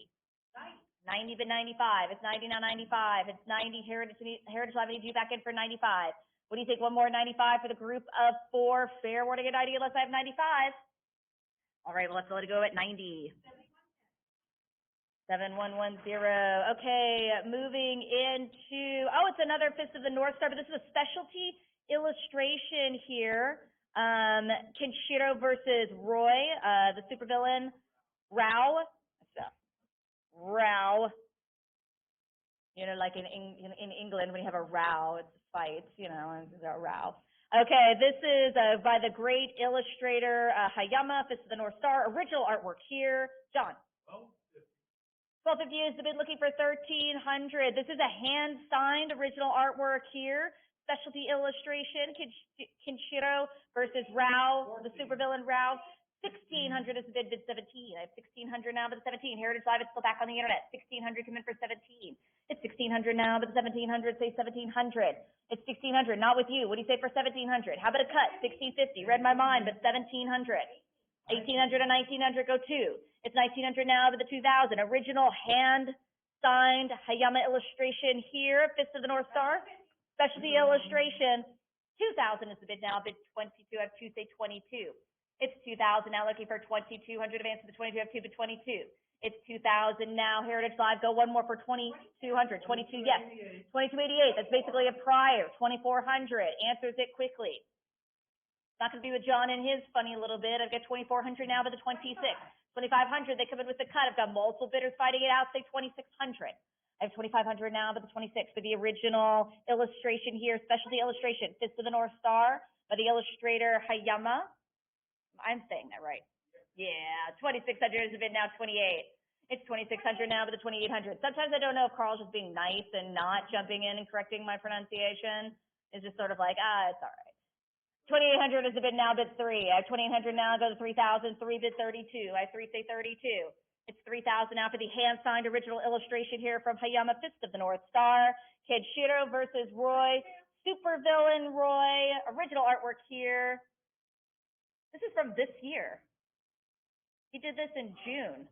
90 bid 95. It's 90 now 95. It's 90 Heritage Live, I need you back in for 95. What do you think? One more 95 for the group of 4. Fair warning at 90 unless I have 95. All right, well, let's let it go at 90. 7110. Okay, moving into, it's another Fist of the North Star, but this is a specialty illustration here. Kenshiro versus Roy, the supervillain. Rao. You know, like in England, when you have a row, it's a fight, you know, it's a row. Okay, this is by the great illustrator Hayama, Fist of the North Star. Original artwork here. John. 1250 is the bid, looking for 1,300. This is a hand-signed original artwork here. Specialty illustration, Kenshiro versus Rao, the supervillain Rao. 1,600 is the bid, 17. I have 1,600 now, but 17. Heritage Live, it's still back on the internet. 1,600, come in for 17. It's 1,600 now, but 1,700, say 1,700. It's 1,600, not with you. What do you say for 1,700? How about a cut? 1,650, read my mind, but 1,700. 1,800 and 1,900 go 2. It's 1,900 now, but the 2,000. Original hand-signed Hayama illustration here, Fist of the North Star. Specialty illustration. 2,000 is the bid now. Bid 22. I have two, say 22. It's 2,000 now, looking for 2,200. Advance to the 22. I have two, bid 22. It's 2,000 now. Heritage Live, go one more for 2,200. 22, yes. 2288. That's basically a prior. 2,400. Answers it quickly. Not going to be with John and his funny little bid. I've got 2,400 now, but the 26. 2,500. They come in with the cut. I've got multiple bidders fighting it out. Say 2,600. I have 2,500 now, but the 26 for the original illustration here, specialty illustration, Fist of the North Star by the illustrator Hayama. I'm saying that right. Yeah, 2,600 is a bid now. 28. It's 2,600 now, but the 2,800. Sometimes I don't know if Carl's just being nice and not jumping in and correcting my pronunciation. It's just sort of like, it's all right. 2,800 is the bid now, bid 3. I have 2,800 now, go to 3,000, 3 bid 32. I have 3, say 32. It's 3,000 now for the hand-signed original illustration here from Hayama, Fist of the North Star. Kenshiro versus Roy. Supervillain Roy. Original artwork here. This is from this year. He did this in June.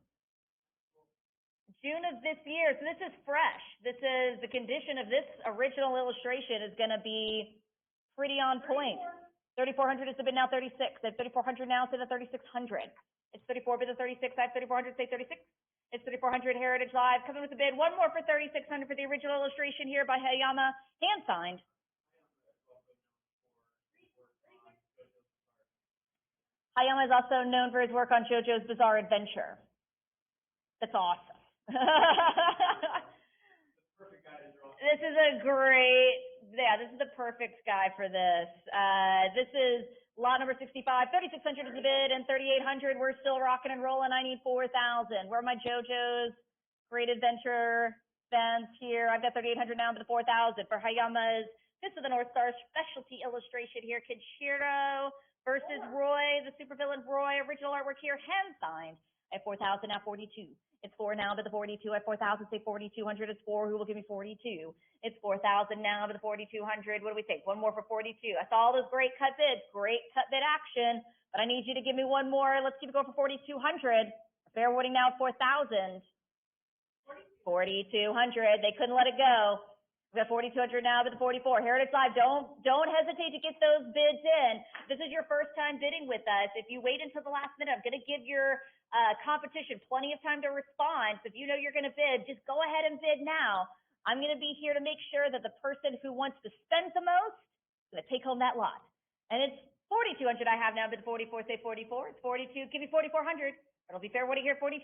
June of this year. So this is fresh. This is the condition of this original illustration is going to be pretty on point. 3,400 is the bid now. 36. I have 3,400 now. Say the 3,600. It's 34 bid the 36. I have 3,400. Say 36. It's 3,400 Heritage Live. Coming with the bid. One more for 3,600 for the original illustration here by Hayama. Hand signed. Hayama is also known for his work on JoJo's Bizarre Adventure. That's awesome. This is a great, this is the perfect guy for this. This is lot number 65. 3,600 is the bid, and 3,800. We're still rocking and rolling. I need 4,000. Where are my JoJo's Great Adventure fans here? I've got 3,800 now to the 4,000 for Hayama's Fist of the North Star specialty illustration here. Kenshiro versus Roy, the supervillain Roy. Original artwork here, hand signed. I have 4,000 now. 42. It's 4 now to the 42. I have 4,000, say 4,200. It's 4. Who will give me 42? It's 4,000 now to the 4,200. What do we think? One more for 42. I saw all those great cut bids. Great cut bid action. But I need you to give me one more. Let's keep it going for 4,200. Fair warning now at 4,000. 4,200. They couldn't let it go. We got 4,200 now to the 44. Heritage Live, don't hesitate to get those bids in. This is your first time bidding with us. If you wait until the last minute, I'm going to give your competition plenty of time to respond. So if you know you're going to bid, just go ahead and bid now. I'm going to be here to make sure that the person who wants to spend the most is going to take home that lot. And it's 4,200 I have now, bid 44, say 44. It's 42. Give me 4,400. It'll be fair. What do you hear? 42.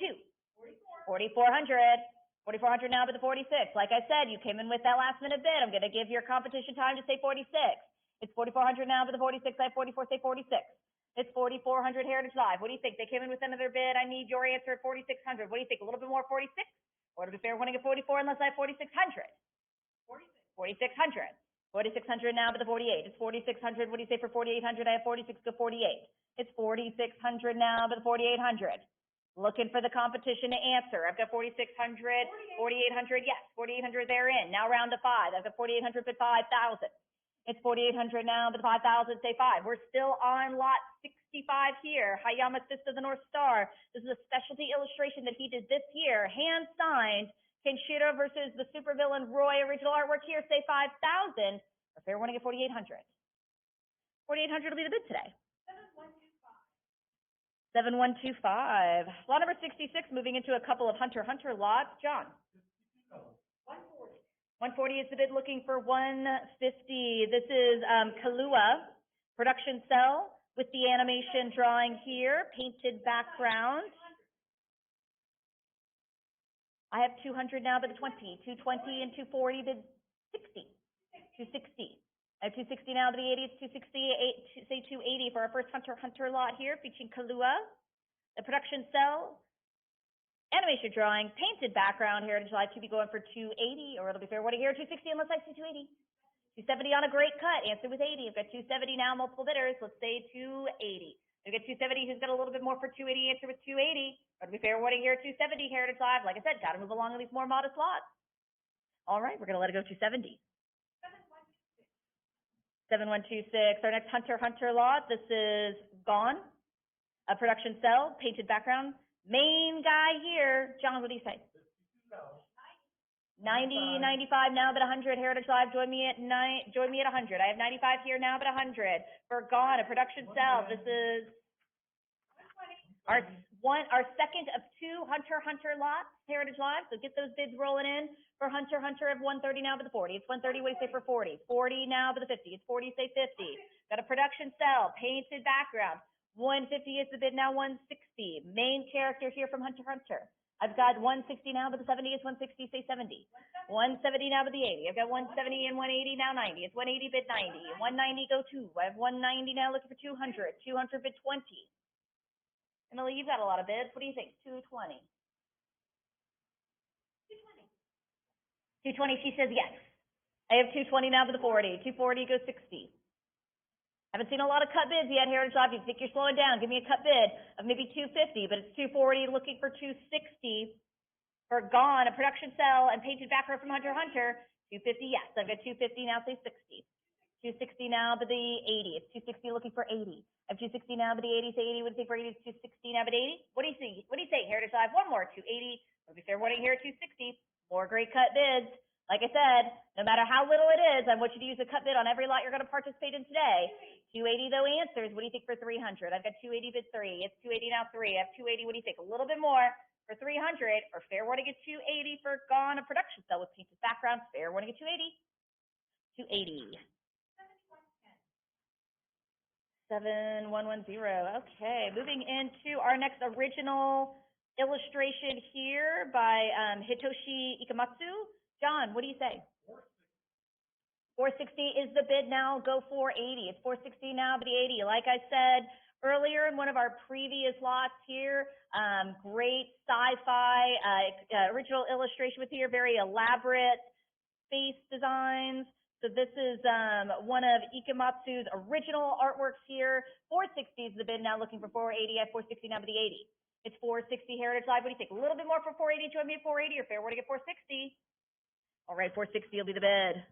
4,400. 4,400 now to the 46. Like I said, you came in with that last minute bid. I'm going to give your competition time to say 46. It's 4,400 now to the 46. I have 44, say 46. It's 4,400 Heritage Live. What do you think? They came in with another bid. I need your answer at 4,600. What do you think? A little bit more 46? Or to be fair, winning at 44 unless I have 4,600. 4,600. 4,600 now to the 48. It's 4,600. What do you say for 4,800? I have 46 to 48. It's 4,600 now to the 4,800. Looking for the competition to answer. I've got 4,600, 4,800, yes, 4,800 they're in. Now round to 5. I've got 4,800 bid 5,000. It's 4,800 now bid 5,000, say 5. We're still on lot 65 here. Hayama Fist of the North Star. This is a specialty illustration that he did this year. Hand signed. Kenshiro versus the supervillain Roy. Original artwork here, say 5,000. Or fair warning at 4,800. 4,800 will be the bid today. 7125. Lot number 66, moving into a couple of Hunter x Hunter lots. John. 140 is the bid, looking for 150. This is Kahlua, production cell with the animation drawing here, painted background. I have 200 now, bid 20. 220 and 240, bid 60. 260. I have 260 now to the 80. It's 268, say 280 for our first Hunter x Hunter lot here, featuring Kahlua, the production cell, animation drawing, painted background. Heritage Live to be going for 280, or it'll be fair. What do you hear? 260 unless I see 280. 270 on a great cut. Answer with 80. I've got 270 now, multiple bidders. Let's say 280. We've got 270. Who's got a little bit more for 280? Answer with 280. Or to be fair, what do you hear? 270. Heritage Live. Like I said, got to move along with these more modest lots. All right, we're going to let it go 270. 7126. Our next Hunter x Hunter lot. This is Gone, a production cell, painted background. Main guy here. John, what do you say? 90, 95 now, but 100. Heritage Live, join me at 100. I have 95 here now, but 100. For Gone, a production cell. This is our second of two Hunter x Hunter lots, Heritage Live. So get those bids rolling in. For Hunter x Hunter, I have 130 now, but the 40. It's 130. What do you say for 40? 40 now, but the 50. It's 40. Say 50. Got a production cell, painted background. 150 is the bid now. 160. Main character here from Hunter x Hunter. I've got 160 now, but the 70 is 160, say 70. 170 now, but the 80. I've got 170 and 180 now, 90. It's 180 bid 90. 190 go 2. I have 190 now, looking for 200. 200 bid 20. Emily, you've got a lot of bids. What do you think? 220. 220, she says yes. I have 220 now, but the 40. 240 goes 60. Haven't seen a lot of cut bids yet, Heritage Live. If you think you're slowing down, give me a cut bid of maybe 250, but it's 240, looking for 260. For Gone, a production cell and painted background from Hunter x Hunter. 250, yes. I've got 250 now, say 60. 260 now, but the 80. It's 260, looking for 80. I have 260 now, but the 80, say 80. What do you think for 80? It's 260 now, but 80. What do you think? What do you say, Heritage Live? One more, 280. It'll be fair warning here at 260. More great cut bids. Like I said, no matter how little it is, I want you to use a cut bid on every lot you're going to participate in today. 280 though answers. What do you think for 300? I've got 280 bid 3. It's 280 now 3. I have 280. What do you think? A little bit more for 300, or fair warning at 280 for Gone, a production cell with painted background. Fair warning at 280. 280. 7110. Okay, moving into our next original illustration here by Hitoshi Ikematsu. John, what do you say? 460 is the bid now. Go 480. It's 460 now, but the 80. Like I said earlier in one of our previous lots here, great sci-fi original illustration with here, very elaborate space designs. So this is one of Ikematsu's original artworks here. 460 is the bid now. Looking for 480. I have 460 now, but the 80. It's 460 Heritage Live. What do you think? A little bit more for 480. Join me at 480, or fair warning at 460. All right, 460 will be the bid.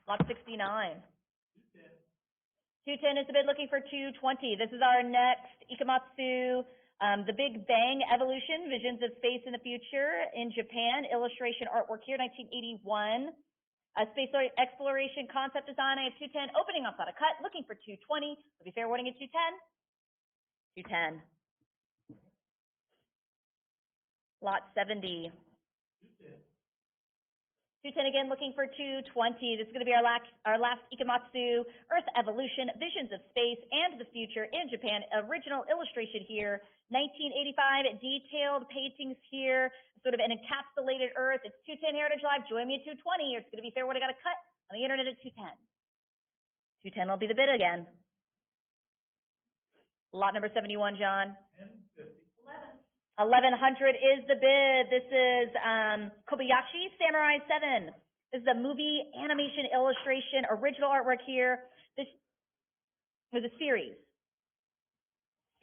Lot 69. 210 is the bid, looking for 220. This is our next Ikematsu, The Big Bang Evolution, Visions of Space in the Future in Japan, illustration artwork here, 1981. Space exploration concept design, I have 210. Opening off on a cut, looking for 220. Will be fair warning at 210. 210. Lot 70. 210 again, looking for 220. This is going to be our last Ikematsu, Earth Evolution, Visions of Space and the Future in Japan. Original illustration here, 1985, detailed paintings here, sort of an encapsulated Earth. It's 210 Heritage Live. Join me at 220, or it's going to be fair when I got a cut on the internet at 210. 210 will be the bid again. Lot number 71, John. 1100 is the bid. This is Kobayashi Samurai 7. This is a movie animation illustration, original artwork here. This was a series.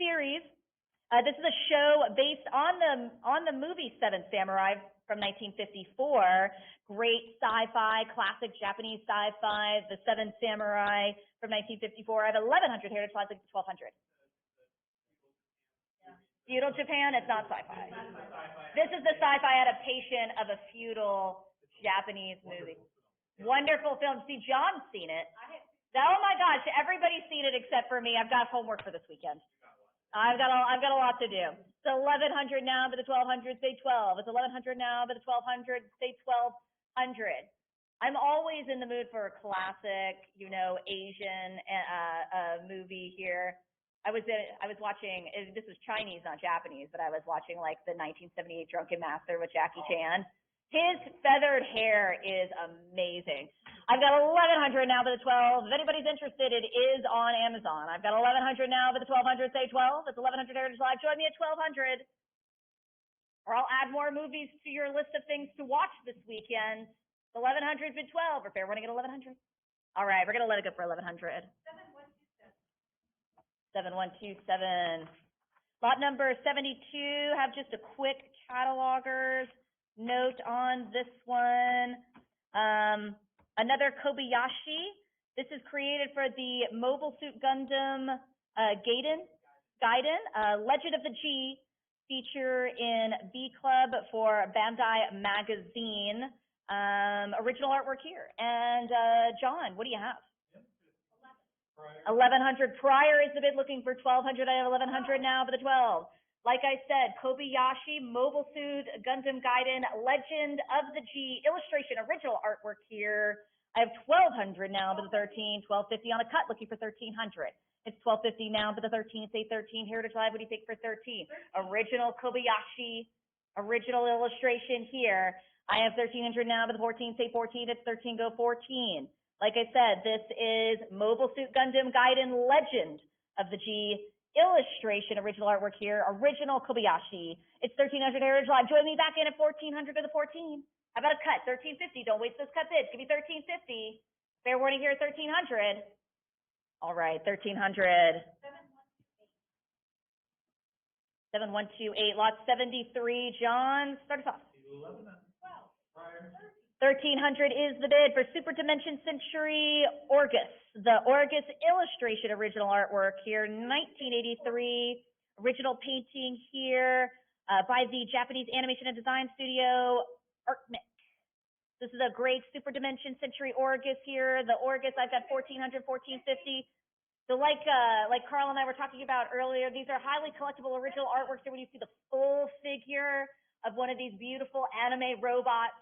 This is a show based on the movie Seven Samurai from 1954. Great sci-fi, classic Japanese sci-fi. The Seven Samurai from 1954. I have 1100 Heritage Live, like 1200. Feudal Japan, it's not sci-fi. This is the sci-fi adaptation of a feudal Japanese movie. Wonderful film. See, John's seen it. Oh my gosh, everybody's seen it except for me. I've got homework for this weekend. I've got a lot to do. So 1100 now, but the 1200, say 12. It's 1100 now, but the 1200, say 1200. I'm always in the mood for a classic, Asian movie here. I was watching, this was Chinese, not Japanese, but I was watching like the 1978 Drunken Master with Jackie Chan. His feathered hair is amazing. I've got 1100 now by the 12. If anybody's interested, it is on Amazon. I've got 1100 now by the 1200, say 12. It's 1100 Heritage Live. Join me at 1200. Or I'll add more movies to your list of things to watch this weekend. 1100 bid 12, or fair warning at 1100. All right, we're going to let it go for 1100. 7127. Lot number 72, have just a quick cataloger's note on this one. Another Kobayashi. This is created for the Mobile Suit Gundam Gaiden, Legend of the G. feature in B Club for Bandai Magazine. Original artwork here. And John, what do you have? 1100 prior is the bid, looking for 1200. I have 1100 now, but the 12. Like I said, Kobayashi, Mobile Suit, Gundam Gaiden, Legend of the G, illustration, original artwork here. I have 1200 now, but the 13, 1250 on a cut, looking for 1300. It's 1250 now, but the 13, say 13. Heritage Live, what do you think for 13? Original Kobayashi, original illustration here. I have 1300 now, but the 14, say 14. It's 13, go 14. Like I said, this is Mobile Suit Gundam Gaiden Legend of the G, illustration, original artwork here, original Kobayashi. It's 1300 Heritage Live. Join me back in at 1400 to the 14. How about a cut? 1350. Don't waste those cut bids. Give me 1350. Fair warning here at 1300. All right, 1300. 7128, lot 73. John, start us off. 1300 is the bid for Super Dimension Century Orgus. The Orgus illustration original artwork here, 1983. Original painting here by the Japanese animation and design studio, Artmix. This is a great Super Dimension Century Orgus here. The Orgus, I've got 1400, 1450. So like Carl and I were talking about earlier, these are highly collectible original artworks here when you see the full figure of one of these beautiful anime robots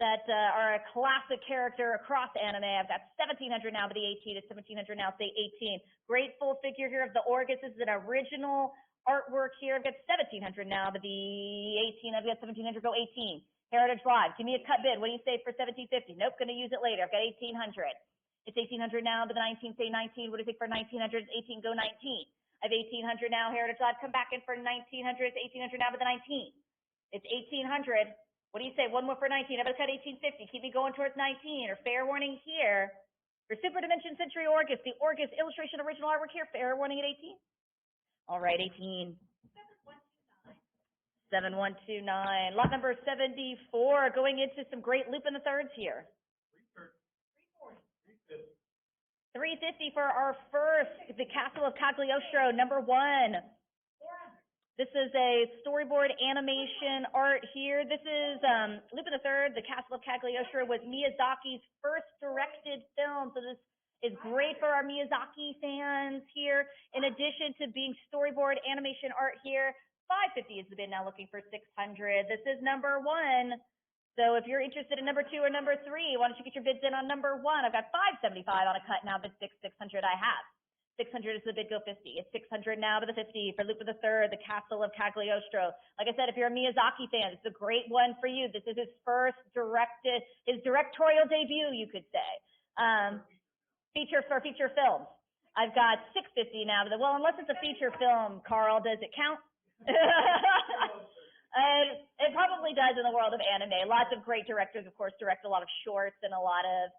that are a classic character across anime. I've got 1700 now, but the 18 is 1700 now, say 18. Great full figure here of the Orgus. This is an original artwork here. I've got 1700 now, but the 18, I've got 1700, go 18. Heritage Live, give me a cut bid. What do you say for 1750? Nope, gonna use it later. I've got 1800. It's 1800 now, but the 19, say 19. What do you think for 1900? 18, go 19. I have 1800 now, Heritage Live, come back in for 1900. It's 1800 now, but the 19. It's 1800. What do you say? One more for 19. I'm going to cut 1850. Keep me going towards 19. Or fair warning here for Super Dimension Century Orgus. The Orgus illustration original artwork here. Fair warning at 18. All right, 18. 7129. Lot number 74. Going into some great loop in the thirds here. 350 for our first. The Castle of Cagliostro, number 1. This is a storyboard animation art here. This is Loop in the Third, The Castle of Cagliostro was Miyazaki's first directed film. So this is great for our Miyazaki fans here. In addition to being storyboard animation art here, 550 is the bid now, looking for 600. This is number 1. So if you're interested in number 2 or number 3, why don't you get your bids in on number 1? I've got 575 on a cut now, but 600 I have. 600 is the bid, go 50. It's 600 now to the 50 for Loop of the Third, The Castle of Cagliostro. Like I said, if you're a Miyazaki fan, it's a great one for you. This is his his directorial debut, you could say. Feature films. I've got 650 now. Well, unless it's a feature film, Carl, does it count? It probably does in the world of anime. Lots of great directors, of course, direct a lot of shorts and a lot of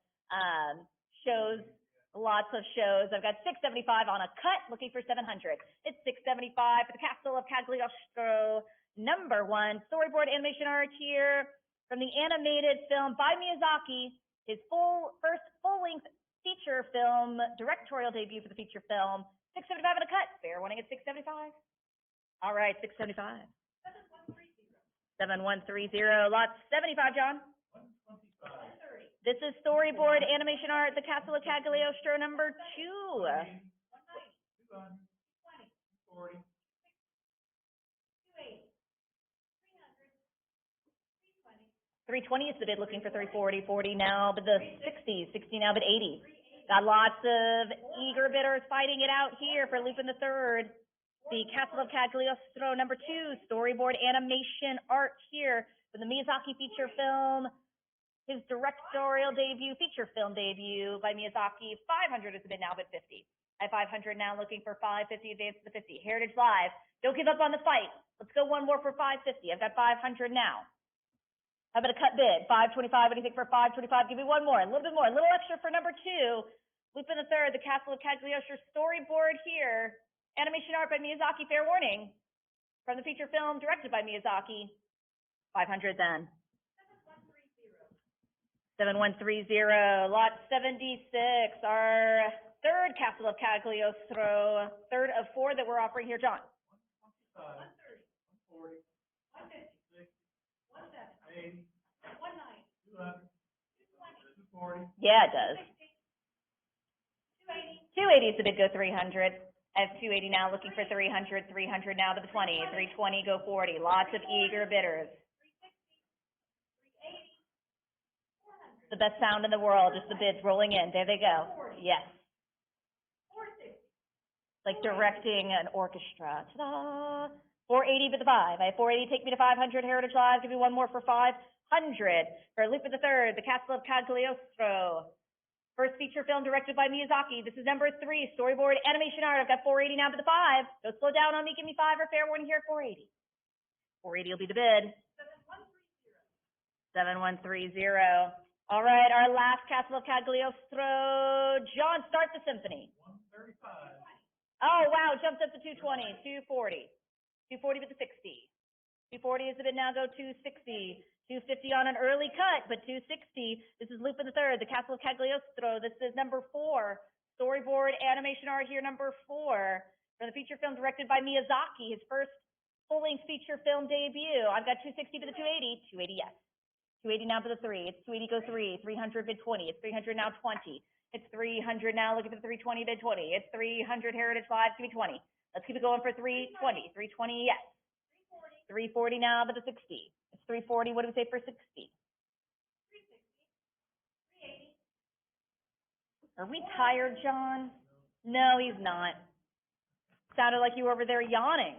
shows. Lots of shows. I've got 675 on a cut, looking for 700. It's 675 for The Castle of Cagliostro, number 1. Storyboard animation art here from the animated film by Miyazaki, his first full-length feature film, directorial debut for the feature film. 675 on a cut. Fair warning at 675. All right, 675. 7130. Lot 75, John. 125. This is storyboard animation art, The Castle of Cagliostro, number 2. 320 is the bid, looking for 340. 40 now, but the 60 now, but 80. Got lots of eager bidders fighting it out here for Loop in the Third. The Castle of Cagliostro, number 2, storyboard animation art here for the Miyazaki feature film. His directorial debut, feature film debut by Miyazaki. 500 is the bid now, but 50. I have 500 now, looking for 550, advance to the 50. Heritage Live, don't give up on the fight. Let's go one more for 550. I've got 500 now. How about a cut bid? 525, anything for 525? Give me one more, a little bit more, a little extra for number 2. Loop in the Third, The Castle of Cagliostro, storyboard here. Animation art by Miyazaki, fair warning. From the feature film directed by Miyazaki. 500 then. 7130, lot 76, our third Castle of Cagliostro, third of 4 that we're offering here, John. Yeah, it does. 280 is the bid, go 300. I have 280 now, looking for 300, 300 now to the 20, 320, go 40. Lots of eager bidders. The best sound in the world, just the bids rolling in. There they go. Yes. Like directing an orchestra. Ta-da! 480 for the 5. I have 480, take me to 500. Heritage Live, give me one more for 500. For Lupa the Third, The Castle of Cagliostro. First feature film directed by Miyazaki. This is number 3, storyboard animation art. I've got 480 now for the 5. Don't slow down on me, give me 5 or fair warning here at 480. 480 will be the bid. 7130. All right, our last Castle of Cagliostro. John, start the symphony. 135. Oh, wow, jumped up to 220, 240. 240 with the 60. 240 is the bid now, go 260. 250 on an early cut, but 260. This is Lupin the Third, The Castle of Cagliostro. This is number 4. Storyboard animation art here, number 4. For the feature film directed by Miyazaki, his first full-length feature film debut. I've got 260 for the 280. 280, yes. 280 now for the 3. It's 280, go 3. 300 bid 20. It's 300 now 20. It's 300 now, looking for the 320 bid 20. It's 300 Heritage Live, give me 20. Let's keep it going for 320. 320, yes. 340 now for the 60. It's 340. What do we say for 60? 360. 380. Are we tired, John? No, he's not. Sounded like you were over there yawning.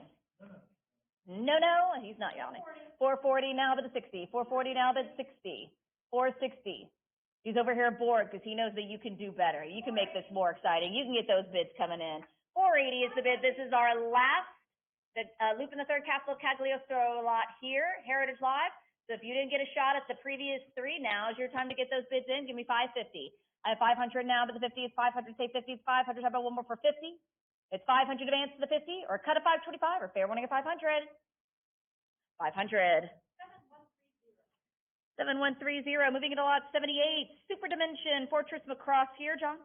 No, he's not yawning. 440 now for the 60. 440 now for the 60. 460. He's over here bored because he knows that you can do better. You can make this more exciting. You can get those bids coming in. 480 is the bid. This is our last Lupin the Third Castle of Cagliostro lot here, Heritage Live. So if you didn't get a shot at the previous 3, now is your time to get those bids in. Give me 550. I have 500 now, but the 50 is 500. Say 50 is 500. How about one more for 50? It's 500 advance to the 50, or cut at 525, or fair warning at 500. 500. 7130. Moving into lot 78. Super Dimension Fortress Macross here, John.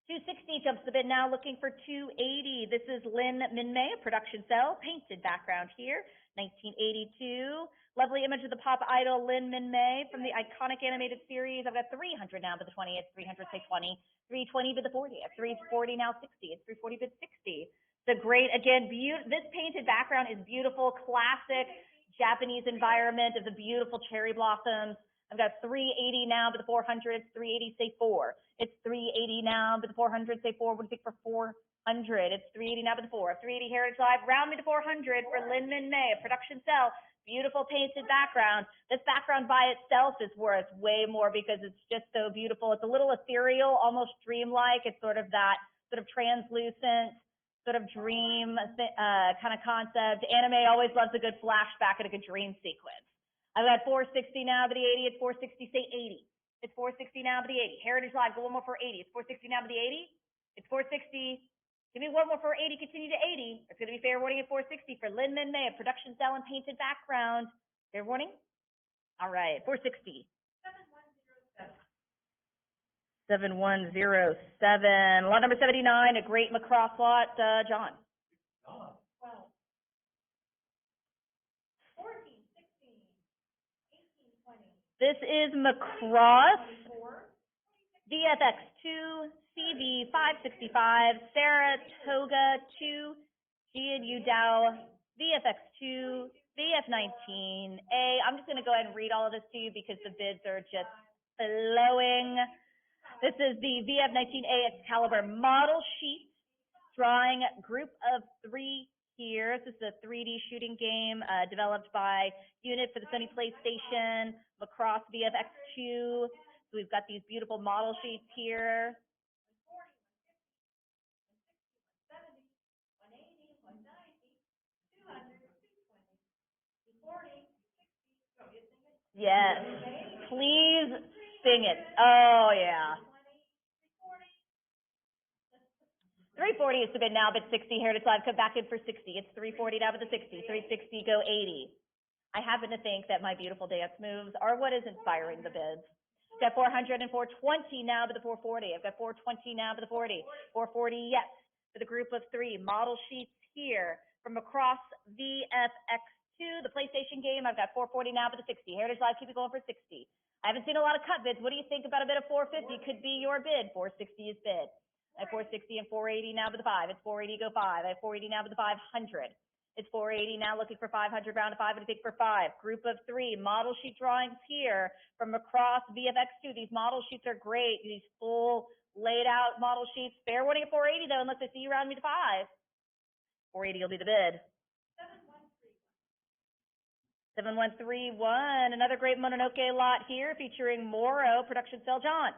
260 jumps the bid now, looking for 280. This is Lin Minmay, production cell, painted background here, 1982. Lovely image of the pop idol Lin Minmay from the iconic animated series. I've got 300 now bid the 20. It's 300, say 20. 320 bid the 40. It's 340 now 60. It's 340 bid 60. It's a great, again, this painted background is beautiful, classic Japanese environment of the beautiful cherry blossoms. I've got 380 now, but the 400, it's 380, say 4. It's 380 now, but the 400, say 4. What do you think for 400? It's 380 now, but the 4. 380 Heritage Live, round me to 400 for Lin Minmay, a production cell. Beautiful painted background. This background by itself is worth way more because it's just so beautiful. It's a little ethereal, almost dreamlike. It's sort of that sort of translucent, sort of dream kind of concept. Anime always loves a good flashback and a good dream sequence. I've got 460 now to the 80. It's 460, say 80. It's 460 now to the 80. Heritage Live, go one more for 80. It's 460 now to the 80. It's 460. Give me one more for 80. Continue to 80. It's going to be fair warning at 460 for Lin Minmay, a production cell and painted background. Fair warning? All right, 460. 7107. Lot number 79, a great Macross lot. John. 12. 14, 16, 18, 20. This is Macross VFX2 CV 565 Saratoga 2 Gian Udao VFX2 VF19A. I'm just going to go ahead and read all of this to you because the bids are just flowing. This is the VF19A Excalibur model sheet drawing group of 3 here. This is a 3D shooting game developed by Unit for the Sony PlayStation, Macross VFX2. So we've got these beautiful model sheets here. Yes, please sing it. Oh, yeah. 340 is the bid now, but 60. Heritage Live, come back in for 60. It's 340 now, but the 60. 360, go 80. I happen to think that my beautiful dance moves are what is inspiring the bids. I've got 400 and 420 now, but the 440. I've got 420 now, but the 40. 440, yes, for the group of 3. Model sheets here. from across VFX2, the PlayStation game. I've got 440 now for the 60. Heritage Live, keep it going for 60. I haven't seen a lot of cut bids. What do you think about a bid of 450? Could be your bid. 460 is bid. I have 460 and 480 now for the 5. It's 480, go 5. I have 480 now for the 500. It's 480 now, looking for 500, round to 5, and I think for 5. Group of 3, model sheet drawings here from across VFX2. These model sheets are great. These full laid out model sheets. Fair warning at 480 though, unless I see you round me to 5. 480 will be the bid. 7131, another great Mononoke lot here featuring Moro, production cell John.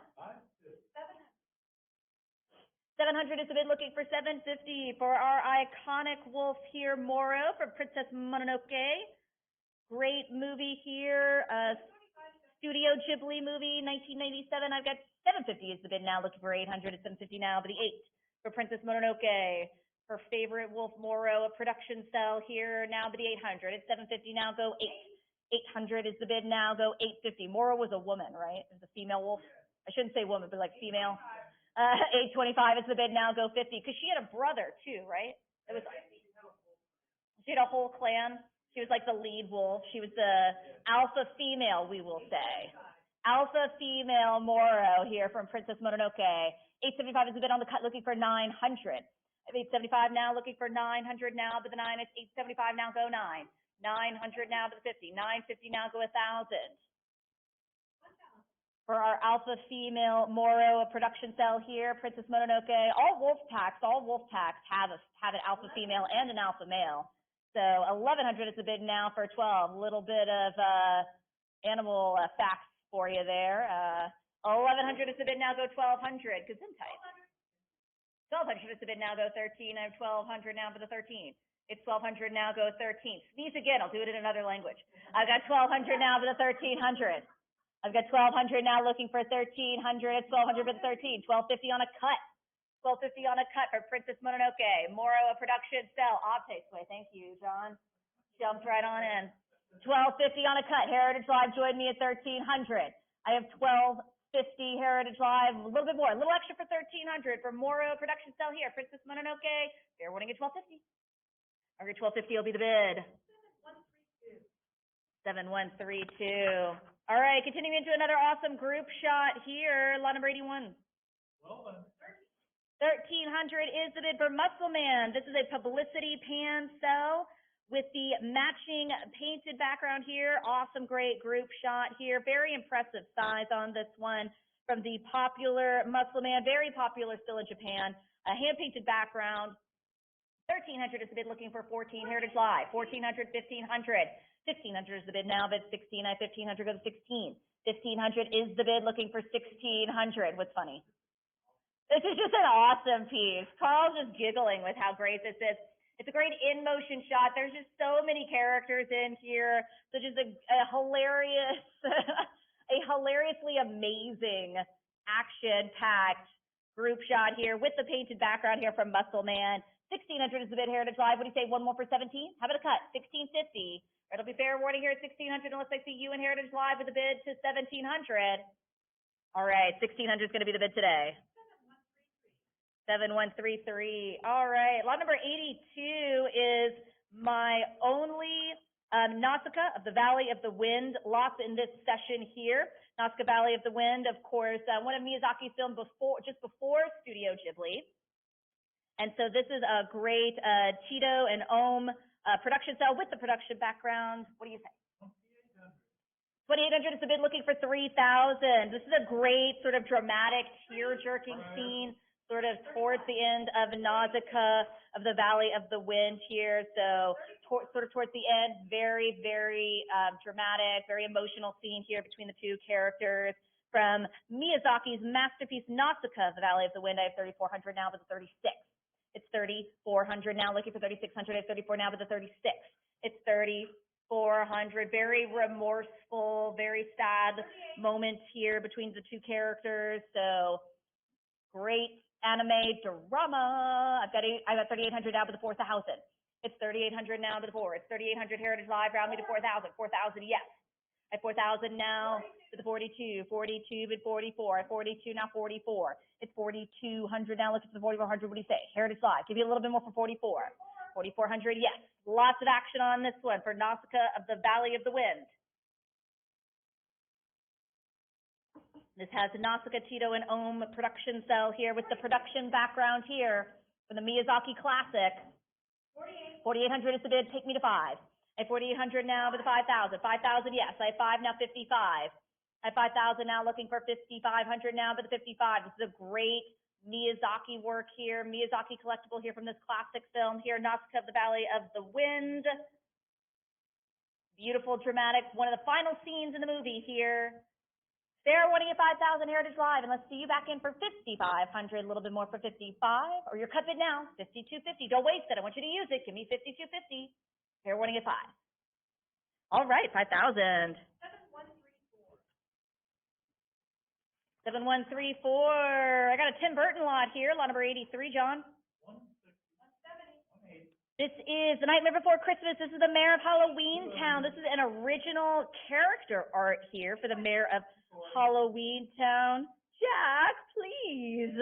700 is the bid, looking for 750 for our iconic wolf here, Moro, from Princess Mononoke. Great movie here, Studio Ghibli movie, 1997. I've got 750 is the bid now, looking for 800 at 750 now, but the 8 for Princess Mononoke. Her favorite wolf, Moro, a production cell here now, but the 800. It's 750 now, go 8. 800 is the bid now, go 850. Moro was a woman, right? It was a female wolf. I shouldn't say woman, but like female. 825 is the bid now, go 50. Because she had a brother too, right? It was. She had a whole clan. She was like the lead wolf. She was the alpha female, we will say. Alpha female Moro here from Princess Mononoke. 875 is the bid on the cut, looking for 900. 875 now, looking for 900 now, but the 9 is 875 now, go 9. 900 now, but the 50. 950 now, go 1,000. For our alpha female Moro, a production cell here, Princess Mononoke. All wolf packs have an alpha female and an alpha male. So 1,100 is the bid now for 12. A little bit of animal facts for you there. 1,100 is the bid now, go 1,200. Gesundheit. 1,200 is the bid now, go 13. I have 1,200 now for the 13. It's 1,200 now, go 13. Sneeze again, I'll do it in another language. I've got 1,200 now for the 1,300. I've got 1,200 now, looking for 1,300. It's 1,200 for the 13. 1,250 on a cut. 1,250 on a cut for Princess Mononoke. Moro, a production cell. Way. Thank you, John. Jumped right on in. 1,250 on a cut. Heritage Live joined me at 1,300. I have 1,250 Heritage Live. A little bit more. A little extra for 1,300 for Moro, production cell here. Princess Mononoke. Fair warning at 1,250. Okay, 1,250 will be the bid. 7132. All right, continuing into another awesome group shot here. Lot number 81. 1,300 is the bid for Muscle Man. This is a publicity pan cell with the matching painted background here. Awesome, great group shot here. Very impressive size on this one from the popular Muscle Man. Very popular still in Japan. A hand-painted background. 1,300 is the bid, looking for 14. Heritage Live. 1,400, 1,500. 1,500 is the bid now, bid 16. I have 1,500, go to 16. 1,500 is the bid, looking for 1,600. What's funny? This is just an awesome piece. Carl's just giggling with how great this is. It's a great in-motion shot. There's just so many characters in here. So just a hilarious, a hilariously amazing action-packed group shot here with the painted background here from Muscle Man. 1,600 is the bid, Heritage Live. What do you say? One more for 17? How about a cut? 1,650. It'll be fair warning here at 1,600 unless I see you in Heritage Live with a bid to 1,700. All right, 1,600 is going to be the bid today. 7133. All right, lot number 82 is my only Nausicaa of the Valley of the Wind lots in this session here. Nausicaa Valley of the Wind, of course, one of Miyazaki's films just before Studio Ghibli. And so this is a great Cheeto and Ohm production cell with the production background. What do you say? 2,800 is the bid, looking for 3,000. This is a great sort of dramatic tear-jerking scene sort of towards the end of Nausicaa of the Valley of the Wind here. So sort of towards the end, very, very dramatic, very emotional scene here between the two characters. From Miyazaki's masterpiece, Nausicaa of the Valley of the Wind, I have 3,400 now with the 36. It's 3,400 now, looking for 3,600. I have 34 now with the 36. It's 3,400. Very remorseful, very sad moment here between the two characters. So great anime drama. I've got 3,800 now with the 4,000. It's 3,800 now with the 4. It's 3,800 Heritage Live. Round me to 4,000. 4,000, yes. I have 4,000 now to the 42, 42 bid 44, 42 now 44. It's 4,200 now, look at the 4,400, what do you say? Heritage Live, give you a little bit more for 44. 4,400, yes. Lots of action on this one for Nausicaa of the Valley of the Wind. This has a Nausicaa, Tito, and Ohm production cell here with the production background here for the Miyazaki classic. 4,800 is the bid. Take me to 5. I have 4,800 now with the 5,000. 5,000, yes. I have 5 now, 55. I have 5,000 now, looking for 5,500 now, but the 55. This is a great Miyazaki work here. Miyazaki collectible here from this classic film here, Nausicaa of the Valley of the Wind. Beautiful, dramatic. One of the final scenes in the movie here. Sarah wanting at 5,000 Heritage Live, and let's see you back in for 5,500. A little bit more for 55, or your cut bid now, 5,250. Don't waste it. I want you to use it. Give me 5,250. Sarah wanting at 5. All right, 5,000. 7134. I got a Tim Burton lot here, lot number 83, John. 170. This is The Nightmare Before Christmas. This is the Mayor of Halloween Town. This is an original character art here for the Mayor of Halloween Town. Jack, please.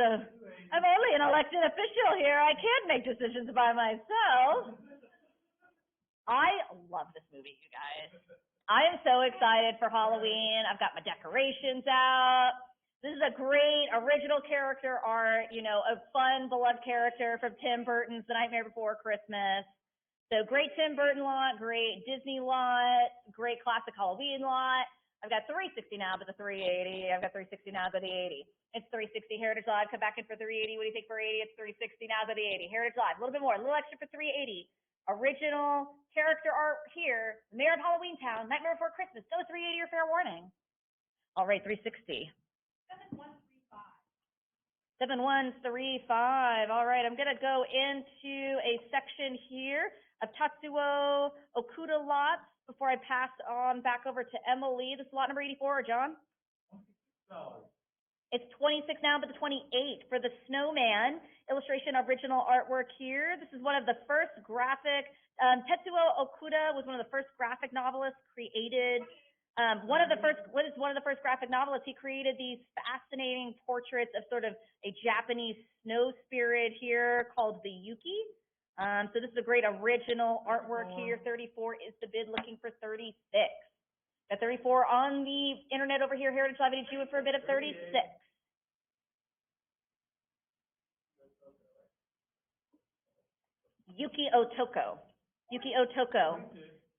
I'm only an elected official here. I can't make decisions by myself. I love this movie, you guys. I am so excited for Halloween. I've got my decorations out. This is a great original character art, you know, a fun, beloved character from Tim Burton's The Nightmare Before Christmas. So great Tim Burton lot, great Disney lot, great classic Halloween lot. I've got 360 now, but the 380. I've got 360 now, but the 80. It's 360 Heritage Live. Come back in for 380. What do you think for 80? It's 360 now, but the 80. Heritage Live. A little bit more, a little extra for 380. Original character art here. The Mayor of Halloween Town, Nightmare Before Christmas. Go 380 or fair warning. All right, 360. 7135. All right, I'm going to go into a section here of Tatsuo Okuda lots before I pass on back over to Emily. This is lot number 84, John. $26. It's 26 now, but the 28 for the Snowman. Illustration original artwork here. This is one of the first graphic, Tetsuo Okuda was one of the first graphic novelists created. One of the first graphic novelists. He created these fascinating portraits of sort of a Japanese snow spirit here called the Yuki. So this is a great original artwork here. 34 is the bid, looking for 36. Got 34 on the internet over here, Heritage Live 82, for a bid of 36. Yuki Otoko. Yuki Otoko,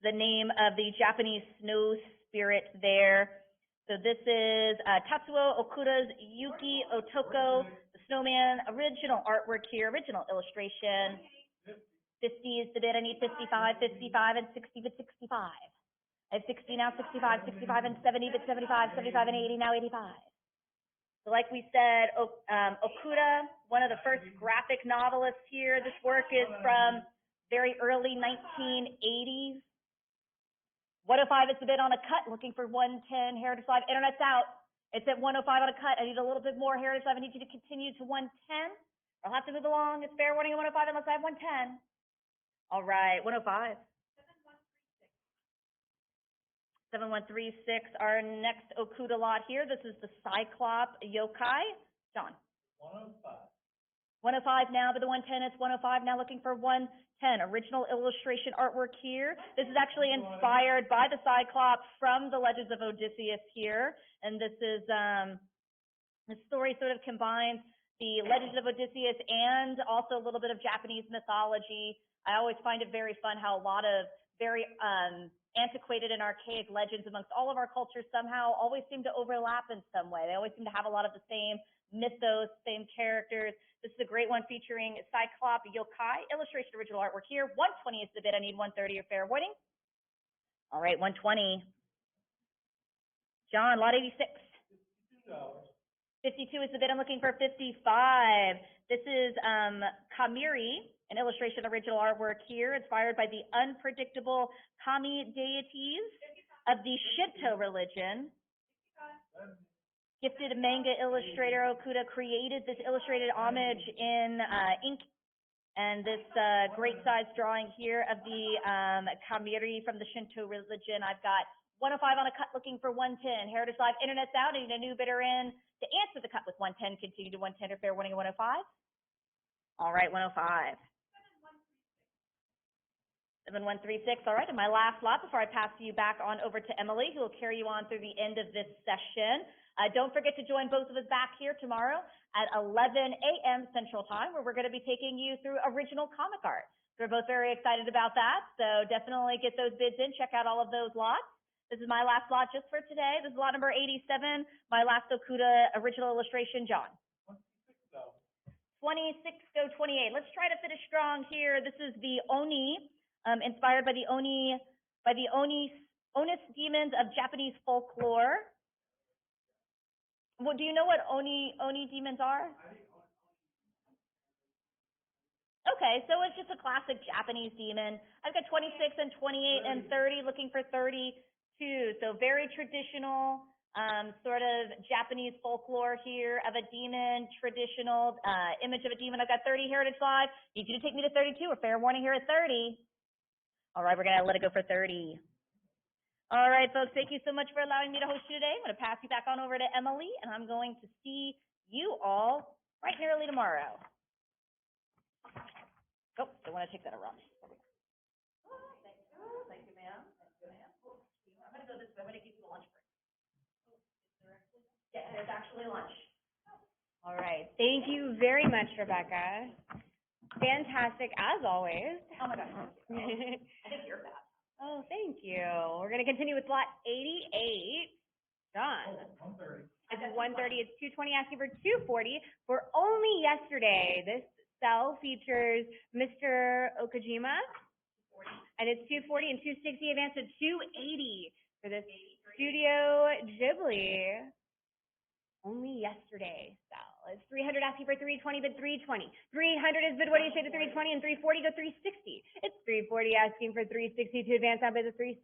the name of the Japanese snow spirit there. So this is Tatsuo Okuda's Yuki Otoko, the Snowman, original artwork here, original illustration. 50 is the bid. I need 55, 55, and 60, but 65. I have 60 now, 65, 65, and 70, but 75, 75, and 80, now 85. So like we said, Okuda, one of the first graphic novelists here. This work is from very early 1980s. 105 is the bid on a cut, looking for 110. Heritage Live, internet's out. It's at 105 on a cut. I need a little bit more. Heritage Live, I need you to continue to 110. I'll have to move along. It's fair warning at 105 unless I have 110. All right, 105. 7136, our next Okuda lot here. This is the Cyclops Yokai. John. 105. 105 now, but the 110 is 105 now, looking for 110. Original illustration artwork here. This is actually inspired by the Cyclops from the Legends of Odysseus here. And this is, the story sort of combines the Legends of Odysseus and also a little bit of Japanese mythology. I always find it very fun how a lot of very antiquated and archaic legends amongst all of our cultures somehow always seem to overlap in some way. They always seem to have a lot of the same mythos, same characters. This is a great one featuring Cyclops Yokai, illustration original artwork here. 120 is the bid. I need 130 or fair warning. All right, 120. John, lot 86. $52. 52 is the bid. I'm looking for 55. This is Kamiri, an illustration original artwork here, inspired by the unpredictable kami deities of the Shinto religion. Gifted manga illustrator Okuda created this illustrated homage in ink, and this great size drawing here of the Kamiri from the Shinto religion. I've got 105 on a cut, looking for 110. Heritage Live, internet's out. I need a new bidder in to answer the cut with 110. Continue to 110 or fair warning at 105. All right, 105. 7136. All right, and my last lot before I pass you back on over to Emily, who will carry you on through the end of this session. Don't forget to join both of us back here tomorrow at 11 a.m. Central Time, where we're going to be taking you through original comic art. We're both very excited about that, so definitely get those bids in. Check out all of those lots. This is my last lot just for today. This is lot number 87, my last Laputa original illustration, John. 26 go 28. Let's try to finish strong here. This is the Oni, inspired by the Onus demons of Japanese folklore. Well, do you know what Oni demons are? Okay, so it's just a classic Japanese demon. I've got 26 and 28 and 30, looking for 32. So very traditional, sort of Japanese folklore here of a demon, traditional image of a demon. I've got 30 Heritage Live. Need you to take me to 32. A fair warning here at 30. All right, we're going to let it go for 30. All right, folks, thank you so much for allowing me to host you today. I'm going to pass you back on over to Emily, and I'm going to see you all bright and early tomorrow. Oh, don't want to take that around. Thank you, ma'am. I'm going to go this way. I'm going to give you the lunch break. Yeah, there's actually lunch. All right. Thank you very much, Rebecca. Fantastic, as always. Oh, my gosh. I think you're fast. Oh, thank you. We're going to continue with lot 88. John. 130. This is 130. It's 220, asking for 240. For only yesterday, this cell features Mr. Okajima, and it's 240 and 260, advanced to 280 for this Studio Ghibli. Only yesterday cell. It's 300, asking for 320, bid 320. 300 is bid, what do you say to 320, and 340 go 360. It's 340, asking for 360 to advance on bid to 360.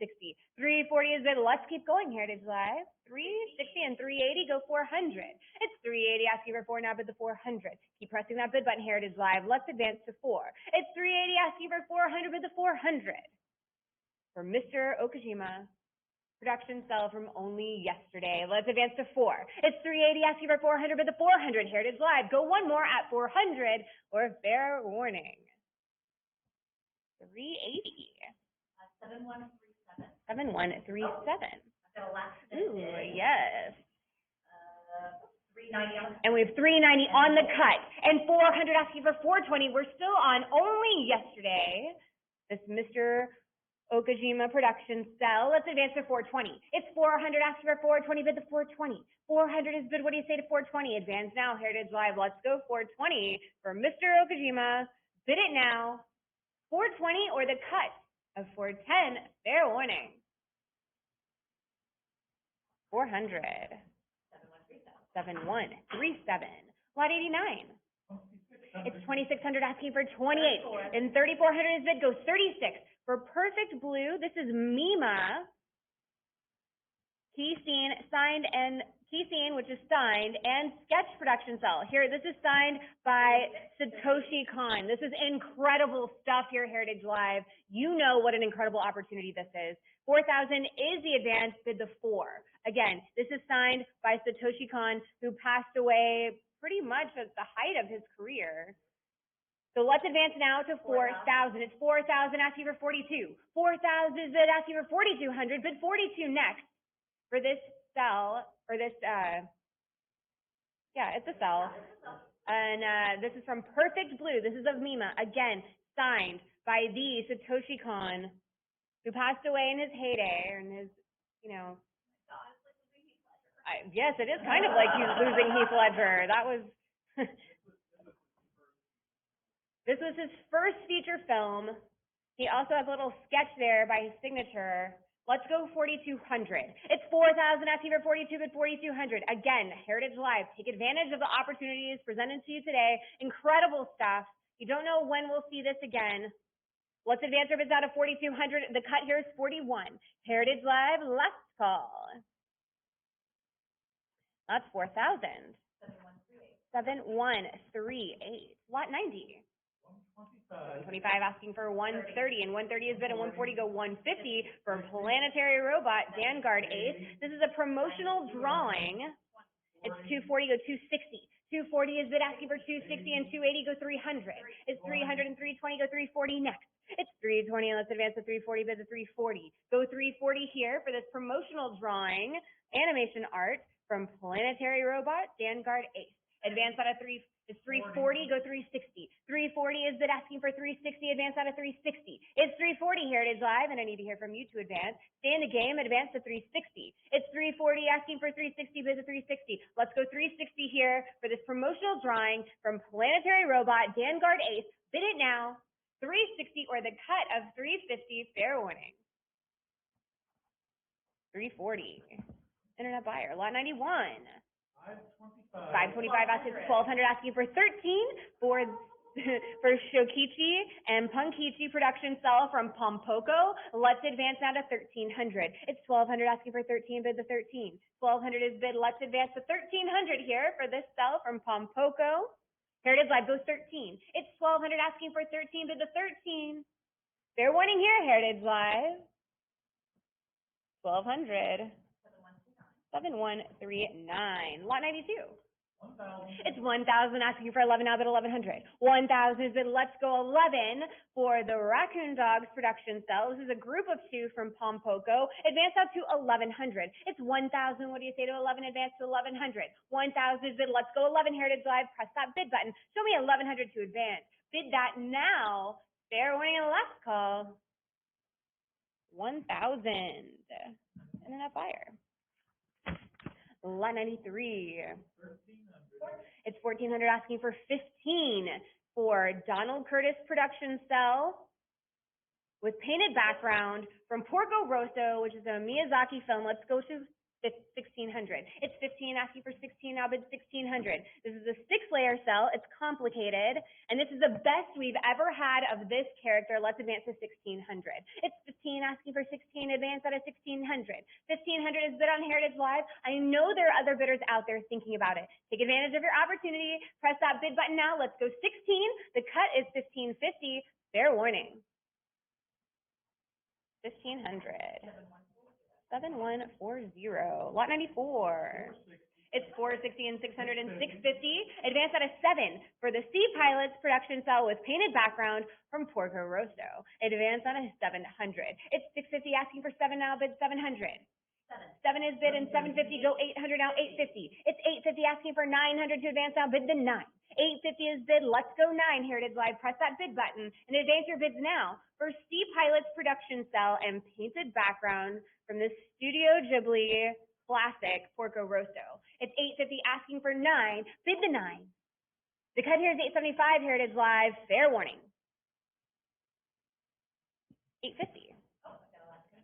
340 is bid, let's keep going, Heritage Live. 360 and 380 go 400. It's 380, asking for 4, now bid to 400. Keep pressing that bid button, Heritage Live. Let's advance to 4. It's 380, asking for 400, bid to 400. For Mr. Okajima. Production cell from only yesterday. Let's advance to 4. It's 380, asking for 400, but the 400, Heritage Live. Go one more at 400, or fair warning. 380. 7137. 7137. Ooh, yes. 390. And we have 390 on the cut, and 400 asking for 420. We're still on only yesterday. This Mr. Okajima production cell. Let's advance to 420. It's 400, asking for 420, bid the 420. 400 is bid, what do you say to 420? Advance now, Heritage Live. Let's go 420 for Mr. Okajima. Bid it now. 420 or the cut of 410. Fair warning. 400. 7137. Lot 89. It's 2600, asking for 28. And 3400 is bid, goes 36. For Perfect Blue, this is Mima. Key scene, which is signed, and Sketch production cell. Here, this is signed by Satoshi Kon. This is incredible stuff here, Heritage Live. You know what an incredible opportunity this is. 4,000 is the advance, bid the 4. Again, this is signed by Satoshi Kon, who passed away pretty much at the height of his career. So let's advance now to 4,000. It's 4,000, asking for 42. 4,000 is bid, asking for 4,200, bid 42 next for this cell, or this, yeah, it's a cell. And this is from Perfect Blue. This is of Mima. Again, signed by the Satoshi Kon, who passed away in his heyday, or in his, you know. Yes, it is kind of like he's losing Heath Ledger. That was. This was his first feature film. He also has a little sketch there by his signature. Let's go 4,200. It's 4,000, asking for 42, but 4,200. Again, Heritage Live. Take advantage of the opportunities presented to you today. Incredible stuff. You don't know when we'll see this again. Let's advance our bids out of 4,200. The cut here is 41. Heritage Live, last call. That's 4,000. 7138. Lot 90. 125, asking for 130, and 130 is bid, and 140 go 150 for Planetary Robot Vanguard Ace. This is a promotional drawing. It's 240 go 260. 240 is bid, asking for 260, and 280 go 300. It's 300 and 320 go 340 next. It's 300 320 and let's advance to 340, bid to 340. Go 340 here for this promotional drawing, animation art from Planetary Robot, Vanguard Ace. Advance out of 340, go 360. 340 is bid asking for 360, advance out of 360. It's 340 Heritage Live, and I need to hear from you to advance. Stay in the game, advance to 360. It's 340 asking for 360, bid to 360. Let's go 360 here for this promotional drawing from Planetary Robot, Vanguard Ace. Bid it now, 360 or the cut of 350, fair warning. 340. Internet buyer, lot 91. 525 asking for 1200, asking for 13 for Shokichi and Punkichi production cell from Pompoko. Let's advance now to 1300. It's 1200 asking for 13, bid the 13. 1200 is bid. Let's advance to 1300 here for this cell from Pompoko. Heritage Live goes 13. It's 1200 asking for 13, bid the 13. Fair warning here, Heritage Live. 1200. 7139. Lot 92. 1,000. It's 1,000 asking for 11 now, bid 1100. 1,000 is bid. Let's go 11 for the Raccoon Dogs production cell. This is a group of 2 from Pompoko. Advance out to 1100. It's 1,000. What do you say to 11? Advance to 1100. 1,000 is bid. Let's go 11 Heritage Live. Press that bid button. Show me 1100 to advance. Bid that now. Fair warning and last call. 1,000. Internet buyer. Lot 93. 1,300. It's 1,400 asking for 15 for Donald Curtis production cell with painted background from Porco Rosso, which is a Miyazaki film. Let's go to 1,600. It's 15 asking for 16 now, bid 1,600. This is a 6-layer cell. It's complicated, and this is the best we've ever had of this character. Let's advance to 1,600. It's 15 asking for 16, advance out of 1,600. 1,500 is bid on Heritage Live. I know there are other bidders out there thinking about it. Take advantage of your opportunity. Press that bid button now. Let's go 16. The cut is 1,550. Fair warning. 1,500. 7140. Lot 94. It's 460 and 600 and 650. Advance out of 7 for the Sea Pilots production cell with painted background from Porco Rosso. Advance out of 700. It's 650 asking for 7 now, bid 700. 7 is bid and 750, go 800 now, 850. It's 850 asking for 900 to advance now, bid the 9. 850 is bid, let's go 9, Heritage Live, press that bid button and advance your bids now for Sea Pilots production cell and painted background from the Studio Ghibli classic Porco Rosso. It's 850 asking for 9, bid the 9. The cut here is 875, Heritage Live, fair warning. 850.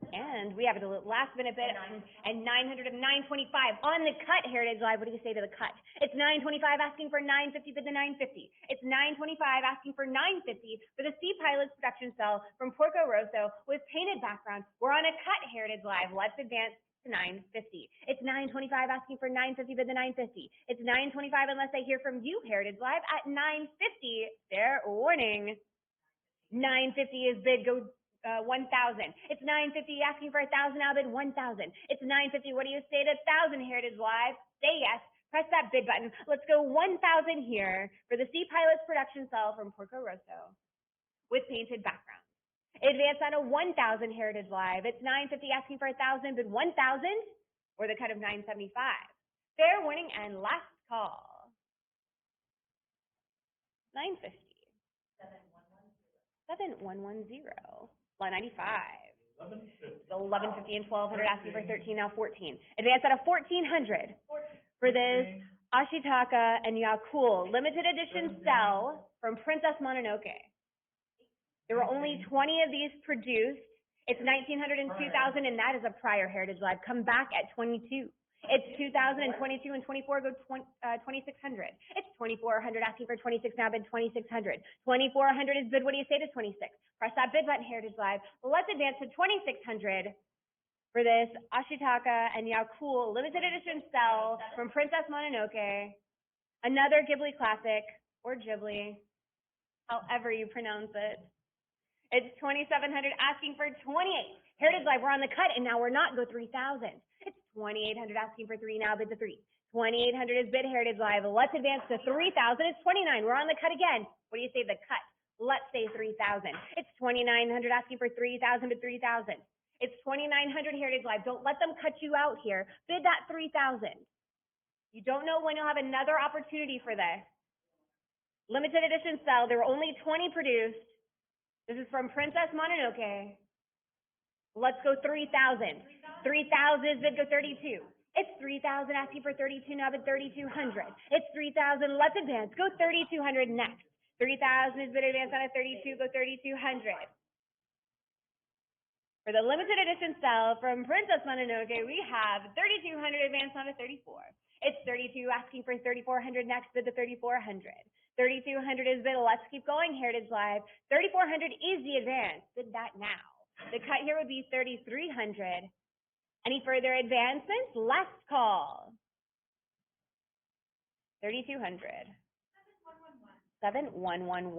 And we have a last minute bid and 900 of 925 on the cut, Heritage Live. What do you say to the cut? It's 925 asking for 950, bid the 950. It's 925 asking for 950 for the Sea Pilots production cell from Porco Rosso with painted background. We're on a cut, Heritage Live. Let's advance to 950. It's 925 asking for 950, bid the 950. It's 925 unless I hear from you, Heritage Live, at 950. Fair warning. 950 is bid, go 1,000. It's 950 asking for 1,000 now, bid 1,000. It's 950. What do you say to 1,000, Heritage Live? Say yes. Press that bid button. Let's go 1,000 here for the Sea Pilots production cell from Porco Rosso with painted background. Advance on a 1,000, Heritage Live. It's 950 asking for 1,000, bid 1,000 or the cut of 975. Fair warning and last call. 950. 7110. Lot 95. 1,150. So 1150 and 1200 asking for 13, now 14. Advance out of 1400 for this Ashitaka and Yakul limited edition cell from Princess Mononoke. There were only 20 of these produced. It's 1,900 and 2,000, and that is a prior Heritage Live. Come back at 22. It's 2022 and 24, go 2,600. It's 2,400 asking for 26 now, bid 2,600. 2,400 is bid, what do you say to 26? Press that bid button, Heritage Live. Let's advance to 2,600 for this Ashitaka and Yakul limited edition cell from Princess Mononoke. Another Ghibli classic, or Ghibli, however you pronounce it. It's 2,700 asking for 28. Heritage Live, we're on the cut, and now we're not, go 3,000. It's 2,800 asking for 3 now, bid the 3. 2,800 is bid, Heritage Live. Let's advance to 3,000. It's 29. We're on the cut again. What do you say, the cut Let's say 3,000. It's 2,900 asking for 3,000 bid 3,000. It's 2,900 Heritage Live. Don't let them cut you out here. Bid that 3,000. You don't know when you'll have another opportunity for this. Limited edition cell. There were only 20 produced. This is from Princess Mononoke. Let's go 3,000. 3,000 is bid go 32. It's 3,000 asking for 32 now, bid 3,200. It's 3,000. Let's advance. Go 3,200 next. 3,000 is bid advance on a 32. Go 3,200. For the limited edition cell from Princess Mononoke, we have 3,200 advance on a 34. It's 32 asking for 3,400 next, bid the 3,400. 3,200 is bid. Let's keep going. Heritage Live. 3,400 is the advance. Bid that now. The cut here would be 3,300. Any further advancements? Last call. 3,200. 7111.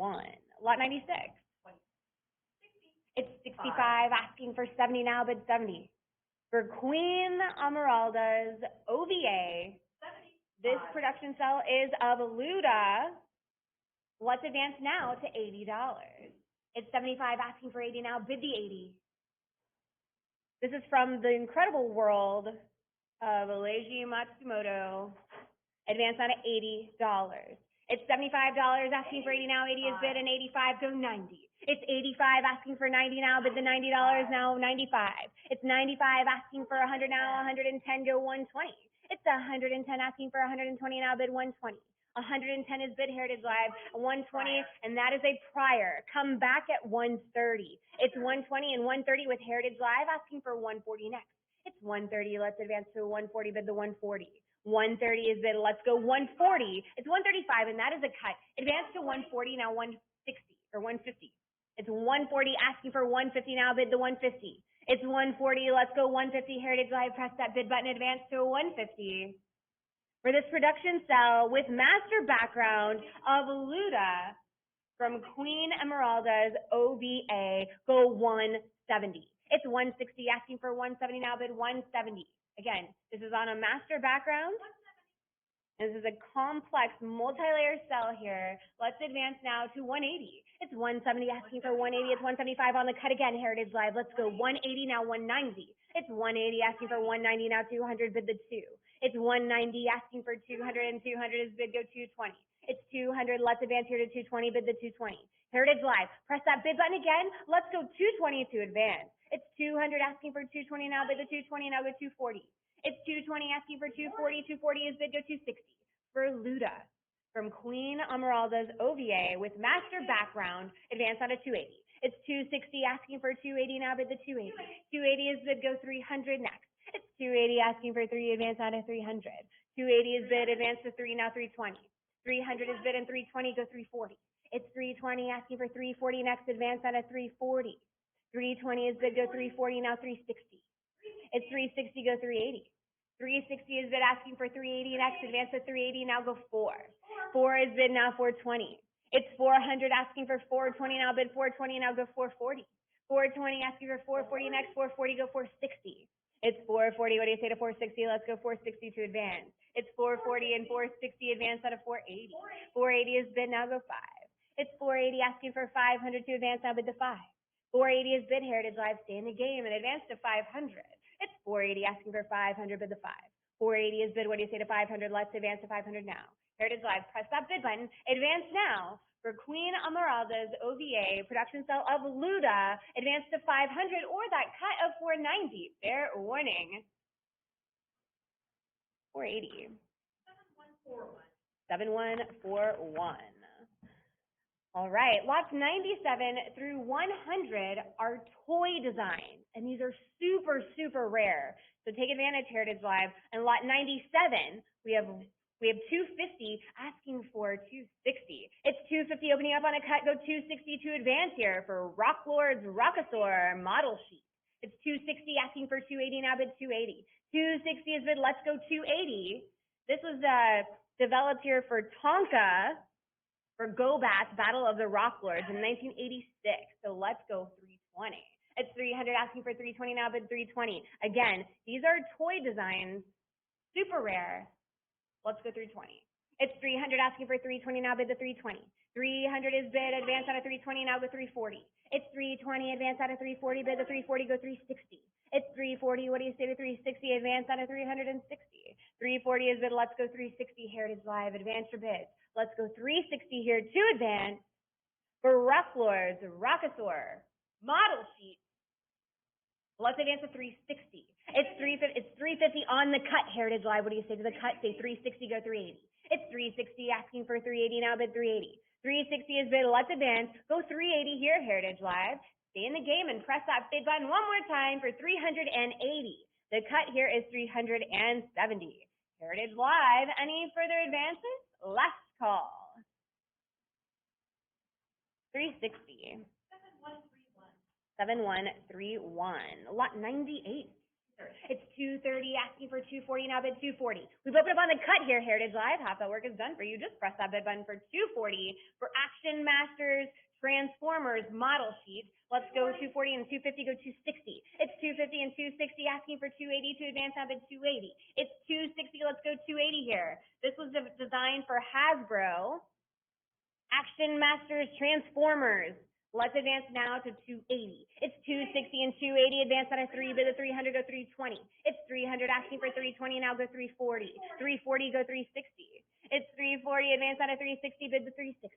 Lot 96. It's 65 asking for 70 now, bid 70. For Queen Emeralda's OVA, this production cell is of Luda. Let's advance now to $80. It's 75 asking for 80 now, bid the 80. This is from the incredible world of Leiji Matsumoto. Advance on to $80. It's $75 asking for 80 now, 80 is bid, and 85 go 90. It's 85 asking for 90 now, bid the $90 now, 95. It's 95 asking for 100 now, 110 go 120. It's 110 asking for 120 now, bid 120. 110 is bid Heritage Live, 120, and that is a prior. Come back at 130. It's 120 and 130 with Heritage Live asking for 140 next. It's 130, let's advance to 140, bid the 140. 130 is bid, let's go 140. It's 135, and that is a cut. Advance to 140, now 160, or 150. It's 140 asking for 150 now, bid the 150. It's 140, let's go 150, Heritage Live, press that bid button, advance to 150. For this production cell with master background of Luda from Queen Emeralda's OVA, go 170. It's 160 asking for 170 now, bid 170. Again, this is on a master background. This is a complex multi-layer cell here. Let's advance now to 180. It's 170 asking for 180. It's 175 on the cut again, Heritage Live. Let's go 180 now, 190. It's 180 asking for 190 now, 200 bid the 2. It's 190 asking for 200 and 200 is bid go 220. It's 200, let's advance here to 220, bid the 220. Heritage Live, press that bid button again. Let's go 220 to advance. It's 200 asking for 220 now, bid the 220 now go 240. It's 220 asking for 240, 240 is bid go 260. For Luda from Queen Emeralda's OVA with master background, advance on to 280. It's 260 asking for 280 now, bid the 280. 280 is bid go 300 next. It's 280 asking for 3, advance on to 300. 280 is bid, advance to 3, now 320. 300 is bid and 320, go 340. It's 320 asking for 340 next, advance on to 340. 320 is bid, go 340, now 360. It's 360, go 380. 360 is bid asking for 380 next, advance to 380, now go 4. 4 is bid, now 420. It's 400 asking for 420, now bid 420, now go 440. 420 asking for 440 next, 440, go 460. It's 440, what do you say to 460? Let's go 460 to advance. It's 440 and 460, advance out of 480. 480 is bid, now go 5. It's 480 asking for 500 to advance, now bid to 5. 480 is bid, Heritage Live, stay in the game, and advance to 500. It's 480 asking for 500, bid to 5. 480 is bid, what do you say to 500? Let's advance to 500 now. Heritage Live, press that bid button, advance now. For Queen Emeralda's OVA production cell of Luda, advance to 500 or that cut of 490. Fair warning. 480. 7141. All right, lots 97 through 100 are toy designs, and these are super, super rare. So take advantage, Heritage Live. And lot 97, we have 250 asking for 260. It's 250 opening up on a cut, go 260 to advance here for Rock Lord's Rockasaur model sheet. It's 260 asking for 280, now bid 280. 260 is bid, let's go 280. This was developed here for Tonka, for Gobat's Battle of the Rock Lords in 1986. So let's go 320. It's 300 asking for 320, now bid 320. Again, these are toy designs, super rare. Let's go 320. It's 300 asking for 320, now bid the 320. 300 is bid, advance out of 320, now go 340. It's 320, advance out of 340, bid the 340, go 360. It's 340, what do you say to 360, advance out of 360. 340 is bid, let's go 360, Heritage Live, advance your bids. Let's go 360 here to advance for Rough Lords, Rockasaur, Model Sheet. Let's advance to 360. It's 350 on the cut, Heritage Live. What do you say to the cut? Say 360, go 380. It's 360, asking for 380, now bid 380. 360 is bid, let's advance. Go 380 here, Heritage Live. Stay in the game and press that bid button one more time for 380. The cut here is 370. Heritage Live, any further advances? Last call. 360. 7131. Lot 98. It's 230, asking for 240, now bid 240. We've opened up on the cut here, Heritage Live. Half that work is done for you. Just press that bid button for 240 for Action Masters Transformers Model Sheet. Let's go 240 and 250, go 260. It's 250 and 260, asking for 280 to advance, now bid 280. It's 260, let's go 280 here. This was designed for Hasbro. Action Masters Transformers. Let's advance now to 280. It's 260 and 280, advance out of 3, bid the 300, go 320. It's 300, asking for 320, now go 340. 340, go 360. It's 340, advance out of 360, bid the 360.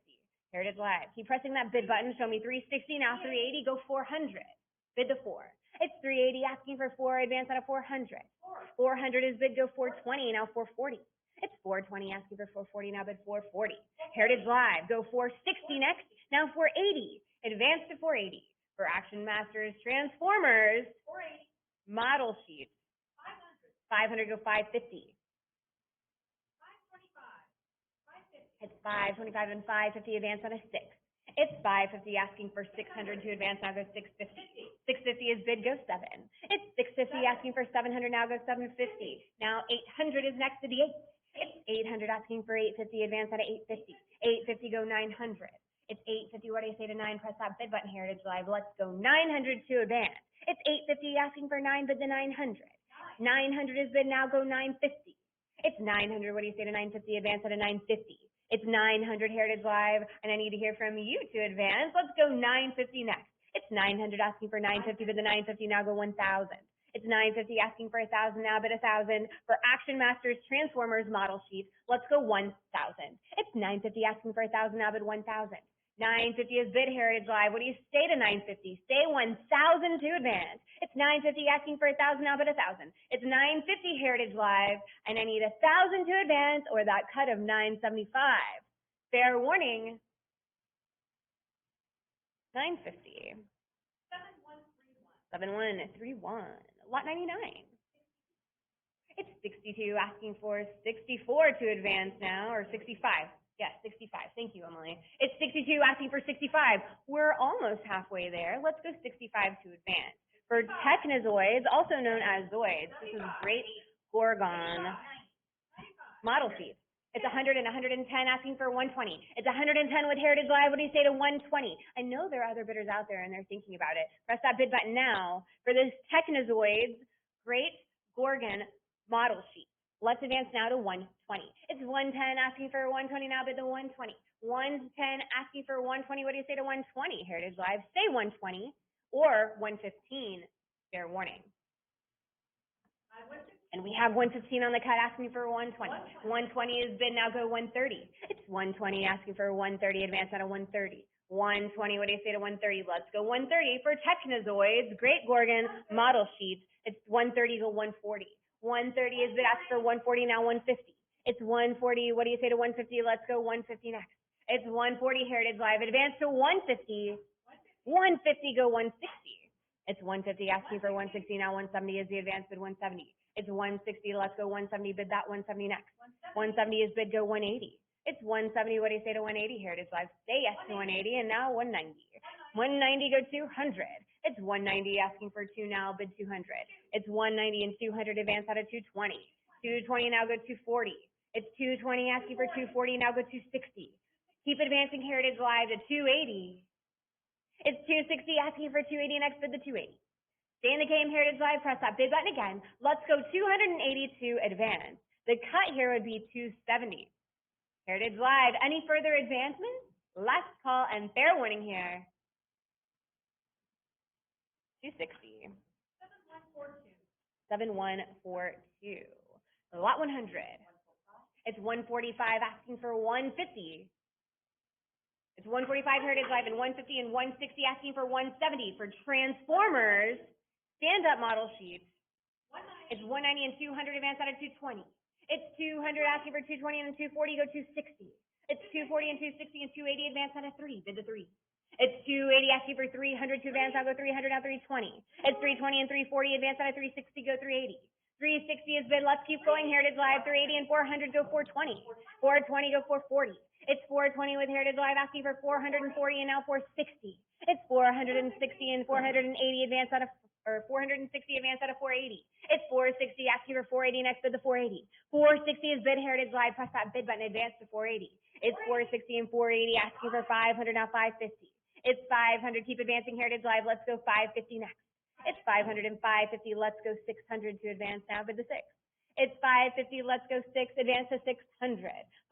Heritage Live. Keep pressing that bid button, show me 360, now 380, go 400. Bid the 4. It's 380, asking for 4, advance out of 400. 400 is bid, go 420, now 440. It's 420, asking for 440, now bid 440. Heritage Live, go 460 next, now 480. Advance to 480 for Action Masters Transformers 480 Model Sheet. 500 go 550. 525. 550. It's 525 and 550, advance on a 6. It's 550, asking for 600 to advance, now go 650. 650 is bid, go 7. It's 650, asking for 700, now go 750. Now 800 is next to the 8. It's 800, asking for 850, advance out of 850. 850 go 900. It's 850, what do you say to 9? Press that bid button, Heritage Live. Let's go 900 to advance. It's 850, asking for 9, bid the 900. 900 is bid, now go 950. It's 900, what do you say to 950? Advance at a 950. It's 900, Heritage Live, and I need to hear from you to advance. Let's go 950 next. It's 900, asking for 950, bid the 950, now go 1,000. It's 950, asking for 1,000, now bid 1,000 for Action Masters Transformers Model Sheet. Let's go 1,000. It's 950, asking for 1,000, now bid 1,000. 950 is bid, Heritage Live. What do you say to 950? Say 1,000 to advance. It's 950, asking for 1,000, now bid 1,000. It's 950, Heritage Live, and I need 1,000 to advance, or that cut of 975. Fair warning. 950. 7131. Lot 99. It's 62, asking for 64 to advance now, or 65. Yes, 65. Thank you, Emily. It's 62, asking for 65. We're almost halfway there. Let's go 65 to advance. For Technozoids, also known as Zoids, this is Great Gorgon Model Sheet. It's 100 and 110, asking for 120. It's 110 with Heritage Live. What do you say to 120? I know there are other bidders out there, and they're thinking about it. Press that bid button now for this Technozoids Great Gorgon Model Sheet. Let's advance now to 120. It's 110, asking for 120, now bid the 120. 110, asking for 120. What do you say to 120? Heritage Live, say 120 or 115. Fair warning. And we have 115 on the cut, asking for 120. 120 is bid, now go 130. It's 120, asking for 130, advance out of 130. 120, what do you say to 130? Let's go 130 for Technozoids Great Gorgon Model Sheets. It's 130 to 140. 130 is bid, asked for 140, now 150. It's 140, what do you say to 150? Let's go 150 next. It's 140, Heritage Live, advance to 150. 150, go 160. It's 150, asking for 160, now 170 is the advance bid, 170. It's 160, let's go 170, bid that 170 next. 170 is bid, go 180. It's 170, what do you say to 180? Heritage Live, say yes to 180, and now 190. 190, go 200. It's 190, asking for 2 now, bid 200. It's 190 and 200, advance out of 220. 220, now go 240. It's 220, asking for 240, now go 260. Keep advancing, Heritage Live, to 280. It's 260, asking for 280, next bid the 280. Stay in the game, Heritage Live, press that bid button again. Let's go 280 to advance. The cut here would be 270. Heritage Live, any further advancements? Last call and fair winning here. 260. 7142. Lot 100. It's 145 asking for 150. It's 145 Heritage Live and 150 and 160 asking for 170 for Transformers stand-up model sheets. It's 190 and 200 advance out of 220. It's 200 asking for 220 and 240 go 260. It's 240 and 260 and 280 advance out of 3, bid to 3. It's 280 asking for 300 to advance out go 300 now 320. It's 320 and 340 advance out of 360 go 380. 360 is bid, let's keep going, Heritage Live, 380 and 400 go 420. 420 go 440. It's 420 with Heritage Live asking for 440 and now 460. It's 460 and 480 advance out of, or 460 advance out of 480. It's 460 asking for 480 next bid to 480. 460 is bid, Heritage Live, press that bid button, advance to 480. It's 460 and 480 asking for 500 now 550. It's 500, keep advancing, Heritage Live, let's go 550 next. It's 500 and 550, let's go 600 to advance now bid to 6. It's 550, let's go 6, advance to 600.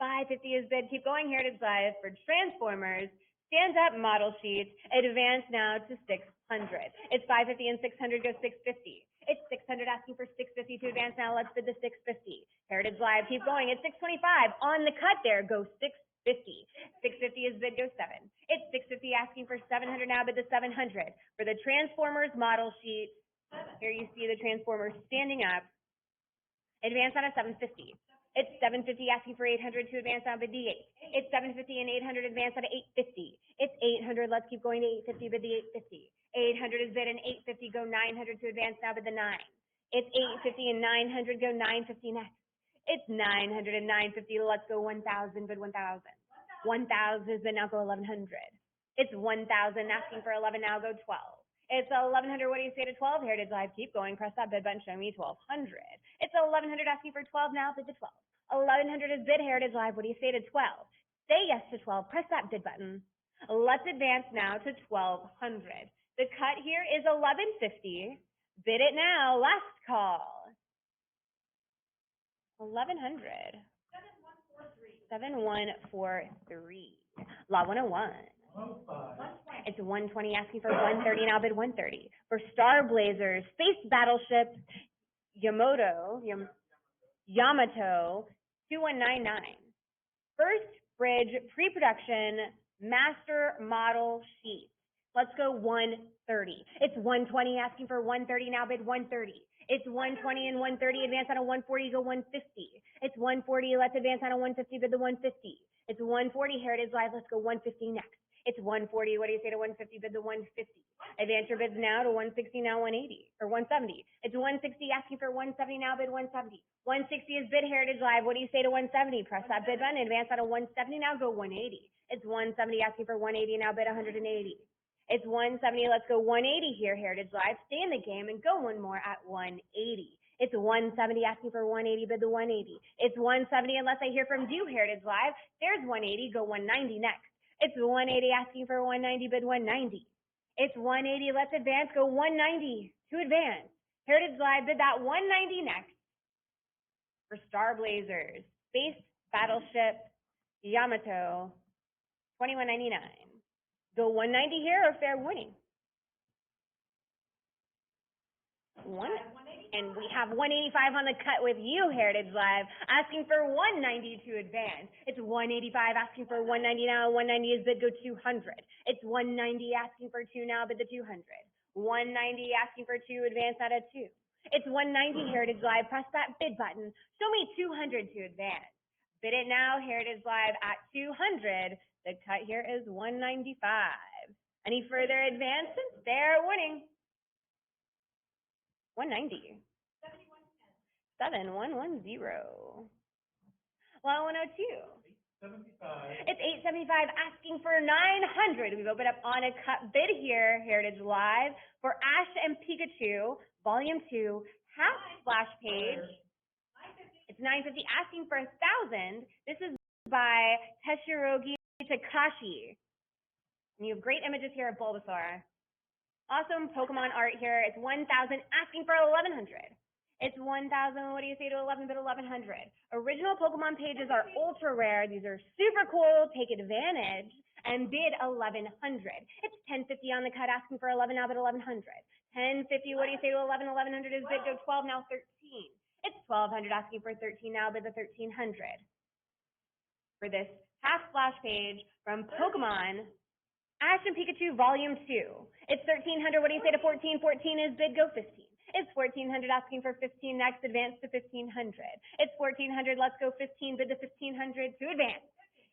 550 is bid, keep going, Heritage Live for Transformers, stand up model sheets, advance now to 600. It's 550 and 600 go 650. It's 600 asking for 650 to advance now, let's bid to 650. Heritage Live, keep going, it's 625, on the cut there, go 650. 650 is bid, go 7. It's 650 asking for 700 now, bid to 700. For the Transformers model sheet, here you see the Transformers standing up. Advance out of 750. It's 750 asking for 800 to advance out bid the 8. It's 750 and 800 advance out of 850. It's 800, let's keep going to 850, bid the 850. 800 is bid and 850 go 900 to advance now bid the 9. It's 850 and 900 go 950 next. It's 900 and 950, let's go 1,000, bid 1,000. 1,000 is bid, now go 1,100. It's 1,000 asking for 11, now go 12. It's 1,100, what do you say to 12? Heritage Live, keep going, press that bid button, show me 1,200. It's 1,100 asking for 12, now bid to 12. 1,100 is bid, Heritage Live, what do you say to 12? Say yes to 12, press that bid button. Let's advance now to 1,200. The cut here is 1,150. Bid it now, last call. 1,100. 7143. Lot 101. It's 120 asking for 130, now bid 130. For Star Blazers, Space Battleship, Yamato, 2199. First Bridge Pre-Production Master Model Sheet. Let's go 130. It's 120 asking for 130, now bid 130. It's 120 and 130, advance on a 140, go 150. It's 140, let's advance on a 150, bid the 150. It's 140, Heritage Live, let's go 150 next. It's 140, what do you say to 150, bid the 150. Advance your bids now to 160, now 180, or 170. It's 160, asking for 170, now bid 170. 160 is bid, Heritage Live, what do you say to 170? Press that bid button, advance on a 170, now go 180. It's 170, asking for 180, now bid 180. It's 170, let's go 180 here, Heritage Live. Stay in the game and go one more at 180. It's 170, asking for 180, bid the 180. It's 170, unless I hear from you, Heritage Live. There's 180, go 190 next. It's 180, asking for 190, bid 190. It's 180, let's advance, go 190 to advance. Heritage Live, bid that 190 next. For Star Blazers, Space Battleship, Yamato, 2199. Go 190 here or fair winning? And we have 185 on the cut with you, Heritage Live, asking for 190 to advance. It's 185 asking for 190 now. 190 is bid, go 200. It's 190 asking for 2 now, bid the 200. 190 asking for 2, advance out of 2. It's 190, Heritage Live, press that bid button. Show me 200 to advance. Bid it now, Heritage Live, at 200. The cut here is 195. Any further advances? They're winning. 190. 7110. Well, 102. 875. It's 875 asking for 900. We've opened up on a cut bid here, Heritage Live, for Ash and Pikachu, Volume 2, half splash page. It's 950 asking for 1,000. This is by Teshirogi Takashi. And you have great images here of Bulbasaur. Awesome Pokemon art here. It's 1,000 asking for 1,100. It's 1,000, what do you say to 11 bid 1,100? Original Pokemon pages are ultra rare. These are super cool. Take advantage. and bid 1,100. It's 1050 on the cut, asking for 11, now bid 1,100. 1050, what do you say to 11? 1,100 is bid, go 12, now 13. It's 1,200, asking for 13, now bid the 1,300. For this half splash page from Pokemon, Ash and Pikachu Volume 2. It's 1,300, what do you say to 14? 14 is bid, go 15. It's 1,400, asking for 15, next advance to 1,500. It's 1,400, let's go 15, bid the 1,500 to advance.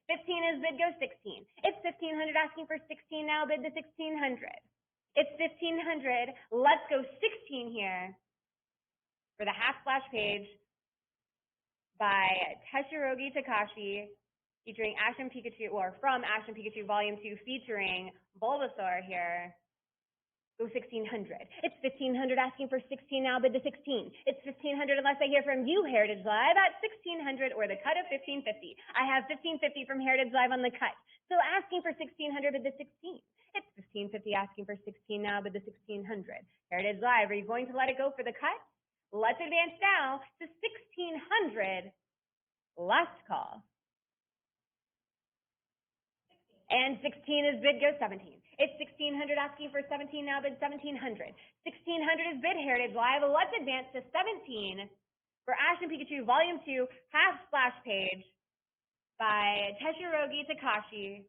15 is bid, go 16. It's 1,500, asking for 16, now bid the 1,600. It's 1,500, let's go 16 here for the half splash page by Teshirogi Takashi, featuring Ash and Pikachu, or from Ash and Pikachu Volume 2, featuring Bulbasaur here. Go 1,600. It's 1,500, asking for 16, now bid the 16. It's 1,500 unless I hear from you, Heritage Live, at 1,600 or the cut of 1,550. I have 1,550 from Heritage Live on the cut. So asking for 1,600, bid the 16. It's 1,550, asking for 16, now bid the 1,600. Heritage Live, are you going to let it go for the cut? Let's advance now to 1,600. Last call. And 16 is bid, go 17. It's 1,600, asking for 17, now bid 1,700. 1,600 is bid, Heritage Live. Let's advance to 17 for Ash and Pikachu Volume 2, half splash page by Teshirogi Takashi.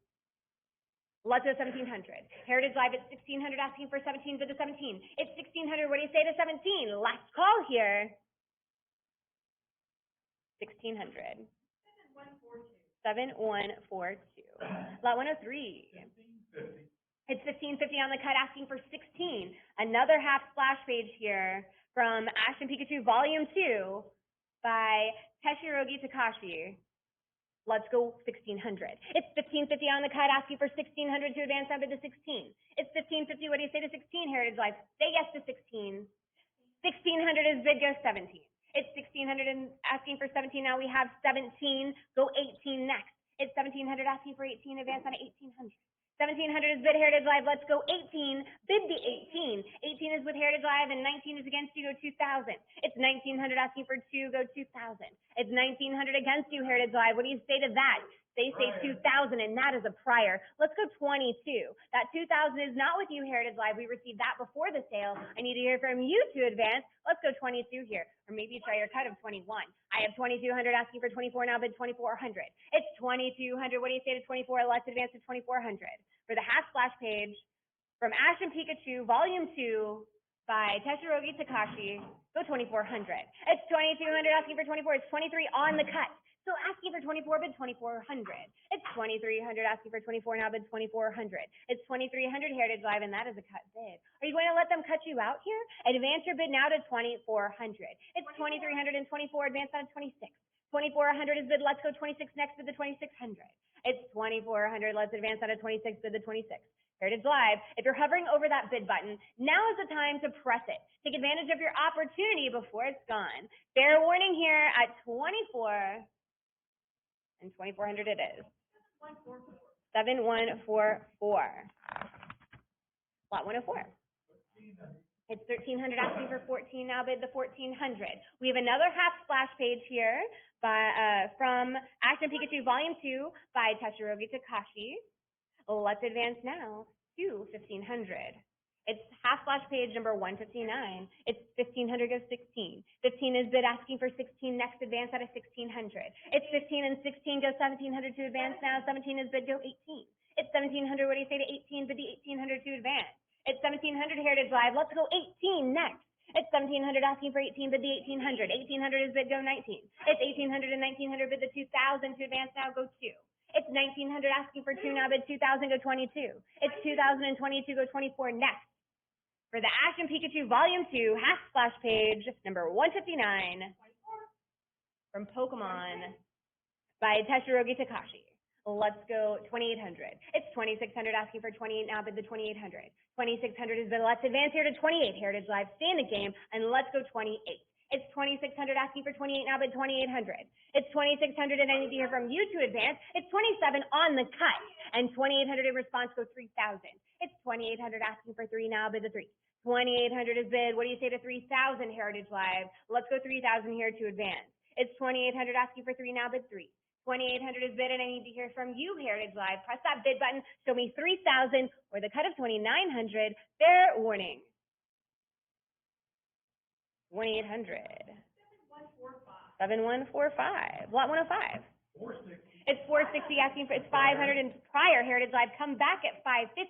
Let's go 1,700. Heritage Live at 1,600, asking for 17, bid the 17. It's 1,600, what do you say to 17? Last call here. 1,600. 7142. Lot 103. 1550. It's 1,550 on the cut, asking for 16. Another half splash page here from Ash and Pikachu Volume 2 by Teshirogi Takashi. Let's go 1,600. It's 1,550 on the cut, asking for 1,600 to advance up to 16. It's 1,550, what do you say to 16, Heritage Life? Say yes to 16. 1,600 is bid, go 17. It's 1,600 and asking for 17, now we have 17, go 18 next. It's 1,700, asking for 18, advance on to 1,800. 1,700 is bid, Heritage Live, let's go 18, bid the 18. 18 is with Heritage Live, and 19 is against you, go 2,000. It's 1,900, asking for 2, go 2,000. It's 1,900 against you, Heritage Live, what do you say to that? They say 2,000, and that is a prior. Let's go 22. That 2,000 is not with you, Heritage Live. We received that before the sale. I need to hear from you to advance. Let's go 22 here, or maybe try your cut of 21. I have 2,200, asking for 24, now bid 2,400. It's 2,200. What do you say to 24? Let's advance to 2,400. For the half splash page from Ash and Pikachu, Volume 2 by Teshirogi Takashi, go 2,400. It's 2,200, asking for 24. It's 23 on the cut. So asking for 24, bid 2,400. It's 2,300, asking for 24, now bid 2,400. It's 2,300, Heritage Live, and that is a cut bid. Are you going to let them cut you out here? Advance your bid now to 2,400. It's 2,324, advance on to 26. 2,400 is bid, let's go 26 next, bid the 2,600. It's 2,400, let's advance on to 26, bid the 26. Heritage Live, if you're hovering over that bid button, now is the time to press it. Take advantage of your opportunity before it's gone. Fair warning here at 24. And 2,400 it is. 7144. Lot 104. It's 1,300, asking for 14, now bid the 1,400. We have another half splash page here by from Ash and Pikachu Volume 2 by Teshirogi Takashi. Let's advance now to 1,500. It's half splash page number 159. It's 1,500 goes 16. 15 is bid, asking for 16, next advance out of 1,600. It's 15 and 16 goes 1,700 to advance now. 17 is bid, go 18. It's 1,700, what do you say to 18? Bid the 1,800 to advance. It's 1,700, Heritage Live, let's go 18 next. It's 1,700, asking for 18, bid the 1,800. 1,800 is bid, go 19. It's 1,800 and 1,900, bid the 2,000 to advance now, go 2. It's 1,900, asking for 2, now bid 2,000, go 22. It's 2,022, go 24 next. For the Ash and Pikachu Volume 2, half splash page, number 159, from Pokemon by Teshirogi Takashi. Let's go 2,800. It's 2,600, asking for 28, now bid the 2,800. 2,600 is bid, let's advance here to 28. Heritage Live, stay in the game, and let's go 28. It's 2,600, asking for 28, now bid 2,800. It's 2,600, and I need to hear from you to advance. It's 27 on the cut, and 2,800 in response, go 3,000. It's 2,800, asking for 3, now bid the 3. 2,800 is bid, what do you say to 3,000, Heritage Live? Let's go 3,000 here to advance. It's 2,800, asking for 3, now bid 3. 2,800 is bid, and I need to hear from you, Heritage Live. Press that bid button. Show me 3,000 or the cut of 2,900. Fair warning. 2,800. 7145. Lot 105. 460. It's 460 asking for, it's 500 and prior Heritage Live. Come back at 550.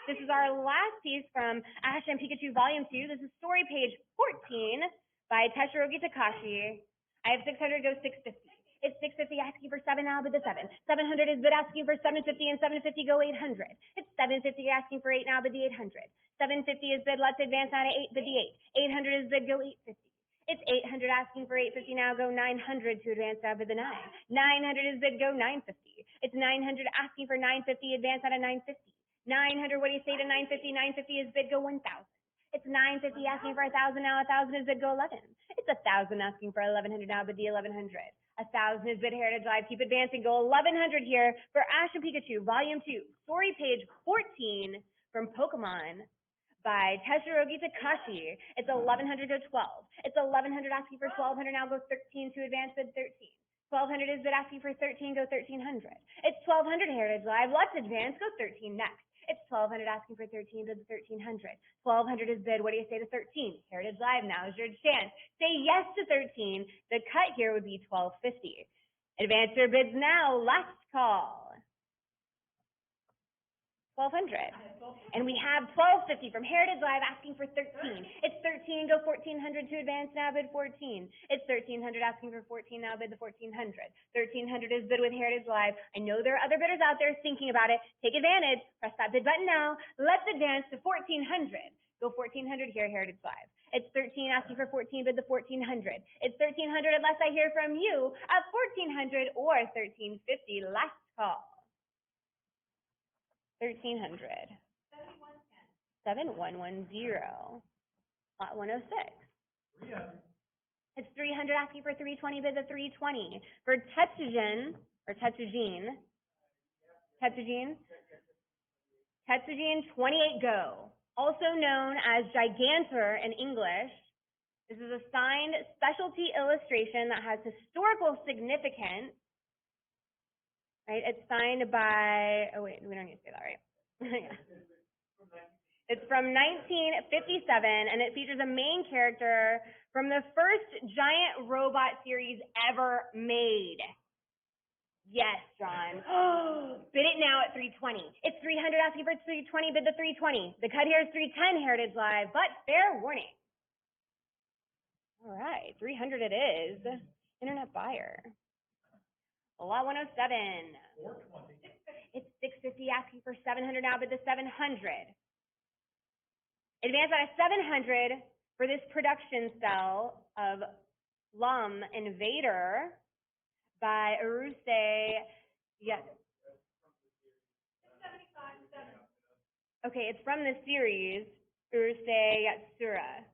This is our last piece from Ash and Pikachu Volume 2. This is story page 14 by Tetsuro Takashi. I have 600, go 650. It's 650 asking for 7, now bid the 7. 700 is bid asking for 750, and 750 go 800. It's 750 asking for 8, now bid the 800. 750 is bid, let's advance now to 8, bid the 8. 800 is bid, go 850. It's 800 asking for 850, now go 900 to advance out of the 9. 900 is bid, go 950. It's 900 asking for 950, advance out of 950. 900, what do you say to 950? 950 is bid, go 1,000. It's 950 asking for 1,000, now 1,000 is bid, go 11. It's 1,000 asking for 1,100, now bid the 1,100. 1,000 is bid, Heritage Live, keep advancing, go 1,100 here for Ash and Pikachu, Volume 2, story page 14 from Pokemon by Tetsuro Takashi. It's 1,100, go 12. It's 1,100 asking for 1,200, now go 13 to advance bid 13. 1,200 is bid asking for 13, go 1,300. It's 1,200 Heritage Live, let's advance, go 13 next. It's 1,200 asking for 13, bid 1,300. 1,200 is bid, what do you say to 13? Heritage Live, now is your chance. Say yes to 13. The cut here would be 1,250. Advance your bids now, last call. 1,200. And we have 1,250 from Heritage Live asking for 13. It's 13, go 1,400 to advance, now bid 14. It's 1,300 asking for 14, now bid the 1,400. 1,300 is bid with Heritage Live. I know there are other bidders out there thinking about it. Take advantage. Press that bid button now. Let's advance to 1,400. Go 1,400 here, Heritage Live. It's 13 asking for 14, bid the 1,400. It's 1,300 unless I hear from you at 1,400 or 1,350. Last call. 1,300. 7110. Lot 106. 300. It's 300 asking for 320, bid the 320. For Tetsujin, or Tetsujin, 28 go. Also known as Gigantor in English. This is a signed specialty illustration that has historical significance. Right, it's signed by, oh wait, we don't need to say that, right? Yeah. It's from 1957, and it features a main character from the first giant robot series ever made. Yes, John. Bid it now at 320. It's 300 asking for 320, bid the 320. The cut here is 310, Heritage Live, but fair warning. All right, 300 it is. Internet buyer. Lot 107. 420. It's 650 asking for 700, now bid the 700. Advance out of 700 for this production cell of Lum Invader by Urusei. Yes. Okay, it's from the series Urusei Yatsura.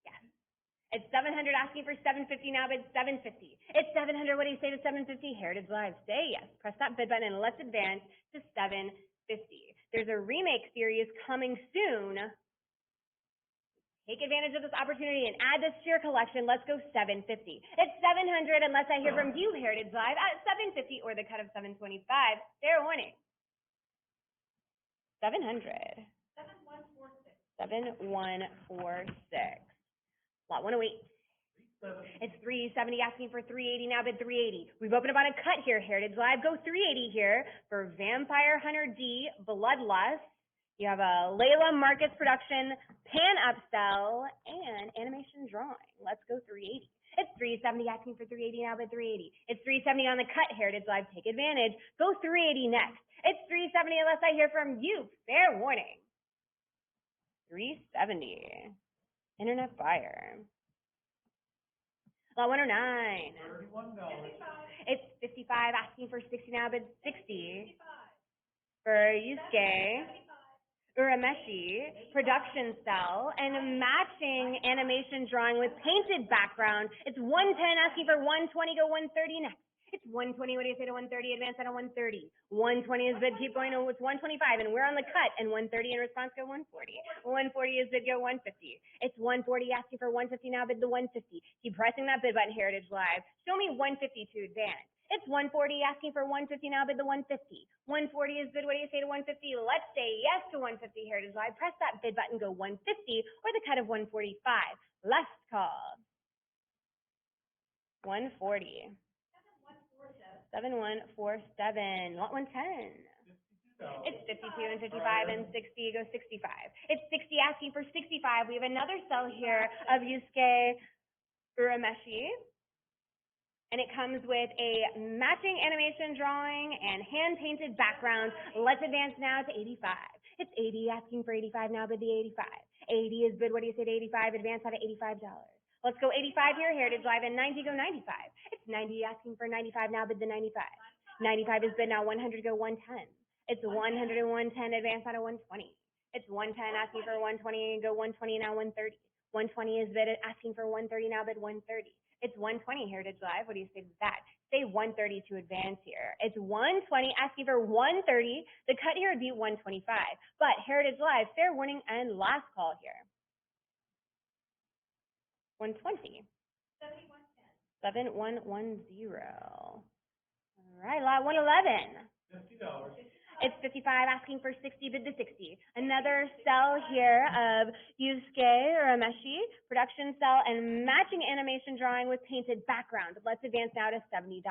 Yes. It's 700 asking for 750, now bid 750. It's 700, what do you say to 750? Heritage Live, say yes. Press that bid button and let's advance to 750. There's a remake series coming soon. Take advantage of this opportunity and add this to your collection. Let's go 750. It's 700 unless I hear from you, Heritage Live, at 750 or the cut of 725. Fair warning. 700. 7146. Lot 108. It's 370 asking for 380, now bid 380. We've opened up on a cut here, Heritage Live. Go 380 here for Vampire Hunter D, Bloodlust. You have a Layla Marcus production, pan upsell, and animation drawing. Let's go 380. It's 370 asking for 380, now bid 380. It's 370 on the cut, Heritage Live. Take advantage. Go 380 next. It's 370 unless I hear from you. Fair warning. 370. Internet buyer. Lot 109. $31. It's 55 asking for 60, now bid 60. For Yusuke Urameshi, production cell, and matching animation drawing with painted background. It's 110 asking for 120, go 130 next. It's 120. What do you say to 130? Advance out of 130. 120 is bid. Keep going. Oh, it's 125, and we're on the cut. And 130 in response, go 140. 140 is bid. Go 150. It's 140 asking for 150 now. Bid the 150. Keep pressing that bid button. Heritage Live. Show me 150 to advance. It's 140 asking for 150 now. Bid the 150. 140 is bid. What do you say to 150? Let's say yes to 150. Heritage Live. Press that bid button. Go 150 or the cut of 145. Last call. 140. 7147. Lot 110. It's 52 and 55 and 60. Go 65. It's 60 asking for 65. We have another cell here of Yusuke Urameshi. And it comes with a matching animation drawing and hand-painted background. Let's advance now to 85. It's 80 asking for 85 now, bid the 85. 80 is bid. What do you say to 85? Advance out of $85. Let's go 85 here, Heritage Live, and 90 go 95. It's 90 asking for 95 now, bid the 95. 95 is bid now, 100 go 110. It's 100 and 110, advance out of 120. It's 110 asking for 120, go 120 now, 130. 120 is bid asking for 130 now, bid 130. It's 120, Heritage Live. What do you say to that? Say 130 to advance here. It's 120 asking for 130. The cut here would be 125. But Heritage Live, fair warning and last call here. 120. 7110. All right, lot 111. $50. It's 55 asking for 60, bid the 60. Another cell here of Yusuke Urameshi, production cell and matching animation drawing with painted background. Let's advance now to $70.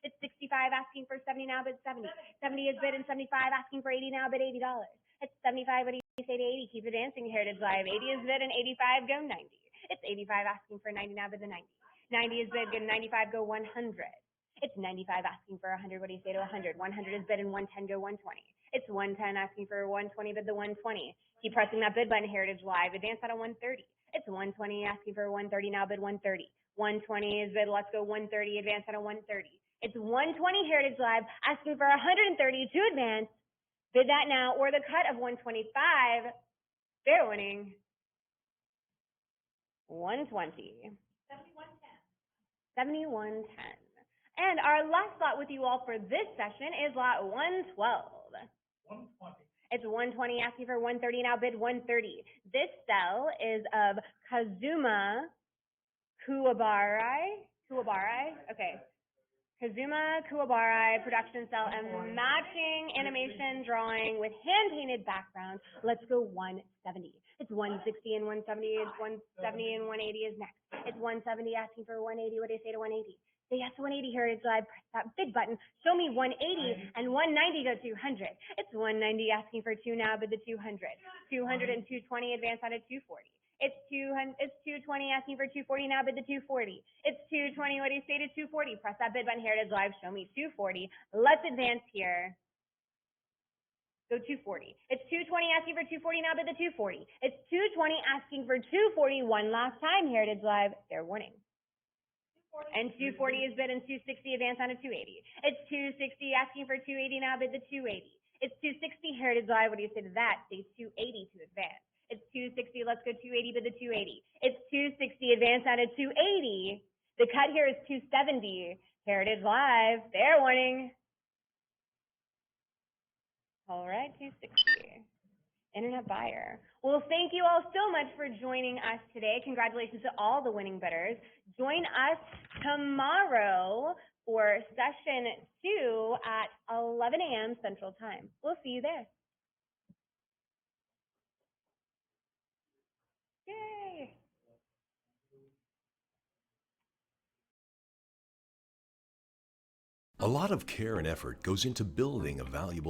It's 65 asking for 70 now, bid 70. 70 is bid and 75 asking for 80 now, bid $80. It's 75, what do you say to 80? Keep advancing, Heritage Live. 80 is bid and 85 go 90. It's 85 asking for 90 now, bid the 90. 90 is bid, good 95 go 100. It's 95 asking for 100. What do you say to 100? 100 is bid and 110 go 120. It's 110 asking for 120, bid the 120. Keep pressing that bid button, Heritage Live. Advance out of 130. It's 120 asking for 130 now, bid 130. 120 is bid. Let's go 130. Advance out of 130. It's 120 Heritage Live asking for 130 to advance. Bid that now or the cut of 125. Fair winning. 120. 7110. And our last lot with you all for this session is lot 112. 120. It's 120 asking for 130 now, bid 130. This cell is of Kazuma Kuwabarai. Okay. Kazuma Kuwabarai, production cell and matching animation drawing with hand-painted background. Let's go 170. It's 160 and 170. It's 170 and 180 is next. It's 170 asking for 180. What do you say to 180? Say yes to 180, Heritage Live. Press that bid button. Show me 180 and 190 go 200. It's 190 asking for 2 now, bid the 200. 200 and 220 advance out of 240. It's 220 asking for 240 now, bid the 240. It's 220. What do you say to 240? Press that bid button, Heritage Live. Show me 240. Let's advance here. Go 240. It's 220 asking for 240 now, bid the 240. It's 220 asking for 240 one last time, Heritage Live. Fair warning. And 240 is bid and 260 advance on to 280. It's 260 asking for 280 now, bid the 280. It's 260 Heritage Live. What do you say to that? Say 280 to advance. It's 260. Let's go 280, bid the 280. It's 260 advance on to 280. The cut here is 270 Heritage Live. Fair warning. All right, 260. Internet buyer. Well, thank you all so much for joining us today. Congratulations to all the winning bidders. Join us tomorrow for session 2 at 11 a.m. Central Time. We'll see you there. Yay! A lot of care and effort goes into building a valuable